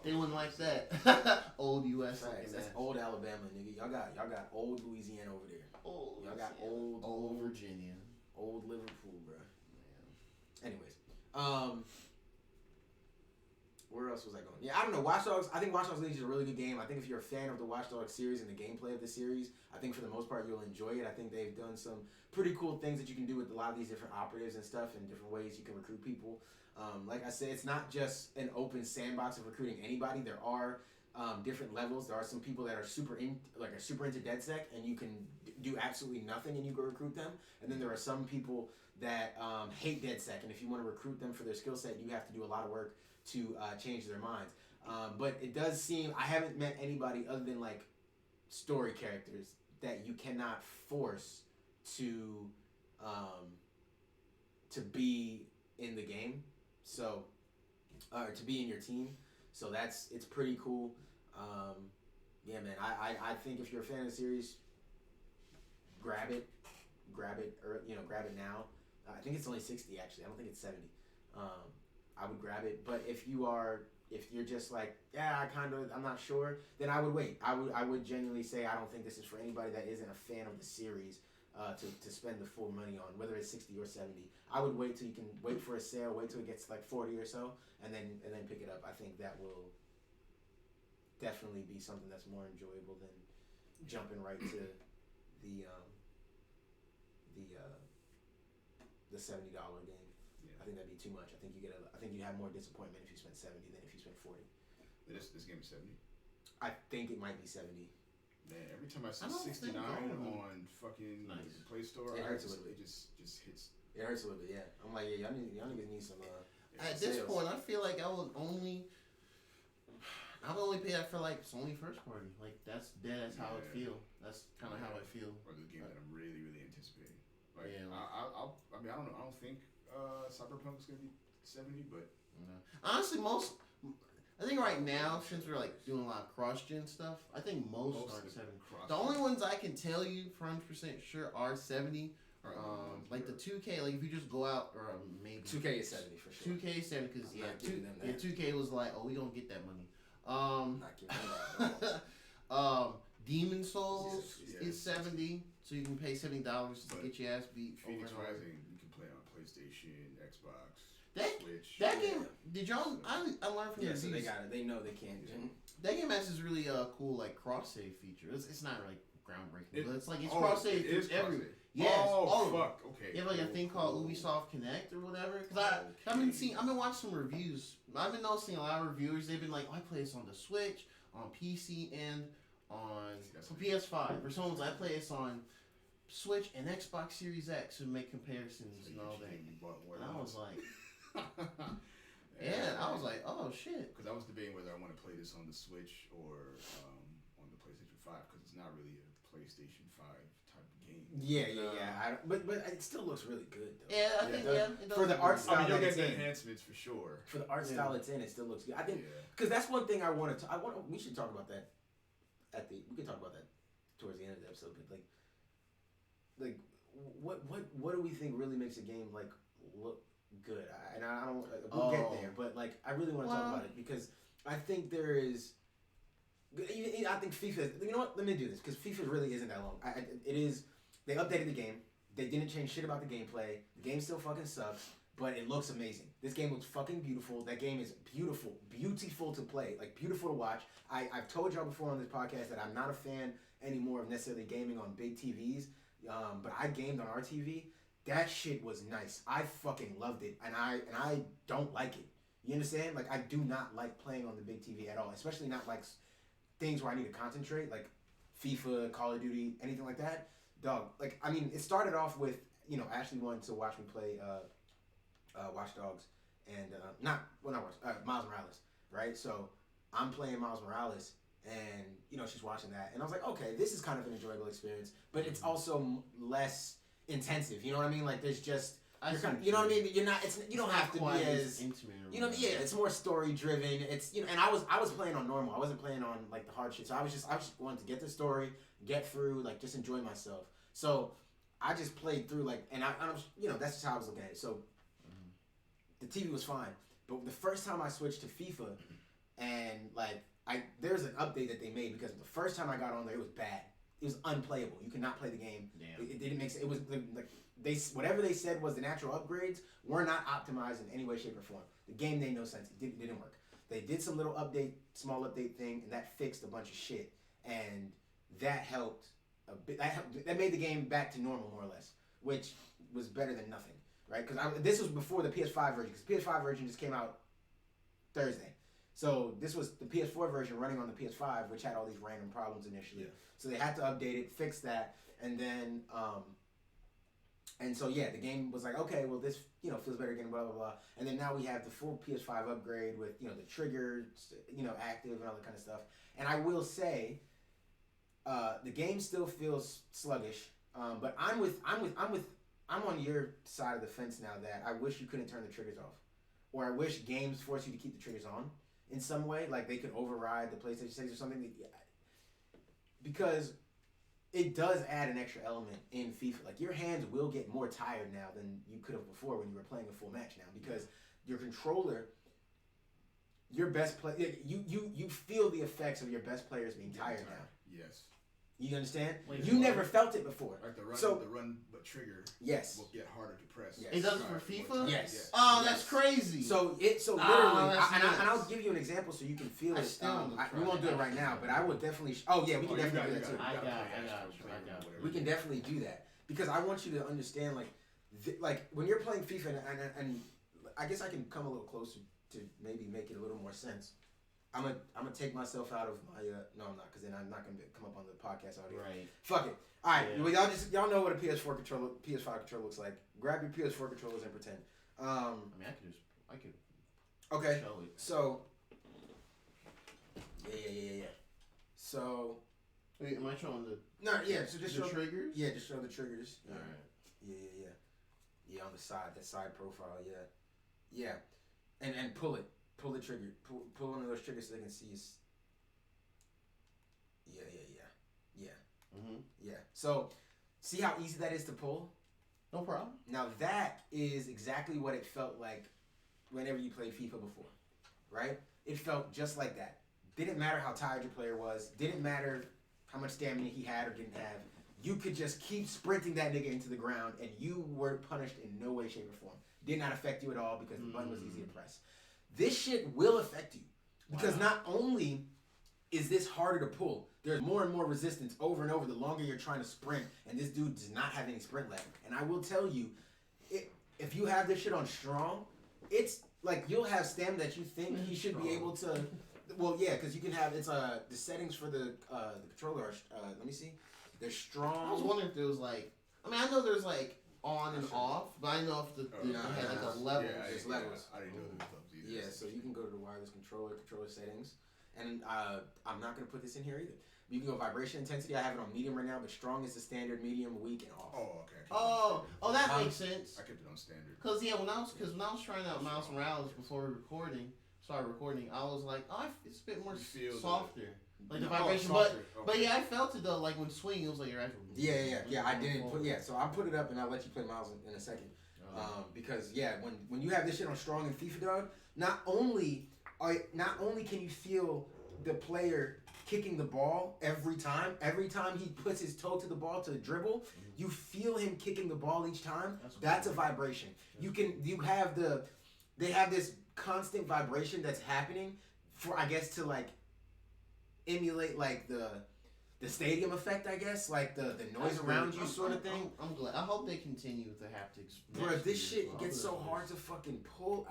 They wouldn't like that. Old U.S. Facts. That's old Alabama, nigga. Y'all got old Louisiana over there. Old Y'all got Virginia. old Virginia. Old Liverpool, bro. Anyways, where else was I going? Yeah, I don't know. Watch Dogs. I think Watch Dogs Legion is a really good game. I think if you're a fan of the Watch Dogs series and the gameplay of the series, I think for the most part you'll enjoy it. I think they've done some pretty cool things that you can do with a lot of these different operatives and stuff, and different ways you can recruit people. Like I said, it's not just an open sandbox of recruiting anybody. There are different levels. There are some people that are super into DedSec, and you can do absolutely nothing and you go recruit them. And then there are some people that hate DedSec, and if you want to recruit them for their skill set, you have to do a lot of work to change their minds. But it does seem, I haven't met anybody other than like story characters that you cannot force to be in the game, so to be in your team. So it's pretty cool. Yeah, man. I think if you're a fan of the series, grab it, or grab it now. I think it's only 60 actually. I don't think it's 70. I would grab it, but if you're just like, yeah, I'm not sure, then I would wait. I would genuinely say I don't think this is for anybody that isn't a fan of the series to spend the full money on, whether it's 60 or 70. I would wait till you can wait for a sale, wait till it gets like 40 or so, and then pick it up. I think that will definitely be something that's more enjoyable than jumping right to the $70 game. Yeah. I think that'd be too much. I think you'd have more disappointment if you spent 70 than if you spent 40. This game is 70. I think it might be 70. Man, every time I see I don't 69 think on fucking Nice. Play Store, It hurts a little it bit. just hits. It hurts a little bit, yeah. I'm like, yeah, y'all niggas need some. At this sales. point, I feel like I would only pay that for like Sony first party. Like that's how I feel. That's kind of how I feel. Or the game that I'm really, really anticipating. Like, Yeah. I mean, I don't know. I don't think Cyberpunk is gonna be 70, but Honestly, I think right now, since we're like doing a lot of cross-gen stuff, I think most are of the 70. cross- The only ones I can tell you for 100% sure are 70. are the ones Like the where- 2K, like if you just go out, or maybe 2K is 70 for sure. 2K is 70 because I'm not giving them that. 2K was like, oh, we don't get that money. I'm not giving them that. Demon Souls Yes. is 70, so you can pay $70 to But get your ass beat. Phoenix over and over. Rising, you can play on PlayStation, Xbox, That- Switch. That game, did y'all? I learned from Yeah, the so they reviews. got it. They know they can't. That game has this really cool like cross save feature. It's not like groundbreaking, but it's like it's Oh, cross save it is everywhere. cross-save. Yes. Oh, of fuck. Okay. You have like a thing called Ubisoft Connect or whatever. Because I've been watching some reviews. I've been noticing a lot of reviewers. They've been like, oh, I play this on the Switch, on PC, and on PS5. Or someone's like, I play this on Switch and Xbox Series X and make comparisons and all that. And I was like, yeah, I was like, oh shit. Because I was debating whether I want to play this on the Switch or on the PlayStation 5 because it's not really a PlayStation 5 type of game. Yeah. But it still looks really good though. Yeah, I think it does. it does For the look art good. style I mean, you'll that get it's the in. enhancements for sure. For the art style it's in, it still looks good. I think Yeah. because that's one thing I want to. We should talk about that. We could talk about that towards the end of the episode. But like, what do we think really makes a game like look good? I don't. We'll get there, but like, I really want to talk about it because I think there is. I think FIFA. You know what? Let me do this because FIFA really isn't that long. It is. They updated the game. They didn't change shit about the gameplay. The game still fucking sucks, but it looks amazing. This game looks fucking beautiful. That game is beautiful to play, like beautiful to watch. I've told y'all before on this podcast that I'm not a fan anymore of necessarily gaming on big TVs, but I gamed on our TV. That shit was nice. I fucking loved it, and I don't like it. You understand? Like, I do not like playing on the big TV at all, especially not like things where I need to concentrate, like FIFA, Call of Duty, anything like that. Dog, like, I mean, it started off with, Ashley wanted to watch me play Watch Dogs and Miles Morales, right? So I'm playing Miles Morales, and she's watching that, and I was like, okay, this is kind of an enjoyable experience, but it's also less intensive. You know what I mean? Like, there's just you know what I mean? You're not. You don't have to be as intimate. Yeah, it's more story driven. It's and I was playing on normal. I wasn't playing on like the hard shit. So I was just wanting to get the story, get through, like just enjoy myself. So I just played through like, and I was, that's just how I was looking at it. So the TV was fine, but the first time I switched to FIFA, and like there's an update that they made because the first time I got on there it was bad. unplayable. You could not play the game. Damn. It didn't make sense. It was like whatever they said was the natural upgrades were not optimized in any way, shape, or form. The game made no sense. It didn't work. They did some little small update thing, and that fixed a bunch of shit, and that helped a bit. That made the game back to normal more or less, which was better than nothing, right? Because this was before the PS5 version. Because PS5 version just came out Thursday. So this was the PS4 version running on the PS5, which had all these random problems initially. Yeah. So they had to update it, fix that, and then and so yeah, the game was like, okay, well this feels better again, blah blah blah. And then now we have the full PS5 upgrade with the triggers, active and all that kind of stuff. And I will say, the game still feels sluggish, but I'm on your side of the fence now that I wish you couldn't turn the triggers off, or I wish games force you to keep the triggers on in some way, like they could override the PlayStation 6 or something. Because it does add an extra element in FIFA. Like your hands will get more tired now than you could have before when you were playing a full match now, because your controller, your best play, you feel the effects of your best players being tired now. Yes. You understand? Wait, you never felt it before. Like the run but trigger. Yes. Will get harder to press. Yes. It does it for FIFA? Yes. Oh, Yes. that's crazy. So literally, that's and nuts. I'll give you an example so you can feel I it. still want to We try won't do it right now, but I will definitely. Oh yeah, we can definitely do that too. I got it. We can definitely do that because I want you to understand, like when you're playing FIFA, and I guess I can come a little closer to maybe make it a little more sense. I'm gonna take myself out of my no, I'm not, because then I'm not gonna come up on the podcast audio. Right. Fuck it. All right, Yeah. well, y'all know what a PS5 controller looks like. Grab your PS4 controllers and pretend. I mean, I could Okay. show it. So. Yeah. So. Wait, am I showing the No, yeah. So just the show triggers? Yeah, just show the triggers. Yeah. All right. Yeah, on the side, that side profile. Yeah. And pull it. Pull the trigger. Pull one of those triggers so they can see you. Yeah. Mm-hmm. Yeah. So, see how easy that is to pull? No problem. Now that is exactly what it felt like whenever you played FIFA before, right? It felt just like that. Didn't matter how tired your player was. Didn't matter how much stamina he had or didn't have. You could just keep sprinting that nigga into the ground and you were punished in no way, shape, or form. Did not affect you at all because the button was easy to press. This shit will affect you because not only is this harder to pull, there's more and more resistance over and over the longer you're trying to sprint, and this dude does not have any sprint left. And I will tell you, if you have this shit on strong, it's like you'll have stamina that you think he should be able to. Well, yeah, because you can have the settings for the controller. Let me see. They're strong. I was wondering if there was like, I mean, I know there's like on and off, but I know if they had like a level. Yeah, There's levels. I didn't know there was levels either. Yeah, so you can go to the wireless controller settings, and I'm not gonna put this in here either. You can go vibration intensity. I have it on medium right now, but strong is the standard, medium, weak, and off. Oh, okay. Oh, that makes sense. I kept it on standard. Cause when I was trying out Miles Morales before we started recording, I was like, oh, it's a bit more softer. Like the vibration, but yeah, I felt it though. Like when swinging, it was like your actual. Yeah. I didn't put So I'll put it up and I'll let you play Miles in a second. Because when you have this shit on strong in FIFA, dog, not only can you feel the player kicking the ball every time he puts his toe to the ball to dribble, you feel him kicking the ball each time. That's a vibration. They have this constant vibration that's happening for, I guess, to like emulate like the stadium effect, I guess, like the noise around you sort of thing. I'm glad. I hope they continue with the haptics. Bro, this shit gets so hard to fucking pull.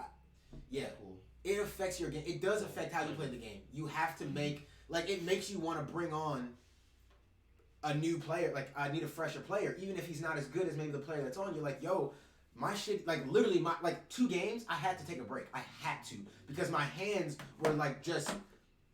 Cool. It affects your game. It does affect how you play the game. You have to make, like, it makes you want to bring on a new player. Like, I need a fresher player, even if he's not as good as maybe the player that's on. You're like, yo, my shit, like, literally, 2 games, I had to take a break. I had to, because my hands were like just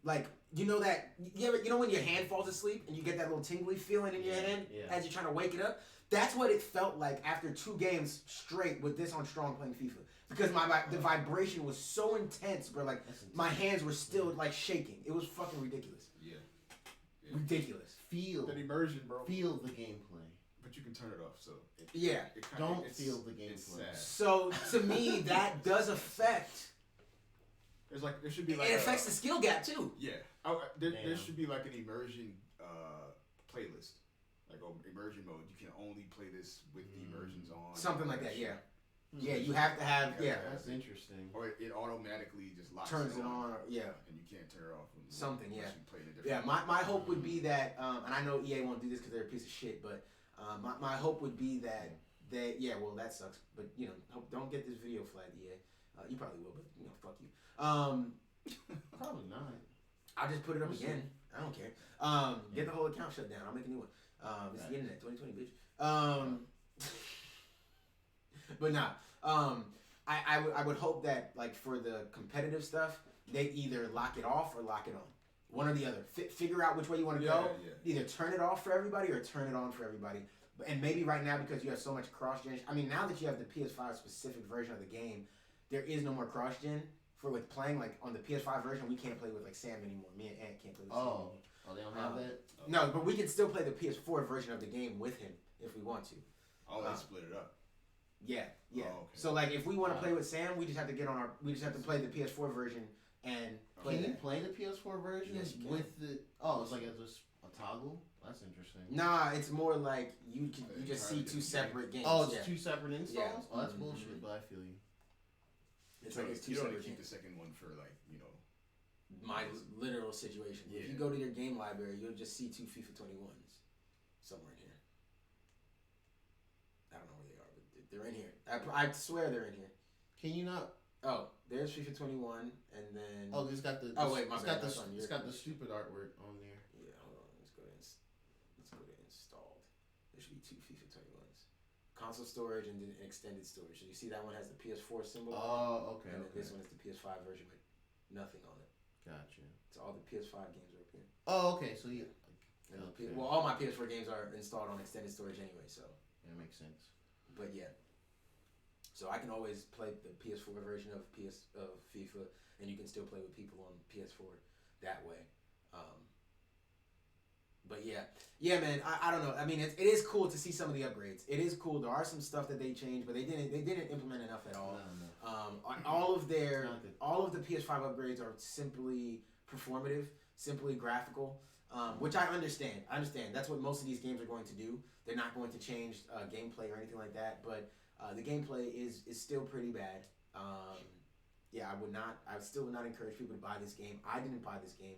like. You know that you know when your hand falls asleep and you get that little tingly feeling in your hand as you're trying to wake it up? That's what it felt like after 2 games straight with this on strong playing FIFA. Because the vibration was so intense, bro. Like my hands were still like shaking. It was fucking ridiculous. Yeah. Ridiculous. Feel that immersion, bro. Feel the gameplay. But you can turn it off, so Don't feel the gameplay. So to me, that does affect. There should be like it affects the skill gap too. Yeah. There should be like an immersion playlist like immersion mode. You can only play this with the immersions on. Something like that, yeah. Yeah, you have to have, That's interesting. Or it automatically just locks turns it on, and you can't turn it off. Something, unless yeah. You play in a different my hope would be that, and I know EA won't do this because they're a piece of shit, but my hope would be that well, that sucks, but don't get this video flagged, EA. You probably will, but fuck you. Probably not. I'll just put it up again. I don't care. Get the whole account shut down. I'll make a new one. It's the internet, 2020, bitch. But nah. I would hope that like for the competitive stuff, they either lock it off or lock it on. One or the other. Figure out which way you want to go. Yeah. Either turn it off for everybody or turn it on for everybody. And maybe right now because you have so much cross-gen. I mean, now that you have the PS5 specific version of the game, there is no more cross-gen for with playing. Like on the PS5 version, we can't play with like Sam anymore. Me and Ant can't play with Sam anymore. Oh, they don't have that? No, but we can still play the PS4 version of the game with him if we want to. Oh, they split it up. Yeah. Oh, okay. So like, if we want to play with Sam, we just have to We just have to play the PS4 version and play. Can you play the PS4 version? Yes, you can. With the? Oh, it's like a toggle. That's interesting. Nah, it's more like you just see two separate games. Oh, it's two separate installs. Yeah. Oh, that's bullshit. But I feel you. It's like it's two you don't separate keep games. the second one for My literal situation. Yeah. If you go to your game library, you'll just see two FIFA 21s somewhere in here. I don't know where they are, but they're in here. I swear they're in here. Can you not? Oh, there's FIFA 21, and then Oh, it's got the. Oh, wait, my it's bad, got that's the. on your It's got the computer. stupid artwork on there. yeah, hold on. Let's go to installed. There should be two FIFA 21s. Console storage and then extended storage. So you see that one has the PS4 symbol. Oh, okay. And then Okay. this one is the PS5 version with nothing on it. Gotcha. So all the PS5 games are up here. Oh, okay. So yeah. And Okay. well, all my PS4 games are installed on extended storage anyway. So, That makes sense. but yeah. So I can always play the PS4 version of FIFA, and you can still play with people on PS4 that way. But yeah, man. I don't know. I mean, it is cool to see some of the upgrades. It is cool. There are some stuff that they changed, but they didn't implement enough at all. No. All of Not good. all of the PS5 upgrades are simply performative, simply graphical, which I understand. That's what most of these games are going to do. They're not going to change gameplay or anything like that, but the gameplay is still pretty bad. I still would not encourage people to buy this game. I didn't buy this game.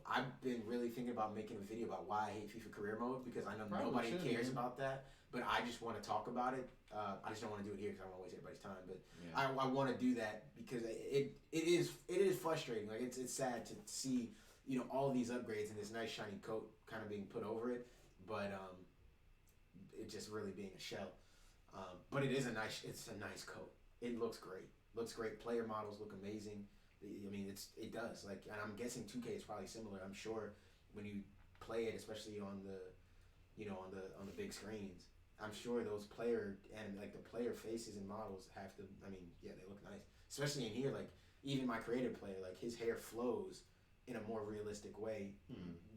I've been really thinking about making a video about why I hate FIFA career mode because I know nobody cares about that, but I just want to talk about it. I just don't want to do it here because I don't want to waste everybody's time. But Yeah. I want to do that because it is frustrating. Like it's sad to see all of these upgrades and this nice shiny coat kind of being put over it, but it just really being a shell. But it's a nice coat. It looks great. Player models look amazing. I mean, it does. Like, and I'm guessing 2K is probably similar. I'm sure when you play it, especially on the on the big screens, I'm sure those player faces and models have to. I mean, yeah, they look nice. Especially in here, like even my creative player, like his hair flows in a more realistic way,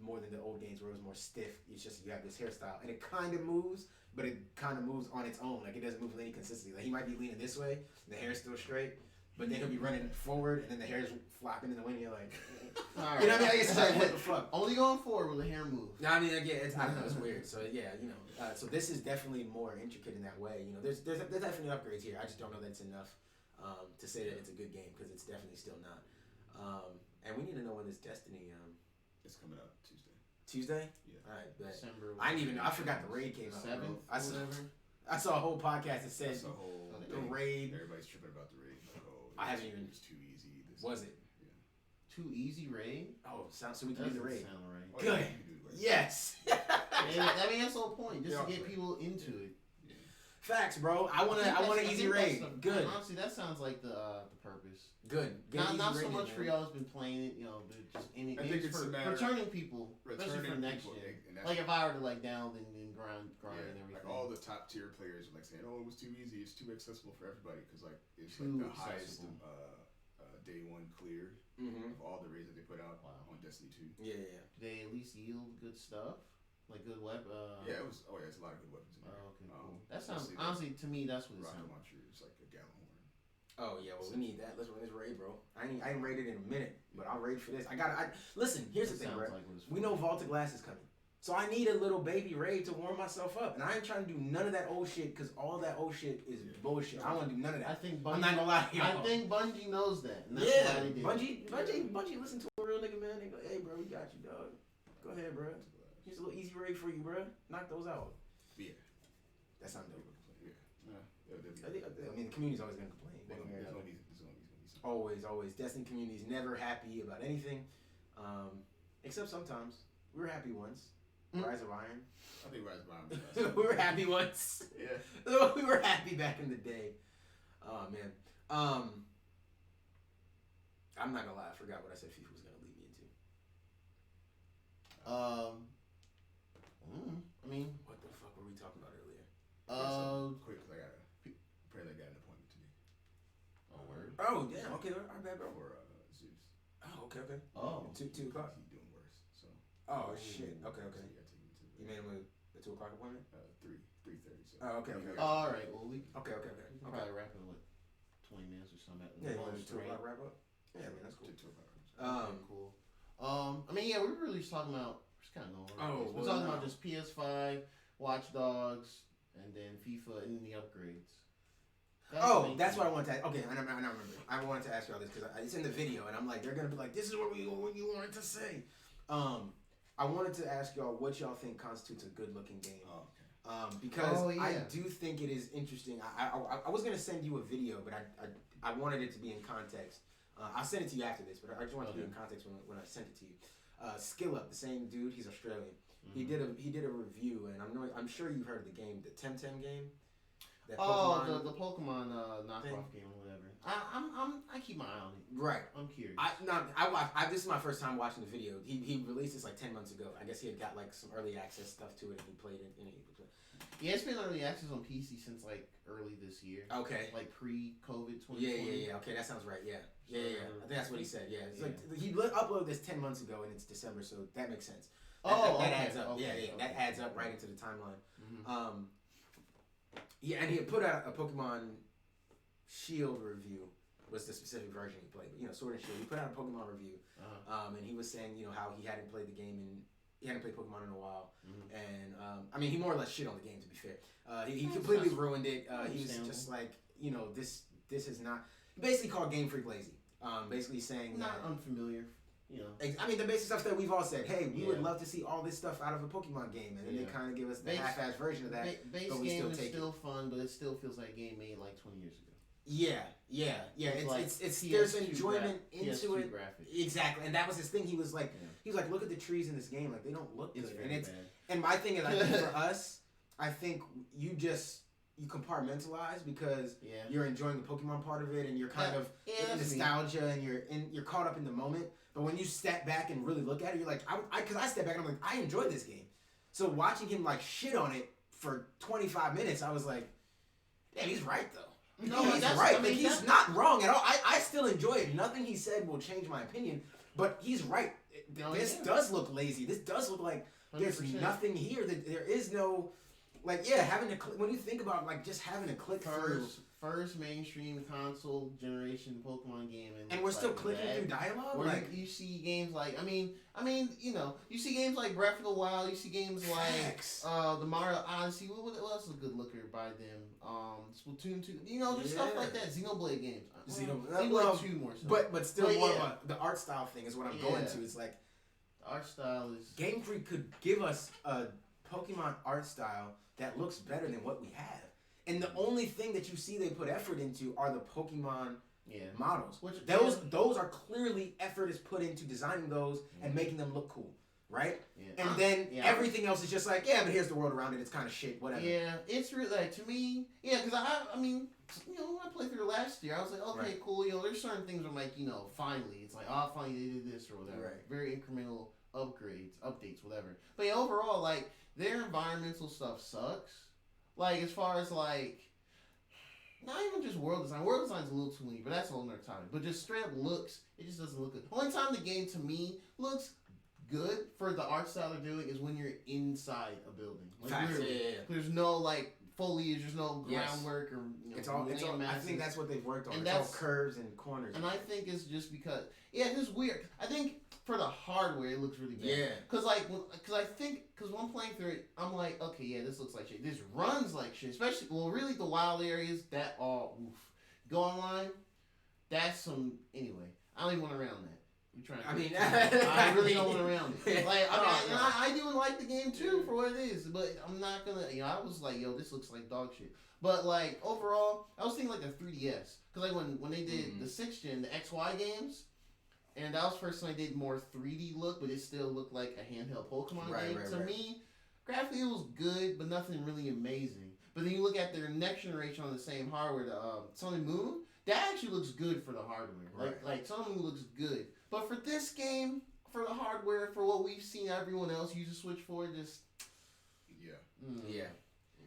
more than the old games where it was more stiff. It's just you have this hairstyle, and it kind of moves, but it kind of moves on its own. Like it doesn't move with any consistency. Like he might be leaning this way, the hair's still straight, but then he'll be running forward, and then the hair's flapping in the wind. You're like, All you know what I mean? right. It's like, what the fuck? Only going forward with the hair move. No, I mean, again, I don't know, it's weird. So yeah, so this is definitely more intricate in that way. There's definitely upgrades here. I just don't know that it's enough to say that it's a good game because it's definitely still not. And we need to know when this Destiny. It's coming out Tuesday. Tuesday? Yeah. All right, bet. December. I forgot the raid came out. 7th. Bro. I saw a whole podcast that said That's the whole the thing. raid. Everybody's tripping about the raid. Like, I haven't even. It was too easy. Was it? Yeah. Too easy raid. Oh, so we can do the Doesn't raid. sound right. Oh, Good. yeah, you can do it, right? Yes. I mean, that's the whole point, just to get right. people into it. Facts, bro. I want an easy raid. Good. Honestly, that sounds like the purpose. Good. Get an Not easy so raid much in, for man. y'all that's been playing it, just any. I think it's for a matter- returning people, especially for Returning next people, gen. and that's Like if I were to download and grind yeah, and everything. like all the top tier players are like saying, "Oh, it was too easy. It's too accessible for everybody." Because like it's Too like the highest accessible. day one clear Mm-hmm. of all the raids that they put out Wow. on Destiny 2. Yeah. Do they at least yield good stuff, like good weapon? Yeah, it was. Oh yeah, it's a lot of good weapons in there. Okay, cool. That sounds especially honestly to me that's what it rocket sounds. launcher is like a Gallahorn. Oh yeah, well we need that. Let's run this raid, bro. I ain't raided in a minute, but I'll raid for this. Listen. Here's the thing, bro. Like what it's We know Vault of Glass is coming. So I need a little baby Ray to warm myself up, and I ain't trying to do none of that old shit because all that old shit is bullshit. I don't want to do none of I that. think I'm not gonna lie to y'all. I think Bungie knows that. And that's Yeah, why they did. Bungie, listen to a real nigga, man. They go, hey, bro, we got you, dog. Go ahead, bro. Here's a little easy Ray for you, bro. Knock those out. Yeah. That sounds dope. Yeah. I mean, the community's always gonna complain. There's gonna be something. Always. Destiny community's never happy about anything, except sometimes. We were happy once. Rise of Iron. I think Rise of Iron. We were happy once. Yeah. We were happy back in the day. Oh man. I'm not gonna lie. I forgot what I said FIFA was gonna lead me into. I mean, What the fuck were we talking about earlier? Quick, because I gotta apparently I got an appointment today. oh word. Oh damn. Okay, our bad, bro. For Zeus. Oh okay. Oh. 2 o'clock. He's doing worse. So. Oh shit. Okay. So you gotta take him to You made him a 2 o'clock appointment. 3:30. So. Oh okay. All right. Well, we Okay. can probably wrap it in 20 minutes or something. Yeah, you want to Most, 2 right? o'clock wrap up? Yeah, man, that's cool. Okay, cool. I mean, yeah, we were really just talking about. We're just kind of going. We're talking about just PS5, Watch Dogs, and then FIFA and the upgrades. That's what I wanted to. Okay, I remember. I wanted to ask y'all this because it's in the video, and I'm like, they're gonna be like, "This is what you wanted to say." I wanted to ask y'all what y'all think constitutes a good-looking game. Oh, okay. Because Oh, yeah. I do think it is interesting. I was gonna send you a video, but I wanted it to be in context. I'll send it to you after this, but I just wanted to be in context when I sent it to you. Skill Up, the same dude, he's Australian. Mm-hmm. He did a review, and I'm sure you've heard of the game, the Temtem game. That The Pokemon knockoff game or whatever. I keep my eye on it. Right. I'm curious. This is my first time watching the video. He released this like 10 months ago. I guess he had got like some early access stuff to it, and he played it. Yeah, it's been early access on PC since like early this year. Okay. Like pre-COVID 2020. Yeah. Okay, that sounds right. Yeah. I think that's what he said. Yeah. It's like he uploaded this 10 months ago, and it's December, so that makes sense. That adds up. Okay. That adds up right into the timeline. Mm-hmm. Yeah, and he had put out a Pokemon Shield review. Was the specific version he played, but Sword and Shield. He put out a Pokemon review, and he was saying how he hadn't played the game and he hadn't played Pokemon in a while, and I mean he more or less shit on the game, to be fair. He completely ruined it. He was just like this is not. He basically called Game Freak lazy. Basically saying not unfamiliar. I mean the basic stuff that we've all said. Hey, we would love to see all this stuff out of a Pokemon game, and then they kind of give us the half-ass version of that. Base but we game still is take still fun, but it still feels like a game made like 20 years ago. Yeah. It's there's enjoyment into it. Graphics. Exactly, and that was his thing. He was like, look at the trees in this game, like they don't look good. Bad. And my thing is, I think for us, I think you compartmentalize because you're enjoying the Pokemon part of it, and you're kind of in nostalgia, and you're caught up in the moment. But when you step back and really look at it, you're like, because I step back and I'm like, I enjoyed this game. So watching him like shit on it for 25 minutes, I was like, damn, he's right though. No, he's right. He's not wrong at all. I still enjoy it. Nothing he said will change my opinion, but he's right. This does look lazy. This does look like there's 100%. Nothing here. That there is no, having to when you think about just having to click through. First mainstream console generation Pokemon game, and we're still clicking through dialogue. Where you see games like you see games like Breath of the Wild. You see games like the Mario Odyssey. What else is a good looker by them? Splatoon 2. Just stuff like that. Xenoblade games. Xenoblade 2 more so. But still more of the art style thing is what I'm going to. It's like the art style is. Game Freak could give us a Pokemon art style that looks better than what we have. And the only thing that you see they put effort into are the Pokemon models. Those are clearly effort is put into designing those and making them look cool, right? Yeah. And then everything else is just like, but here's the world around it. It's kind of shit, whatever. Yeah, it's really to me, because I mean, when I played through last year, I was like, okay, cool. There's certain things where I'm like, finally, it's like, finally they did this or whatever. Right. Very incremental updates, whatever. But overall, their environmental stuff sucks. As far as not even just world design. World design's a little too neat, but that's a whole nother topic. But just straight up looks, it just doesn't look good. Only time the game to me looks good for the art style they're doing is when you're inside a building. Facts, There's no foliage. There's no Yes. groundwork or It's all. I landmasses. think that's what they've worked on. And It's all that's- curves and corners. And I think it's just because it's just weird. I think for the hardware it looks really bad. Yeah. Cause when I'm playing through it, I'm like, okay, yeah, this looks like shit. This runs like shit. Especially, really the wild areas that all oof. Go online, that's some anyway. I don't even want around that. You trying? I mean, I really don't want around it. Like, No. I do like the game too for what it is, but I'm not gonna. I was like, yo, this looks like dog shit. But like overall, I was thinking like a 3DS, cause like when they did the 6th gen, the XY games, and that was the first time they did more 3D look, but it still looked like a handheld Pokemon game. To me, graphically it was good, but nothing really amazing. But then you look at their next generation on the same hardware, the Sun and Moon, that actually looks good for the hardware. Like Sun and Moon looks good. But for this game, for the hardware, for what we've seen everyone else use the Switch for, just Yeah.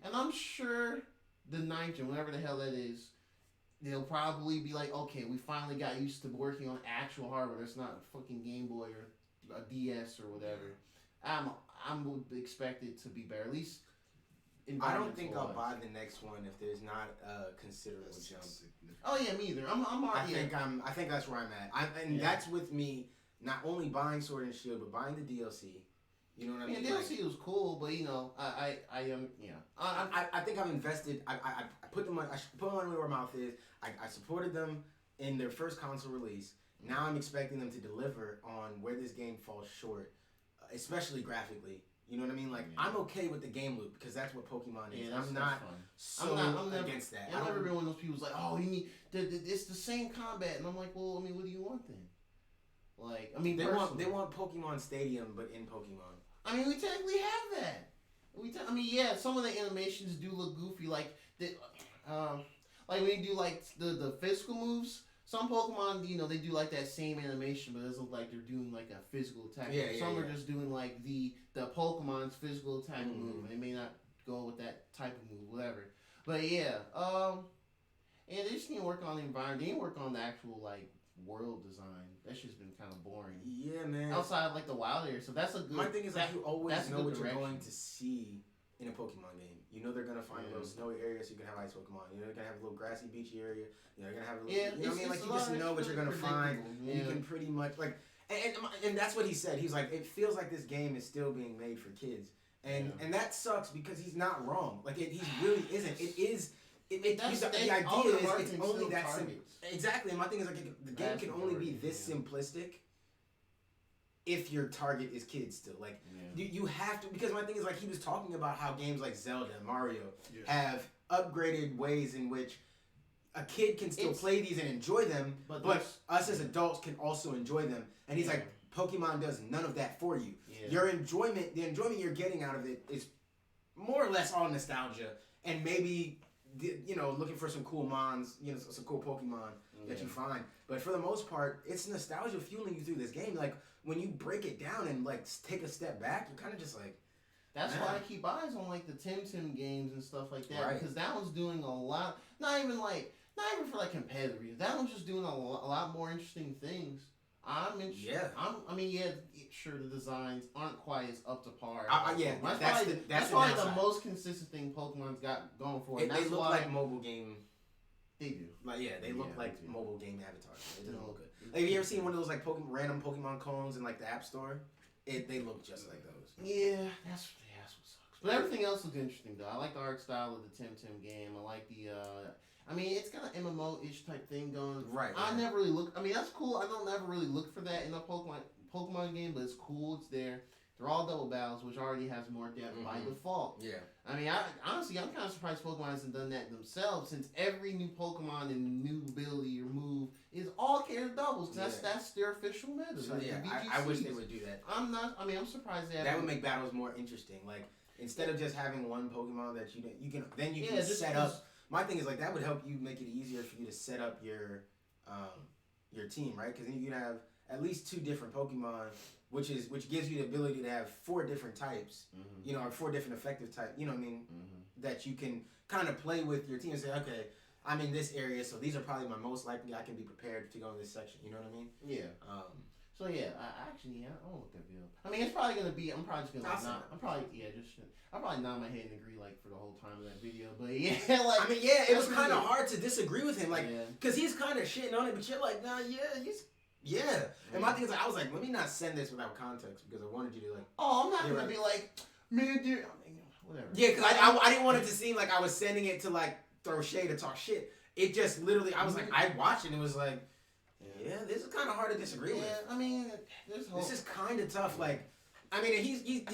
And I'm sure the 9th gen, whatever the hell that is, they'll probably be like, okay, we finally got used to working on actual hardware. That's not a fucking Game Boy or a DS or whatever. I'm would expect it to be better. At least. I don't think I'll buy the next one if there's not a considerable jump. Oh yeah, me either. I'm already. I think that's where I'm at. That's with me not only buying Sword and Shield but buying the DLC. You know what I mean? Yeah, DLC was cool, but I think I've invested. I put the money. I put money where my mouth is. I supported them in their first console release. Now I'm expecting them to deliver on where this game falls short, especially graphically. You know what I mean? Like I'm okay with the game loop because that's what Pokemon is. I'm not against that. I've never been one of those people who's like, oh, you need it's the same combat, and I'm like, well, I mean, what do you want then? Like, I mean, they want Pokemon Stadium, but in Pokemon. I mean, we technically have that. Some of the animations do look goofy, like like when you do like the physical moves. Some Pokemon, they do like that same animation, but it doesn't look like they're doing like a physical attack. Some are just doing like the Pokemon's physical attack move, and they may not go with that type of move, whatever. But and they just need to work on the environment. They need to work on the actual like world design. That's just been kind of boring. Yeah, man. Outside of like the wild area, so that's a good. My thing is like you always know what direction. you're going to see in a Pokemon game. You know they're gonna find a little snowy area so you can have ice Pokemon. You know they're gonna have a little grassy beachy area. You know they're gonna have a little. You know what I mean? Like you just know what you're gonna find. And you can pretty much like. And that's what he said. He's like, it feels like this game is still being made for kids, and that sucks because he's not wrong. Like he really isn't. It is. The idea is it's only that simple. Exactly. And my thing is like the game can only be this simplistic if your target is kids still. Like you have to, because my thing is like he was talking about how games like Zelda and Mario have upgraded ways in which a kid can still play these and enjoy them, but us as adults can also enjoy them. And he's like, Pokemon does none of that for you. Yeah. The enjoyment you're getting out of it is more or less all nostalgia and maybe looking for some cool mons, some cool Pokemon that you find. But for the most part, it's nostalgia fueling you through this game. Like when you break it down and like take a step back, you're kind of just like. That's why I keep eyes on like the Tim games and stuff like that because that one's doing a lot. Not even for like competitive reasons. That one's just doing a lot more interesting things. I'm interested. Yeah. Sure, the designs aren't quite as up to par. That's probably the most consistent thing Pokemon's got going for it. They look like mobile game. They do. They look like mobile game avatars. It doesn't look good. Like, have you ever seen one of those like random Pokemon cones in like the App Store? They look just like those. Yeah, that's what sucks. But everything else looks interesting though. I like the art style of the Tim game. I like the. It's kind of MMO-ish type thing going. Right. I never really look. That's cool. I don't ever really look for that in a Pokemon game, but it's cool. It's there. They're all double battles, which already has more depth by default. Yeah. Honestly, I'm kind of surprised Pokemon hasn't done that themselves, since every new Pokemon and new ability or move is all catered doubles. That's their official meta. So I wish they would do that. I'm surprised they haven't. That would make battles more interesting. Like instead of just having one Pokemon that you can set up. My thing is like that would help you make it easier for you to set up your team, right? Because then you can have at least 2 different Pokemon, which gives you the ability to have 4 different types, or 4 different effective types. You know what I mean? That you can kind of play with your team and say, okay, I'm in this area, so these are probably my most likely I can be prepared to go in this section. You know what I mean? Yeah. So yeah, I actually I'll look that video. I mean, it's probably gonna be. I'm probably just gonna. Like, Awesome. I'm probably I'll probably nod my head and agree like for the whole time of that video. But yeah, like I mean, yeah, it was that's kind of really- hard to disagree with him, like, Yeah. cause he's kind of shitting on it, but you're like, nah, yeah, he's. Yeah, and my thing is, like, I was like, let me not send this without context because I wanted you to like. Oh, I'm not You're gonna right. be like, man, dude. I mean, whatever. Yeah, because I didn't want it to seem like I was sending it to like throw shade or talk shit. It just literally, I was like, I watched it and it was like, yeah, this is kind of hard to disagree with. Yeah, I mean, there's hope. This is kind of tough. Like, I mean, he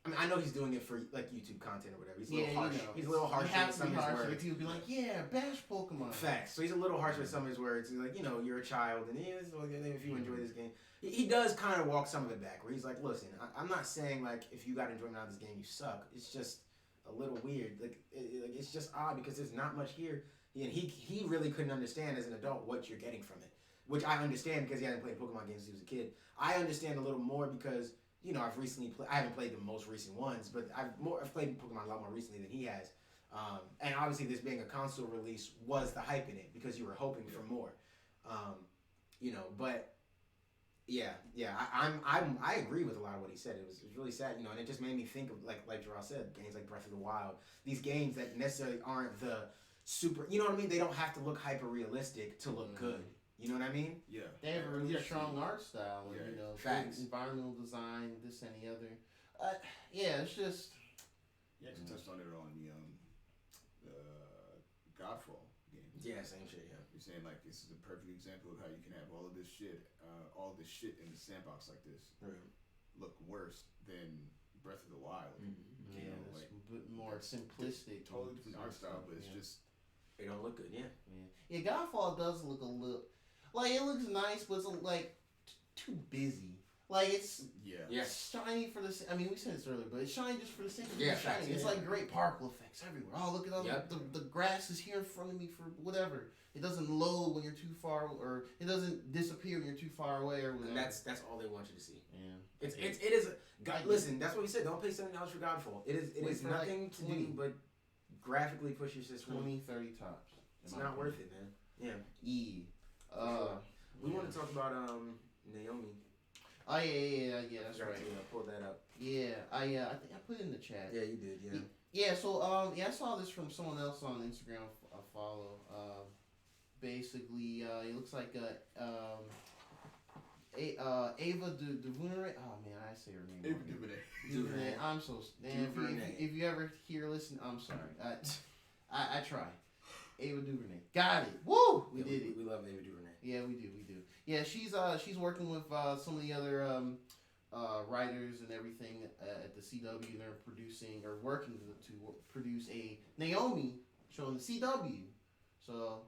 I mean, I know he's doing it for like YouTube content or whatever. He's a little harsh. He's a little harsh You have with to some be of his harsh. words. People be like, yeah, bash Pokemon. Facts. So he's a little harsh with some of his words. He's like, you know, you're a child, and if you enjoy this game, he does kind of walk some of it back. Where he's like, listen, I'm not saying like if you got enjoyment out of this game, you suck. It's just a little weird. Like, it's just odd because there's not much here, and he really couldn't understand as an adult what you're getting from it. Which I understand because he hadn't played Pokemon games since he was a kid. I understand a little more because, you know, I haven't played the most recent ones, but I've played Pokemon a lot more recently than he has. And obviously this being a console release was the hype in it because you were hoping for more. You know, but yeah, I agree with a lot of what he said. It was really sad, you know, and it just made me think of like Jarrell said, games like Breath of the Wild, these games that necessarily aren't the super, you know what I mean? They don't have to look hyper realistic to look good. You know what I mean? Yeah. They have a really strong art style, and you know, Facts. environmental design, this and the other. Yeah, it's just. You actually touched on it on the Godfall game. Yeah, same shit. Yeah. You're saying like this is a perfect example of how you can have all this shit in the sandbox like this look worse than Breath of the Wild. Yeah, You know, it's like, a bit more simplistic. Totally different art style, but it's just. They don't look good. Yeah. Yeah, Godfall does look a little. Like, it looks nice, but it's like too busy. Like, it's shiny for the. I mean, we said this earlier, but it's shiny just for the sake of being shiny. It's like great particle effects everywhere. Oh, look at all the grass is here in front of me for whatever. It doesn't load when you're too far, or it doesn't disappear when you're too far away, or whatever. And that's all they want you to see. Yeah. It is. Listen, that's what we said. Don't pay $70 for Godfall. It is nothing to do but graphically push your system. 20, 30 tops. It's not worth it, man. Yeah. We want to talk about Naomi. Oh yeah, that's right. Pull that up. Yeah, I think I put it in the chat. Yeah, you did. Yeah. Yeah, so I saw this from someone else on Instagram I follow. Basically, it looks like Ava DuVernay. Oh man, I say her name. Ava DuVernay. I'm so DuVernay. If you ever hear listen, I'm sorry. I try. Ava DuVernay. Got it. Woo! We did it. We love Ava DuVernay. Yeah, we do. Yeah, she's working with some of the other writers and everything at the CW. They're producing or working to produce a Naomi show in the CW. So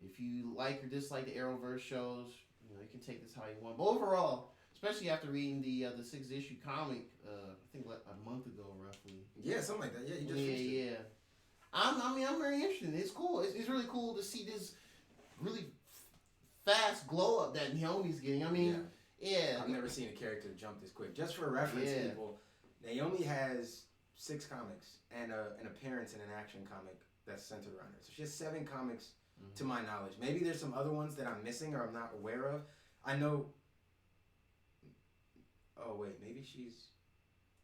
if you like or dislike the Arrowverse shows, you know, you can take this how you want. But overall, especially after reading the 6th issue comic, I think a month ago roughly. Yeah, something like that. Yeah, you just finished it. Yeah. I'm very interested. It's cool. It's really cool to see this really fast glow up that Naomi's getting. I mean, yeah. I've never seen a character jump this quick. Just for reference, people, Naomi has 6 comics and an appearance in an action comic that's centered around her. So she has 7 comics, to my knowledge. Maybe there's some other ones that I'm missing or I'm not aware of. I know. Oh wait, maybe she's.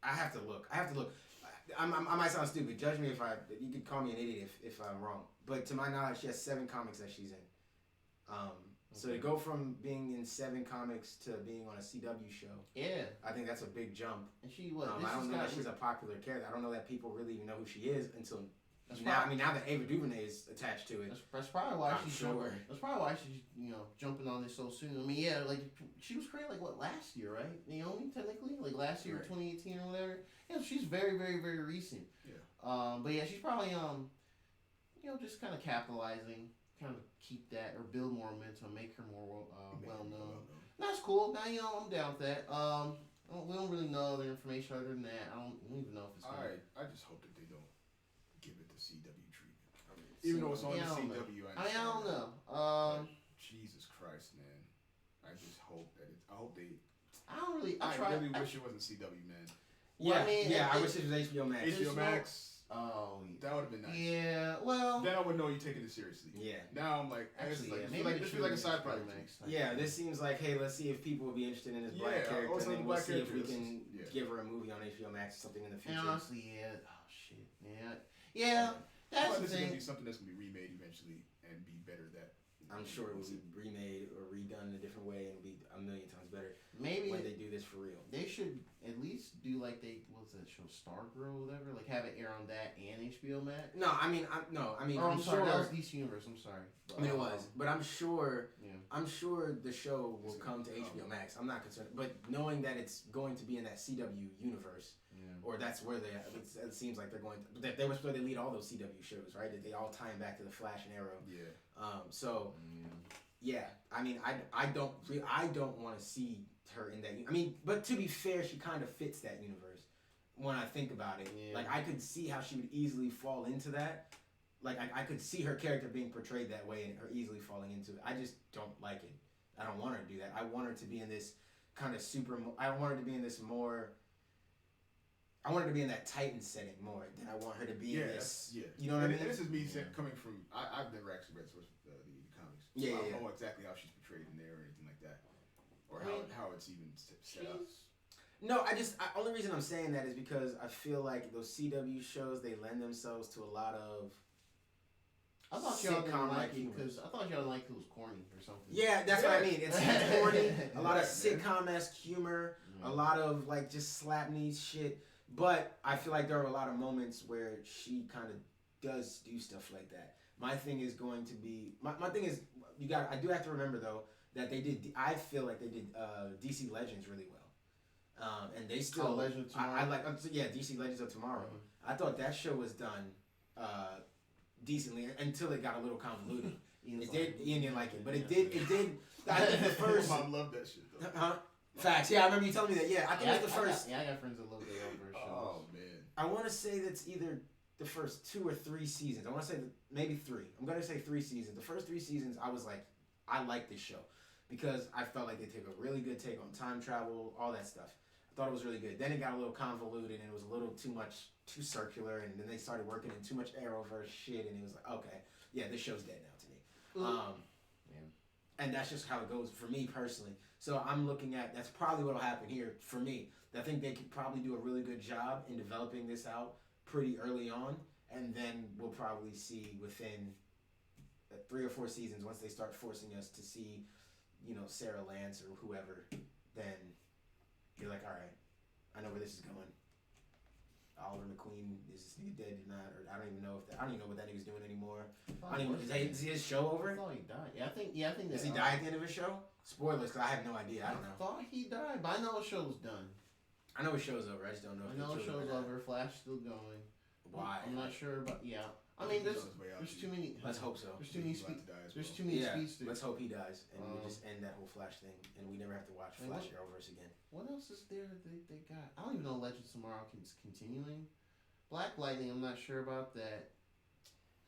I have to look. I might sound stupid. Judge me if you could call me an idiot if I'm wrong. But to my knowledge, she has 7 comics that she's in. So to go from being in 7 comics to being on a CW show, I think that's a big jump. And she what? I don't know that she's a popular character. I don't know that people really even know who she is until now. I mean, now that Ava DuVernay is attached to it, that's probably why I'm sure. That's probably why she's jumping on this so soon. I mean, like she was created like last year, right? Naomi technically like last year, 2018 or whatever. Yeah, she's very, very, very recent. Yeah. But yeah, she's probably just kind of capitalizing, kind of keep that or build more momentum, make her more well known. That's cool. Now I'm down with that. We don't really know other information other than that. I don't even know if it's. I just hope that they don't give it the CW treatment. Even though it's on the CW, I don't know. Jesus Christ, man! I just hope that I hope they. I don't really. I really wish it wasn't CW, man. Yeah, I mean, I wish it was HBO Max. HBO Max. Oh, That would have been nice. yeah. Well, Then I would know you're taking it seriously. Yeah. Now I'm like, actually, yeah, this feels like a side project. Yeah, this seems like, hey, let's see if people will be interested in this black character, and then we'll see if we can give her a movie on HBO Max or something in the future. And honestly, yeah. Oh shit. Yeah. That's the this is thing. gonna be something that's gonna be remade eventually and be better. I'm sure it will be remade or redone in a different way and be a million times better. Maybe when they do this for real, they should at least do like what's that show, Stargirl or whatever, like have it air on that and HBO Max. No, I mean, I'm sorry, sure that was DC Universe. I'm sorry. I mean, it was, but I'm sure. Yeah. I'm sure the show will come to HBO Max. I'm not concerned, but knowing that it's going to be in that CW universe, or that's where it seems like they're going. That they were where they lead all those CW shows, right? That they all tie them back to the Flash and Arrow. Yeah. Yeah, I mean, I don't want to see her in that. I mean, but to be fair, she kind of fits that universe. When I think about it, like I could see how she would easily fall into that. Like I could see her character being portrayed that way and her easily falling into it. I just don't like it. I don't want her to do that. I want her to be in this kind of I want her to be in this more. I want her to be in that Titan setting more than I want her to be in this. Yeah. You know what I mean? And this is me coming from. I've never actually read the comics. So I don't know exactly how she's portrayed in there or anything like that, or how it's even set up. No, only reason I'm saying that is because I feel like those CW shows, they lend themselves to a lot of. I thought y'all didn't like it because I thought y'all didn't like it was corny or something. Yeah, that's what I mean. It's corny, a lot of sitcom-esque humor, a lot of like just slap knees shit. But I feel like there are a lot of moments where she kind of does do stuff like that. My thing is going to be my thing is I do have to remember though that they did. I feel like they did DC Legends really well, and they still. Legend of Tomorrow. I like DC Legends of Tomorrow. I thought that show was done decently until it got a little convoluted. Ian didn't like it, but it did. I think the first. I love that shit though. Huh? Facts. Yeah, I remember you telling me that. Yeah, I think it was the first. I got friends that love the over shows. Oh man. I want to say that's either the first 2 or 3 seasons. I want to say maybe 3. I'm gonna say 3 seasons. The first 3 seasons, I was like, I like this show because I felt like they took a really good take on time travel, all that stuff. I thought it was really good. Then it got a little convoluted and it was a little too circular, and then they started working in too much Arrowverse shit, and it was like, okay, yeah, this show's dead now to me. And that's just how it goes for me personally. So I'm looking at that's probably what'll happen here for me. I think they could probably do a really good job in developing this out pretty early on, and then we'll probably see within 3 or 4 seasons once they start forcing us to see, Sarah Lance or whoever. Then you're like, all right, I know where this is going. Oliver McQueen, is this nigga dead or not? Or I don't even know what that nigga's doing anymore. Is his show over? I thought he died. I think. Does he die at the end of his show? Spoilers, because I have no idea. I don't know. I thought he died, but I know the show's done. I know his show's over. I just don't know. I know the show's over. Flash still going. Why? I'm not sure, but yeah. I mean, there's too many. Let's hope so. There's too many. There's too many speedsters. Let's hope he dies, and we just end that whole Flash thing, and we never have to watch Flash Arrowverse again. What else is there that they got? I don't even know Legends of Tomorrow is continuing. Black Lightning, I'm not sure about that.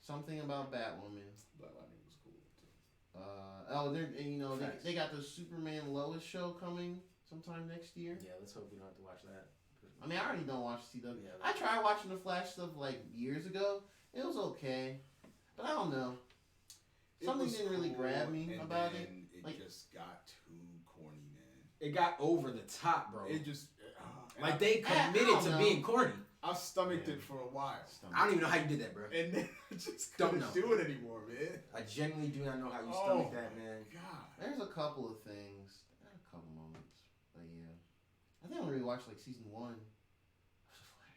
Something about Batwoman. Black Lightning was cool too. They got the Superman Lois show coming sometime next year. Yeah, let's hope we don't have to watch that. I mean, I already don't watch CW. Yeah, I tried watching the Flash stuff like years ago. It was okay, but I don't know. Something didn't really grab me about it. It just got too corny, man. It got over the top, bro. It just they committed to being corny. I stomached it for a while. I don't even know how you did that, bro. And then I just couldn't do it anymore, man. I genuinely do not know how you stomach that, man. God. There's a couple of things. A couple moments. But yeah. I think I really watched like season 1 of The Flash.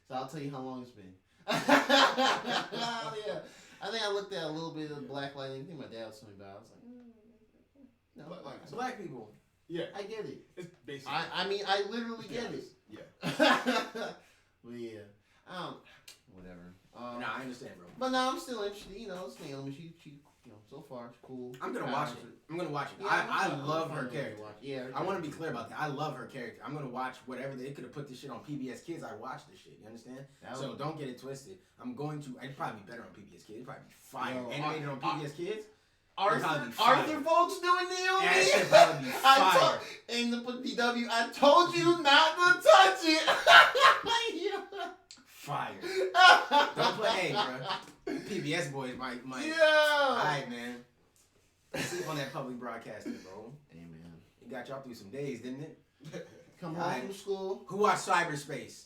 So I'll tell you how long it's been. Yeah. I think I looked at a little bit of Black Lightning. I think my dad was telling me about it. I was like, no. Black people. Yeah. I get it. It's basically. I mean, I literally get it. Yeah. But yeah. Whatever. Nah, I understand, bro. But no, I'm still interested. It's Naomi. She so far it's cool. I'm gonna watch it. Yeah, I love her character. Yeah. I want to be clear about that. I love her character. I'm gonna watch whatever they could have put this shit on PBS Kids. I watch this shit. You understand? So don't get it twisted. I'm going to. It'd probably be better on PBS Kids. It'd probably be fire. Animated on PBS Kids. Arthur Folks doing Naomi. That should probably be fire. In the PW, I told you not to touch it. Fire. Don't play, hey, bro. PBS boys might. Yo. Alright, man. Sleep on that public broadcasting, bro. Hey man, It got y'all through some days, didn't it? come home Alright. from school. Who watched Cyberspace?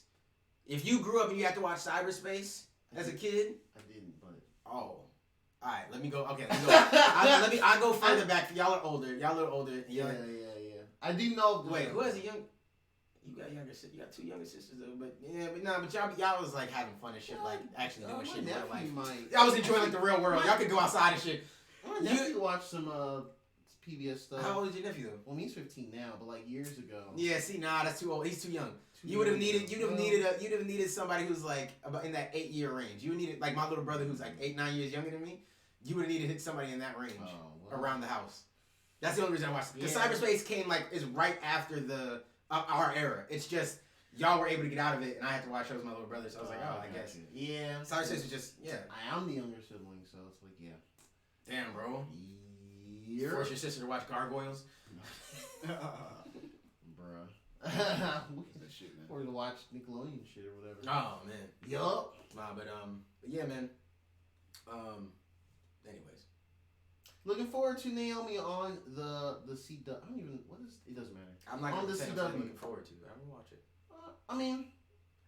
If you grew up and you had to watch Cyberspace as a kid, I didn't, but oh. Alright, let me go. Okay, let me go. I'll go further back. Y'all are older. Y'all are older. And yeah. y'all- I do know. Wait, who has a young? You got younger sister. You got 2 younger sisters though. But yeah, but y'all was like having fun and shit, like actually doing shit in real life. Y'all was enjoying like the real world. Y'all could go outside and shit. My nephew watched some PBS stuff. How old is your nephew though? Well, he's 15 now, but like years ago. Yeah, see, nah, that's too old. He's too young. Two You'd have years ago. needed somebody who's like about in that 8-year range. You would needed like my little brother who's like 8-9 years younger than me. You would have needed somebody in that range around the house. That's the only reason I watched it. Because Cyberspace came is right after the our era. It's just y'all were able to get out of it, and I had to watch shows with my little brother. So I was like, oh, I guess. Yeah. Cyberspace was just I am the younger sibling, so it's like Damn, bro. Yeah. Force your sister to watch Gargoyles. Bruh. That shit, man. Or to watch Nickelodeon shit or whatever. Oh man. Yup. Nah, but yeah, man. Anyways. Looking forward to Naomi on the CW. I don't even it doesn't matter. I'm not On gonna the say I'm CW. looking forward to it. I'm gonna watch it. I mean,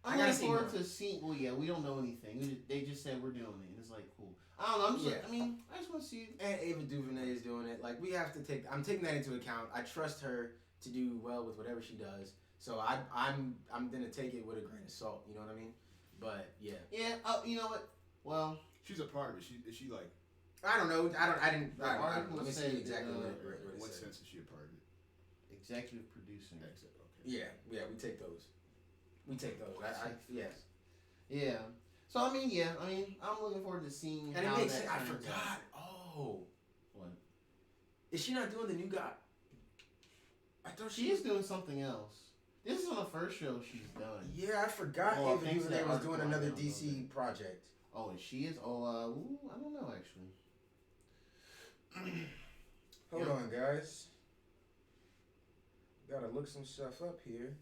I I'm gotta looking see forward more. to seeing. Well, yeah, we don't know anything. They just said we're doing it, and it's like cool. I don't know. I'm just. Yeah. I mean, I just want to see. And Ava DuVernay is doing it. Like we have to I'm taking that into account. I trust her to do well with whatever she does. So I'm gonna take it with a grain of salt. You know what I mean? But yeah. Yeah. You know what? Well, She's a part of it. Is she like? I don't know. I didn't. The Let article me said see exactly that, what In it what said. sense is she a part of it? executive producing. Except, okay. Yeah, we take those. We take those. Yes. Yeah. So I mean, yeah. I mean, I'm looking forward to seeing And it how makes that sense. I turns forgot. out. Oh, What? is she not doing the new God? I thought She is doing something else. This is on the first show she's done. Yeah, I forgot Well, Ava thanks to that DuVernay was doing article I another downloaded. DC project. Oh, and she is. Oh, I don't know actually. Hold on, guys. Gotta look some stuff up here.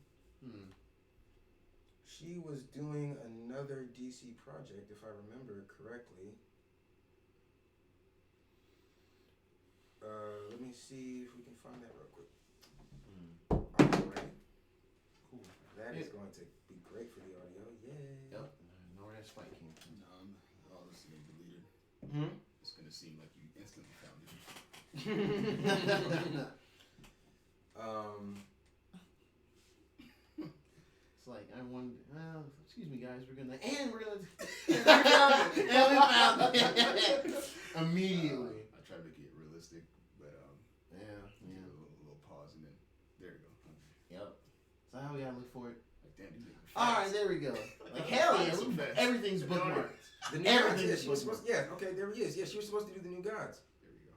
She was doing another DC project, if I remember correctly. Let me see if we can find that real quick. Alright. Cool. That is going to be great for the audio. Yay. Yep. I know where that spike came from. All this is gonna be deleted. Hmm? It's gonna seem like you instantly found it. It's like I wonder. Excuse me, guys. We're gonna and we found it immediately. I tried to get realistic, but Yeah. a little pause and then there you go. Yep. So how we gotta look for it? Like damn, these niggas All right, fast. there we go. Like hell yeah, So fast. everything's bookmarked. The new Everything Gods, is she was bookmarked. supposed. Yeah, okay, there he is. Yeah, she was supposed to do the New Gods, There we go.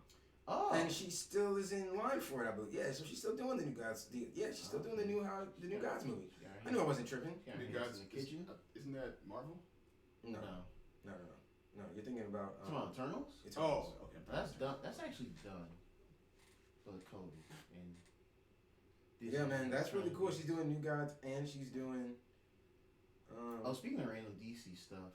Oh. and she still is in line for it, I believe. Yeah, so she's still doing the New Gods. Yeah, she's still doing the New Gods movie. I knew I wasn't tripping. New Gods in the kitchen. Isn't that Marvel? No, No. no. You're thinking about. Come on, Eternals. Eternals. Oh, okay. That's done. That's actually done. For the COVID and. Yeah, man, that's really cool. She's doing New Gods and she's doing. Oh, speaking of random DC stuff,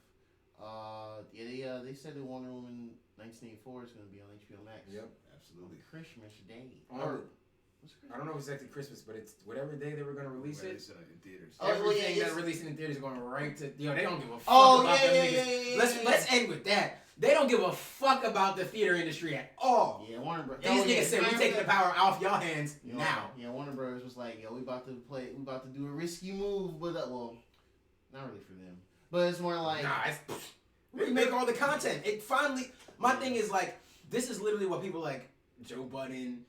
yeah, they said that Wonder Woman 1984 is going to be on HBO Max. Yep. Absolutely. On Christmas Day. What's I don't know exactly Christmas, but it's whatever day they were gonna release it. In theaters. Oh, well, Everything yeah, that releasing in theaters is going right to. They don't give a fuck Oh, about yeah, them yeah, niggas. yeah, Let's end with that. They don't give a fuck about the theater industry at all. Yeah, Warner Bros. These niggas said we taking the power off y'all hands now. Yeah, Warner Bros. Was like, yo, we about to do a risky move, but well, not really for them, but it's more like, Nah, we make all the content. It finally. My thing is like, this is literally what people like Joe Budden,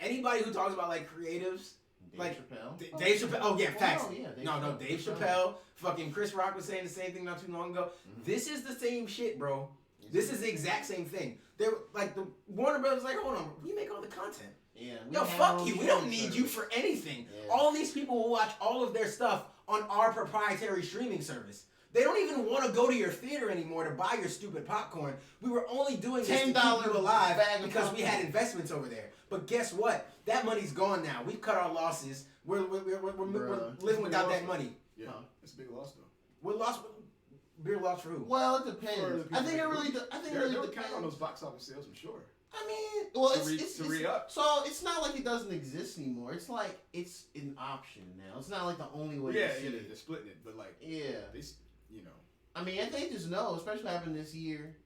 anybody who talks about like creatives, Dave like, Chappelle. Dave Chappelle. Oh yeah, facts. no, yeah, No, Dave Chappelle. Fucking Chris Rock was saying the same thing not too long ago. Mhm. This is the same shit, bro. This is the exact same thing. They were like the Warner Brothers like, hold on, we make all the content. Yeah. Yo, have fuck our you. own We don't streaming need service. you for anything. Yeah. All these people will watch all of their stuff on our proprietary streaming service. They don't even want to go to your theater anymore to buy your stupid popcorn. We were only doing this to keep $10 you alive bag of because we popcorn. had investments over there. But guess what? That money's gone now. We've cut our losses. We're living without that money. Yeah, Huh. it's a big loss though. What loss? Beer loss for who? Well, it depends. For the people I think it that- really. I think it They're really counting depends. on those box office sales, I'm sure. I mean, well, To it's re-up. so it's not like it doesn't exist anymore. It's like it's an option now. It's not like the only way. Yeah, to see yeah, it. they're splitting it, but like, Yeah. they, you know, I mean, and they just know, especially what happened this year.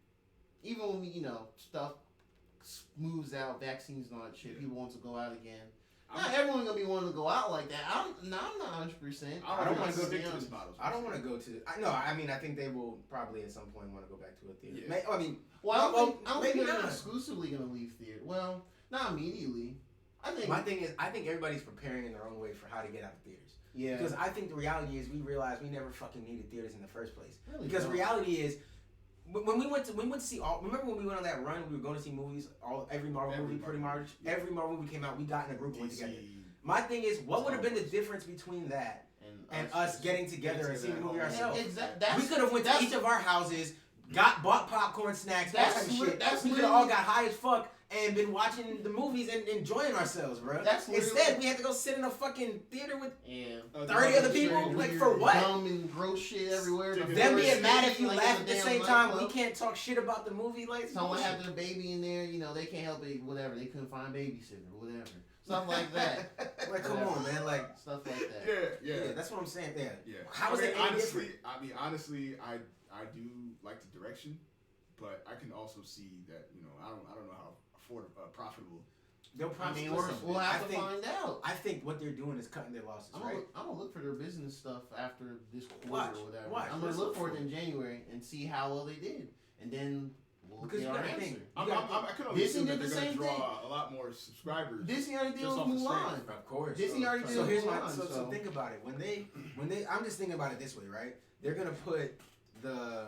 Even when stuff moves out, vaccines and all that shit, Yeah. people want to go out again. I'm- Not everyone gonna be wanting to go out like that. I'm not 100%. I don't want to go stick to down. this model. I don't want to go to. I mean, I think they will probably at some point want to go back to a theater. Yeah. I mean, Well, I don't think maybe they're not. exclusively gonna leave theater. Well, not immediately. I think. My thing is, I think everybody's preparing in their own way for how to get out of theaters. Yeah. Because I think the reality is, we realized we never fucking needed theaters in the first place. Really Because don't. reality is, when we went to see all. Remember when we went on that run? We were going to see movies. Every Marvel Every movie, pretty Marvel much. movie, yeah. Every Marvel movie came out. We got in a group and went DC, together. My thing is, what would have been the Star Wars. difference between that and us us getting together and seeing the movie ourselves? Exactly. We could have went to each of our houses, bought popcorn, snacks, that That's type of li- shit. that's We could have all literally- got high as fuck and been watching the movies and enjoying ourselves, bro. That's literally- Instead, we had to go sit in a fucking theater with Yeah. 30 other people? Like, for what? Dumb and gross shit everywhere. Them The them first being mad scene, if you like, laugh in at the damn same time. We nightclub. can't talk shit about the movie. Like, Someone bullshit. having a baby in there, they can't help it, whatever. They couldn't find a babysitter, whatever. Stuff like that. Like, come on, man. Like, Stuff like that. Yeah. that's what I'm saying. Yeah. Yeah. How is it any honestly? different? Honestly, I do like the direction, but I can also see that I don't know how profitable. They'll I probably. mean, listen, we'll have I to think, find out. I think what they're doing is cutting their losses, I'm right? gonna look for their business stuff after this quarter Watch, or whatever. watch. I'm gonna Let's look look for for it in January and see how well they did, and then we'll Because get you our gotta answer. think. I can only Disney assume that did the they're going same to draw a lot more subscribers. Disney already did Just with off the Mulan. strength. Of course. Disney already did So with here's Mulan. my so think about it. When they I'm just thinking about it this way, right? They're gonna put the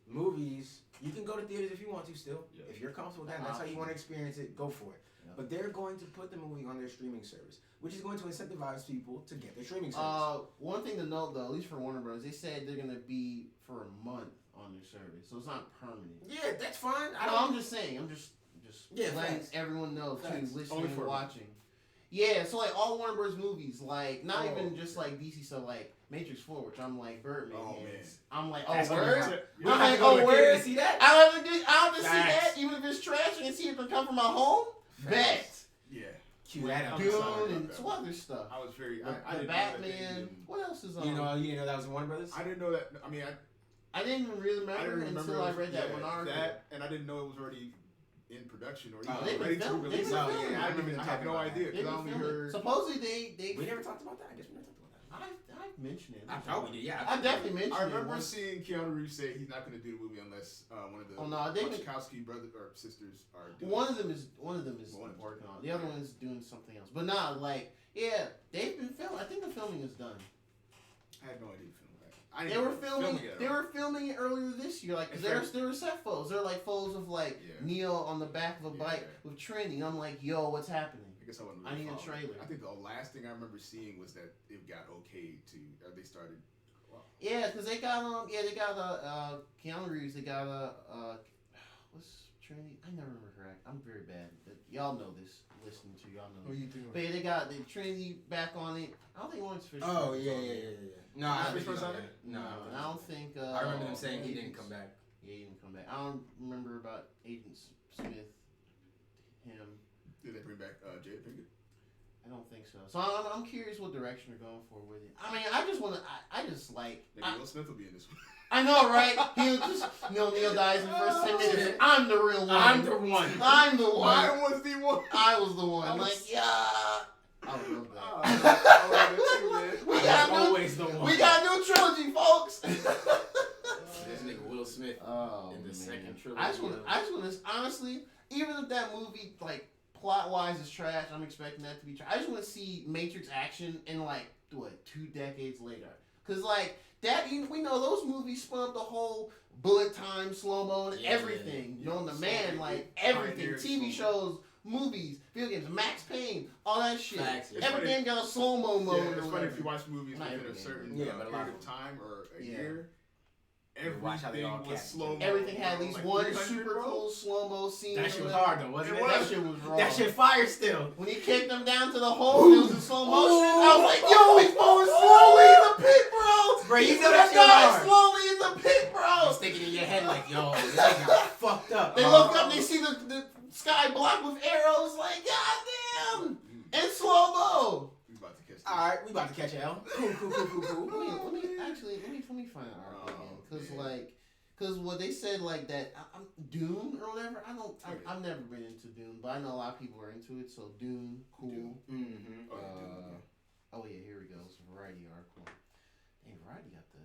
movies. You can go to theaters if you want to still. Yeah. If you're comfortable with that, and that's how you want to experience it, go for it. Yeah. But they're going to put the movie on their streaming service, which is going to incentivize people to get their streaming service. One thing to note though, at least for Warner Bros, they said they're gonna be for a month on their service, so it's not permanent. Yeah, that's fine. I'm just saying. I'm just Yeah, letting facts. everyone know Facts. too, listening Only and for a month. watching. Yeah, so like all Warner Bros movies, like not Oh, even just like DC stuff, like Matrix 4, which I'm like Birdman. Oh, and man. I'm like, That's oh gonna word. be- I'm you like, have to go oh to a word. theater to see that? I have to see Facts. that, even if it's trash, and see if it come from my home. Bet. Yeah. Cue that up. I'm Dune sorry and about some that. other stuff. I was very. The, I the didn't know that they Batman. even- What else is on? You didn't know that was Warner Brothers? I didn't know that. I mean, I didn't really I remember, didn't remember until I it was- read that yeah, one article. That, and I didn't know it was already in production or Oh, even they've been ready to filming- release. they've been Oh, filming. yeah, I remember them I had talking no about idea They because I been only filming. heard. Supposedly they. We never talked about that. I guess we never talked about that. I've mentioned it. I thought we did. Yeah, I definitely mentioned I it. remember once. seeing Keanu Reeves say he's not going to do the movie unless one of the Oh, no, they can- Wachowski brothers or sisters are doing One of them is One of them. working on it. The other one is doing something else. But nah, like yeah, they've been filming. I think the filming is done. I had no idea filming that. I They didn't were know filming. it at They all. were filming it earlier this year. Like 'cause It's there were set photos. They're like photos of like Yeah. Neo on the back of a bike Yeah. with Trinity. I'm like, yo, what's happening? I guess I wasn't. I Really need a following. trailer. I think the last thing I remember seeing was that it got okay to. They started. Yeah, because they got they got Keanu Reeves. They got what's Trinity? I never remember her act. I'm very bad. But y'all know this. Listening to y'all know. you think? But yeah, they got the Trinity back on it. I don't think Lawrence Fishburne. Oh was yeah. on it. No, I Fishburne's think he's on on it? it. No, I don't think. I remember them saying he didn't come back. Yeah, he didn't come back. I don't remember about Agent Smith. Him. Did they bring back Jada Pinkett? I don't think so. So I'm curious what direction they're going for with it. I mean, I just want to. I just like. Maybe Will Smith will be in this one. I know, right? He'll just Neil dies in the first 10 minutes. I'm the real one. I'm the one. I'm the one. Mine was the one. I was the one. I was- Like, yeah. I would love that. Oh, I love it too, man. We I got was new- always the one. We got a new trilogy, folks. This nigga Will Smith Oh, in the man. second trilogy. I just want to, honestly, even if that movie, like, plot-wise is trash, I'm expecting that to be trash. I just want to see Matrix action in, like, 2 decades later. Because, like, that, we know those movies spun up the whole bullet time, slow-mo, and Yeah, everything. yeah. Known to So man, it like, everything. pioneered TV slow-mo. shows, movies, video games, Max Payne, all that shit. Facts, yeah. Every game got a slow-mo mode. Yeah, or it's funny whatever. if you watch movies Not within every a game, certain yeah, but a lot period of of time or a Yeah. year. You watch how they all Everything was catch each slow. other. Everything had at least like one 300, super bro. cool slow-mo scene. That or shit was whatever. hard though, wasn't It it? was. That shit was raw. That shit fire still. When he kicked them down to the hole, it was in slow motion. I was like, yo, he's going slowly in the pit, bro. Bro, you see know that that shit guy hard. slowly in the pit, bro. It's sticking in your head like, yo, this thing got fucked up. They look up, they see the sky blocked with arrows, like, goddamn! In slow-mo. We about to catch this. Alright, we about to catch L. Cool. Let me find an article again, cause what they said like that, I'm Dune or whatever. I've never been into Dune, but I know a lot of people are into it. So Dune, cool. Mm-hmm. Oh yeah, here we go. It's a Variety article. Hey, Variety got the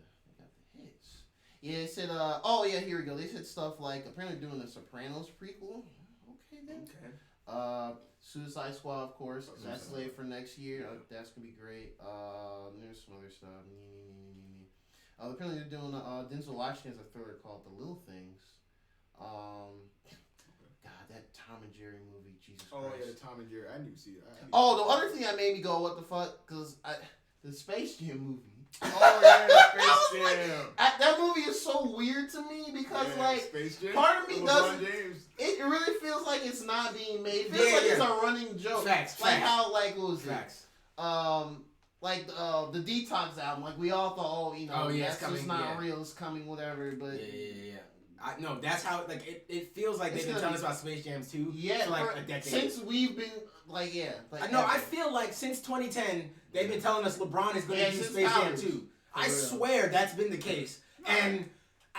hits. Yeah, it said. Oh yeah, here we go. They said stuff like apparently doing a Sopranos prequel. Okay then. Okay. Suicide Squad, of course, because that's slated for next year. That's gonna be great. There's some other stuff. Apparently they're doing Denzel Washington has a thriller called The Little Things. God, that Tom and Jerry movie, Jesus Christ. Oh yeah, the Tom and Jerry. I didn't even see it. Oh, the other thing that made me go, what the fuck? Because the Space Jam movie. Oh yeah, Space Jam. That movie is so weird to me because Space Jam. part of me doesn't. James. It really feels like it's not being made. It feels like it's a running joke. Facts. How what was Facts. it? Like the Detox album. Like we all thought, it's that's coming, just not real. It's coming, whatever. But No, that's how it feels like they've been telling us about Space Jams too. Yeah, for like a decade. Since we've been I feel like since 2010 they've been telling us LeBron is going to do Space Jam 2. I swear that's been the case. And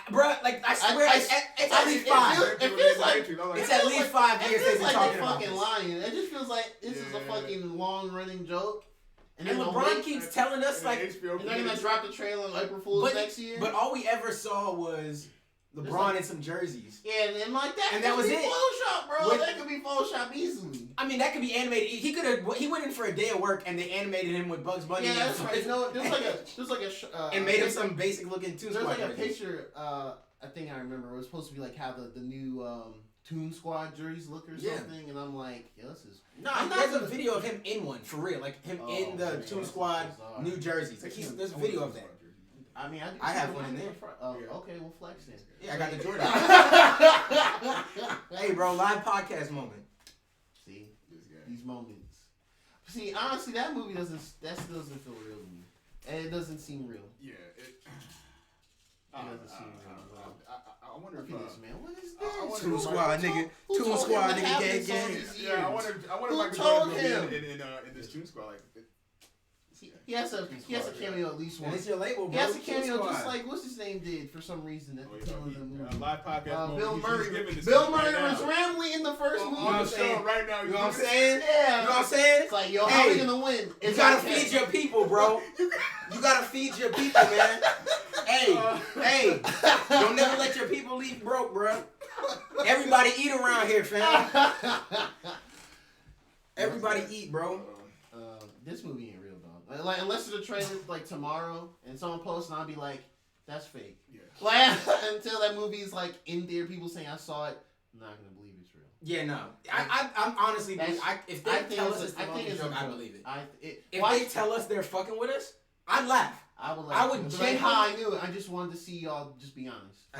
bruh, I swear it's at least 5. It feels like it's at least 5 years they've been talking about fucking this. lying. It just feels like this is a fucking long running joke. And LeBron keeps telling us and they're gonna drop the trailer on April Fool's next year. But all we ever saw was LeBron in some jerseys. Yeah, and that was be it. Photoshop, bro. That could be Photoshop easily. I mean, that could be animated. He went in for a day of work and they animated him with Bugs Bunny. Yeah, that's right. No, there's like a and made him some basic looking Toon Squad. There's like a picture. I think I remember. It was supposed to be like how the new Toon Squad jerseys look or something, and I'm like, yeah, this is. There's a video of him in one for real, like him in the Toon Squad new jerseys. Like there's a video of that. I mean, I have one in there. Okay, we'll flex it. Yeah, I got the Jordan. Hey, bro, live podcast moment. See, these moments. See, honestly, that movie still doesn't feel real to me, and it doesn't seem real. Yeah, it doesn't seem real. I wonder Look if at this, man. What is this? Toon Squad, nigga. Toon Squad, nigga. Gang. Yeah, I wonder Who if told him him? in this Toon Squad. He has a cameo at least once. It's your label, bro. He has a cameo just like what's his name did for some reason at the beginning of the movie. Live podcast. Bill Murray. Bill Murray was rambling in the first movie. On the show right now. You know what I'm saying? Yeah. You know what I'm saying? It's like, yo, how are we gonna win? You gotta feed your people, bro. You gotta feed your people, man. Hey, don't never let your people leave broke, bro. Everybody eat around here, fam. Everybody eat, bro. This movie ain't real, dog. Like unless it's a trailer like tomorrow and someone posts and I'll be like, that's fake. Yeah. Like until that movie's like in there, people saying I saw it, I'm not gonna believe it's real. Yeah, no. I'm honestly, if they tell us it's the monkey joke, I believe it. If they tell us they're fucking with us, I'd laugh. I would like how I knew it. I just wanted to see y'all just be honest.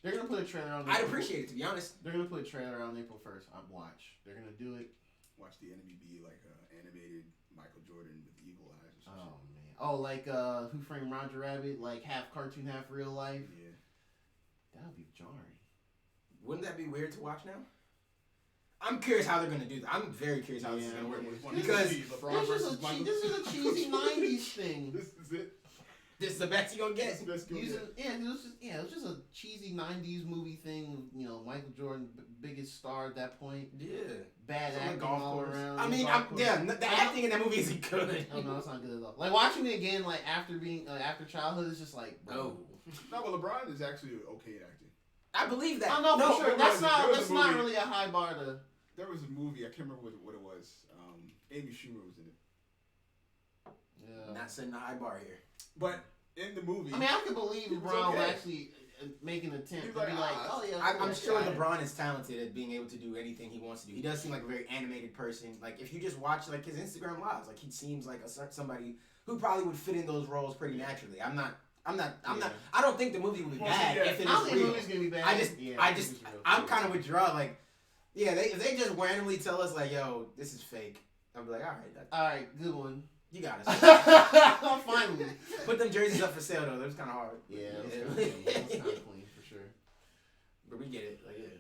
They're gonna put a trailer on. I'd appreciate it, to be honest. They're gonna put a trailer on April 1st. Watch. They're gonna do it. Watch the enemy be like animated Michael Jordan with evil eyes or something. Oh man. Oh, like Who Framed Roger Rabbit? Like half cartoon, half real life. Yeah. That would be jarring. Wouldn't that be weird to watch now? I'm curious how they're gonna do that. I'm very curious how this is gonna work because this is a cheesy '90s thing. This is it. This is the best you gonna get. It was just a cheesy '90s movie thing. You know, Michael Jordan, biggest star at that point. Yeah. Bad acting all around. I mean, the acting in that movie isn't good. Oh no, it's not good at all. Like watching it again, like after childhood, it's just like, bro. No, but LeBron is actually okay at acting. I believe that. Oh no, for sure. That's not really a high bar to. There was a movie, I can't remember what it was. Amy Schumer was in it. Yeah. Not setting a high bar here. But in the movie, I mean, I could believe LeBron would actually make an attempt to be like, oh yeah. I'm sure LeBron is talented at being able to do anything he wants to do. He does seem like a very animated person. Like if you just watch like his Instagram lives, like he seems like somebody who probably would fit in those roles pretty naturally. I don't think the movie would be bad if it is real. I don't think the movie's gonna be bad. I'm kind of withdrawn. Like, yeah, if they just randomly tell us like, yo, this is fake, I'll be like, all right, good one. You got us. Finally. Put them jerseys up for sale though. That was kind of hard. Yeah, that was kind of clean for sure. But we get it. Like, yeah.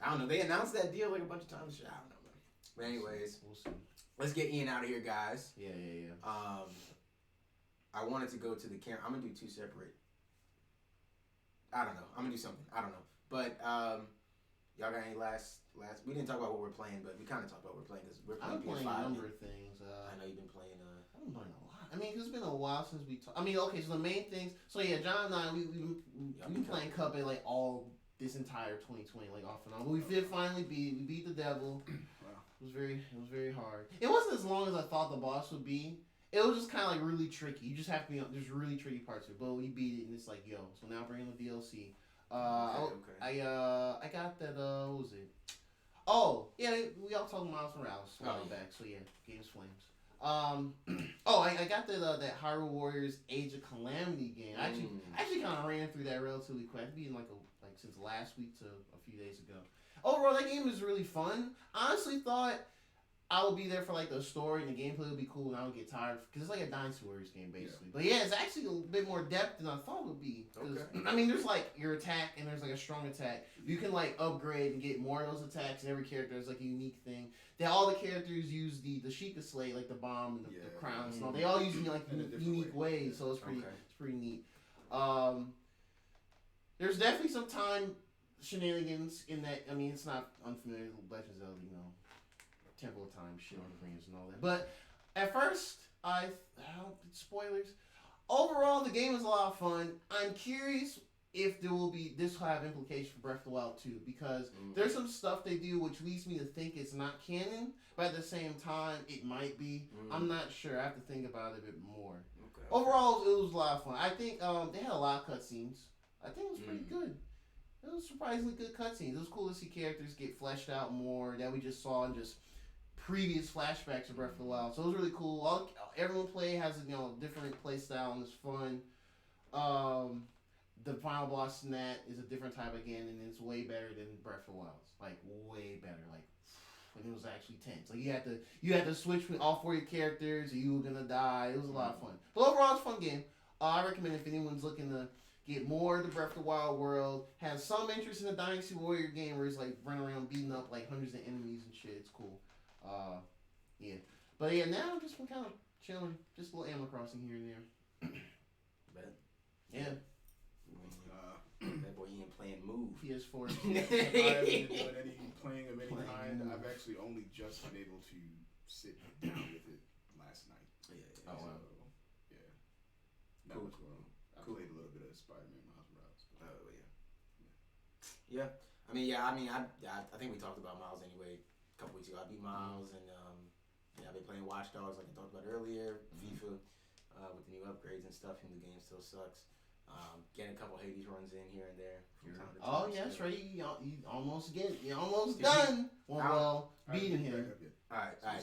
I don't know. They announced that deal like a bunch of times. I don't know, man. But anyways, we'll see. Let's get Ian out of here, guys. Yeah. I wanted to go to the camera. I'm gonna do two separate. I don't know. I'm gonna do something. I don't know. But y'all got any last? We didn't talk about what we're playing, but we kind of talked about what we're playing because we're playing. I'm playing PS5 a number of things. I know you've been playing. I've been playing a lot. I mean, 'cause it's been a while since we talked. I mean, okay, so the main things. So yeah, John and I, we've been playing Cuphead like all this entire 2020, like off and on. But we did finally beat the devil. Wow. It was very hard. It wasn't as long as I thought the boss would be. It was just kind of like really tricky. You just have to be. There's really tricky parts of it, but we beat it, and it's like, yo. So now bring in the DLC. Okay. I got that. What was it? Oh yeah, we all talked Miles Morales a while back. So yeah, Games Flames. I got that Hyrule Warriors Age of Calamity game. I actually kind of ran through that relatively quick. I've been like since last week to a few days ago. Overall, that game is really fun. I honestly thought I would be there for like the story and the gameplay would be cool, and I would get tired because it's like a Dynasty Warriors game basically. Yeah. But yeah, it's actually a bit more depth than I thought it would be. Okay. I mean, there's like your attack and there's like a strong attack. You can like upgrade and get more of those attacks, and every character has like a unique thing. All the characters use the Sheikah Slate, like the bomb and the crowns. Mm-hmm. They all use it like unique ways, so it's pretty neat. There's definitely some time shenanigans in that. I mean, it's not unfamiliar with Legends of Zelda, Temple of Time, shit on the rings and all that. But at first, spoilers. Overall, the game is a lot of fun. I'm curious if this will have implications for Breath of the Wild 2, because there's some stuff they do which leads me to think it's not canon, but at the same time, it might be. I'm not sure. I have to think about it a bit more. Okay. Overall, it was a lot of fun. I think they had a lot of cutscenes. I think it was pretty good. It was surprisingly good cutscenes. It was cool to see characters get fleshed out more that we just saw in just previous flashbacks of Breath of the Wild. So it was really cool. Everyone has different play style and it's fun. The final boss in that is a different type again, and it's way better than Breath of the Wild. Like way better. Like when it was actually tense. Like you had to switch between all 4 of your characters, or you were gonna die. It was a lot of fun. But overall, it's a fun game. I recommend if anyone's looking to get more of the Breath of the Wild world, has some interest in the Dynasty Warrior game where it's like running around beating up like hundreds of enemies and shit. It's cool. Yeah. But yeah, now I'm just kind of chilling. Just a little Animal Crossing here and there. Bet. Yeah. That boy Ian playing Move. PS4. I haven't been doing any playing of any kind. I've actually only just been able to sit down with it last night. Yeah. Oh, wow. Yeah. That was cool. I played a little bit of Spider-Man Miles Morales. Oh, yeah. I think we talked about Miles anyway a couple weeks ago. I beat Miles, and I've been playing Watch Dogs like I talked about earlier. FIFA with the new upgrades and stuff, and the game still sucks. Getting a couple Hades runs in here and there from time to time. Oh yeah, that's right. You almost done. Beating him. All right. Let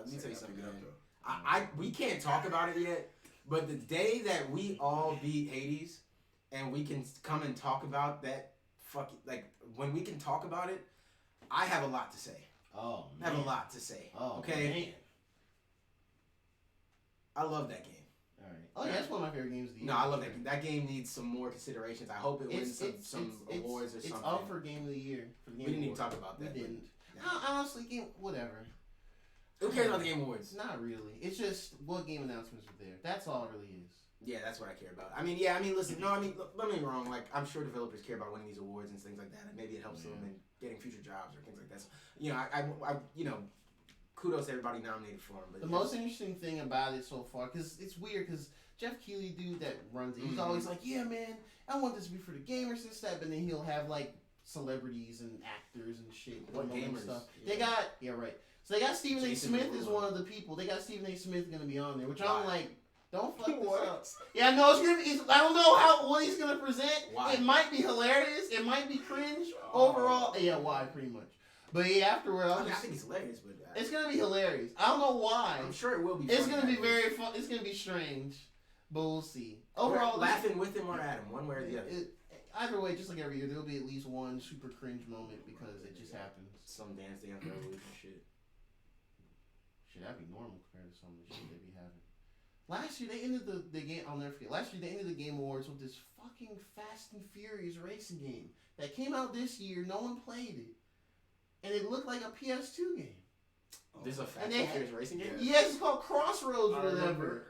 me tell you something, man. We can't talk about it yet, but the day that we all beat Hades and we can come and talk about that, when we can talk about it, I have a lot to say. Oh man. I have a lot to say. Oh, okay. Man. I love that game. All right. Oh, yeah, that's one of my favorite games of the year. No, I love that. That game needs some more considerations. I hope it wins some awards or something. It's up for Game of the Year. For the Game we didn't even talk about that. We didn't. Yeah. Honestly, whatever. Who cares about the Game Awards? Not really. It's just what game announcements are there. That's all it really is. Yeah, that's what I care about. Listen. No, don't get me wrong. Like, I'm sure developers care about winning these awards and things like that, and maybe it helps them in getting future jobs or things like that. So, kudos to everybody nominated for them. But the most interesting thing about it so far, because it's weird, because Jeff Keighley, dude that runs it, he's always like, yeah, man, I want this to be for the gamers and stuff, and then he'll have like celebrities and actors and shit. What gamers? Stuff. Yeah. They got right. So they got Stephen A. Smith as one of the people. They got Stephen A. Smith gonna be on there, which I'm like, don't fuck this up. Yeah, no, it's gonna be. I don't know what he's gonna present. Why? It might be hilarious. It might be cringe. Overall, yeah, why? Pretty much. But yeah, afterward, I think it's hilarious, but it's gonna be hilarious. I don't know why. I'm sure it will be. It's gonna be very fun. It's gonna be strange, but we'll see. Overall, laughing with him or at him, one way or the other. Either way, just like every year, there'll be at least one super cringe moment because it just happens. Some Dance Dance Revolution Shit, that'd be normal compared to some of the shit they be having. Last year they ended the game. I'll never forget. Last year they ended the Game Awards with this fucking Fast and Furious racing game that came out this year. No one played it, and it looked like a PS2 game. This is a Fast And and Furious racing game. Yes, it's called Crossroads or whatever.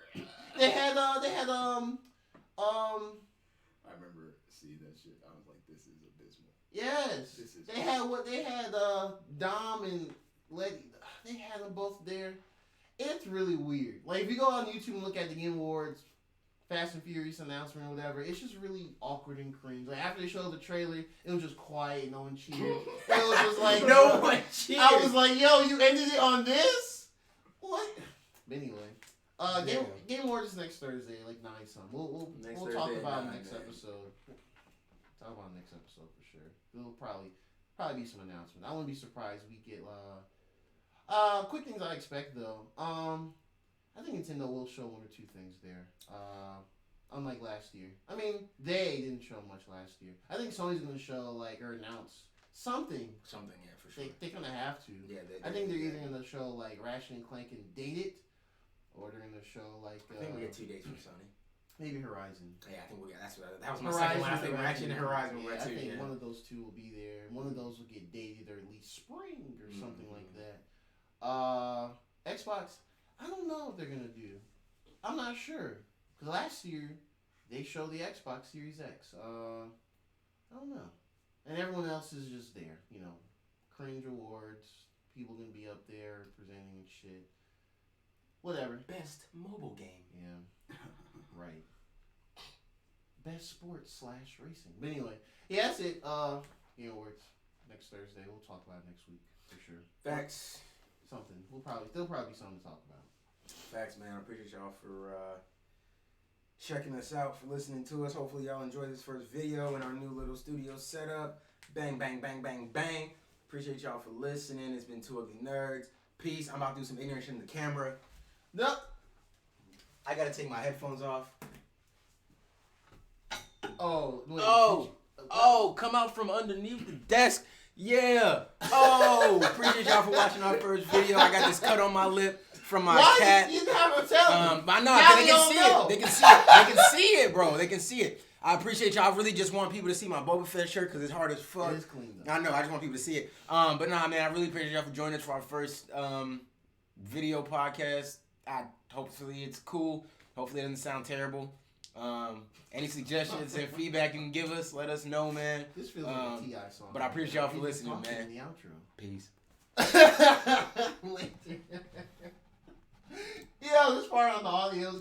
They had I remember seeing that shit. I was like, this is abysmal. Yes. This is They had Dom and Letty. They had them both there. It's really weird. Like if you go on YouTube and look at the Game Awards, Fast and Furious announcement or whatever, it's just really awkward and cringe. Like after they showed the trailer, it was just quiet, no one cheered. It was just like No one cheered. I was like, yo, you ended it on this? What? But anyway. Game Awards is next Thursday, like 9 something. We'll talk Thursday about at 9, next man. episode. Talk about next episode for sure. There'll probably be some announcement. I wouldn't be surprised we get quick things I expect though. I think Nintendo will show 1 or 2 things there. Unlike last year. I mean, they didn't show much last year. I think Sony's gonna show or announce something. Something, yeah, for sure. They're gonna have to. Yeah, I think they're either gonna show Ratchet and Clank and date it, or they're gonna show I think we get 2 days from Sony. maybe Horizon. Yeah, I think we got. That was my second one. I think Ratchet and Horizon were I too. think Yeah. one of those 2 will be there. One of those will get dated or at least spring or something like that. Xbox, I don't know what they're gonna do. I'm not sure. Cause last year they showed the Xbox Series X. I don't know. And everyone else is just there. Cringe awards. People gonna be up there presenting and shit. Whatever. Best mobile game. Yeah. Right. Best sports / racing. But anyway, yeah, that's it. Game Awards next Thursday. We'll talk about it next week for sure. Facts. Something. There'll probably be something to talk about. Facts, man. I appreciate y'all for checking us out, for listening to us. Hopefully y'all enjoyed this first video in our new little studio setup. Bang, bang, bang, bang, bang. Appreciate y'all for listening. It's been 2 Ugly Nerds. Peace. I'm about to do some ignorant shit in the camera. No. I gotta take my headphones off. Oh. Wait, Oh, come out from underneath the desk. Yeah. Oh, appreciate y'all for watching our first video. I got this cut on my lip from my cat. You didn't have to tell me. But no, Now they we can all see know. it. They can see it. They can see it, bro. They can see it. I appreciate y'all. I really just want people to see my Boba Fett shirt because it's hard as fuck. It is clean though. I know. I just want people to see it. But nah, man, I really appreciate y'all for joining us for our first video podcast. Hopefully it's cool. Hopefully it doesn't sound terrible. Any suggestions and feedback you can give us, let us know, man. This feels like a T.I. song. But I appreciate y'all for listening, Talking man. in the outro. Peace. Later. Yo, this part on the audio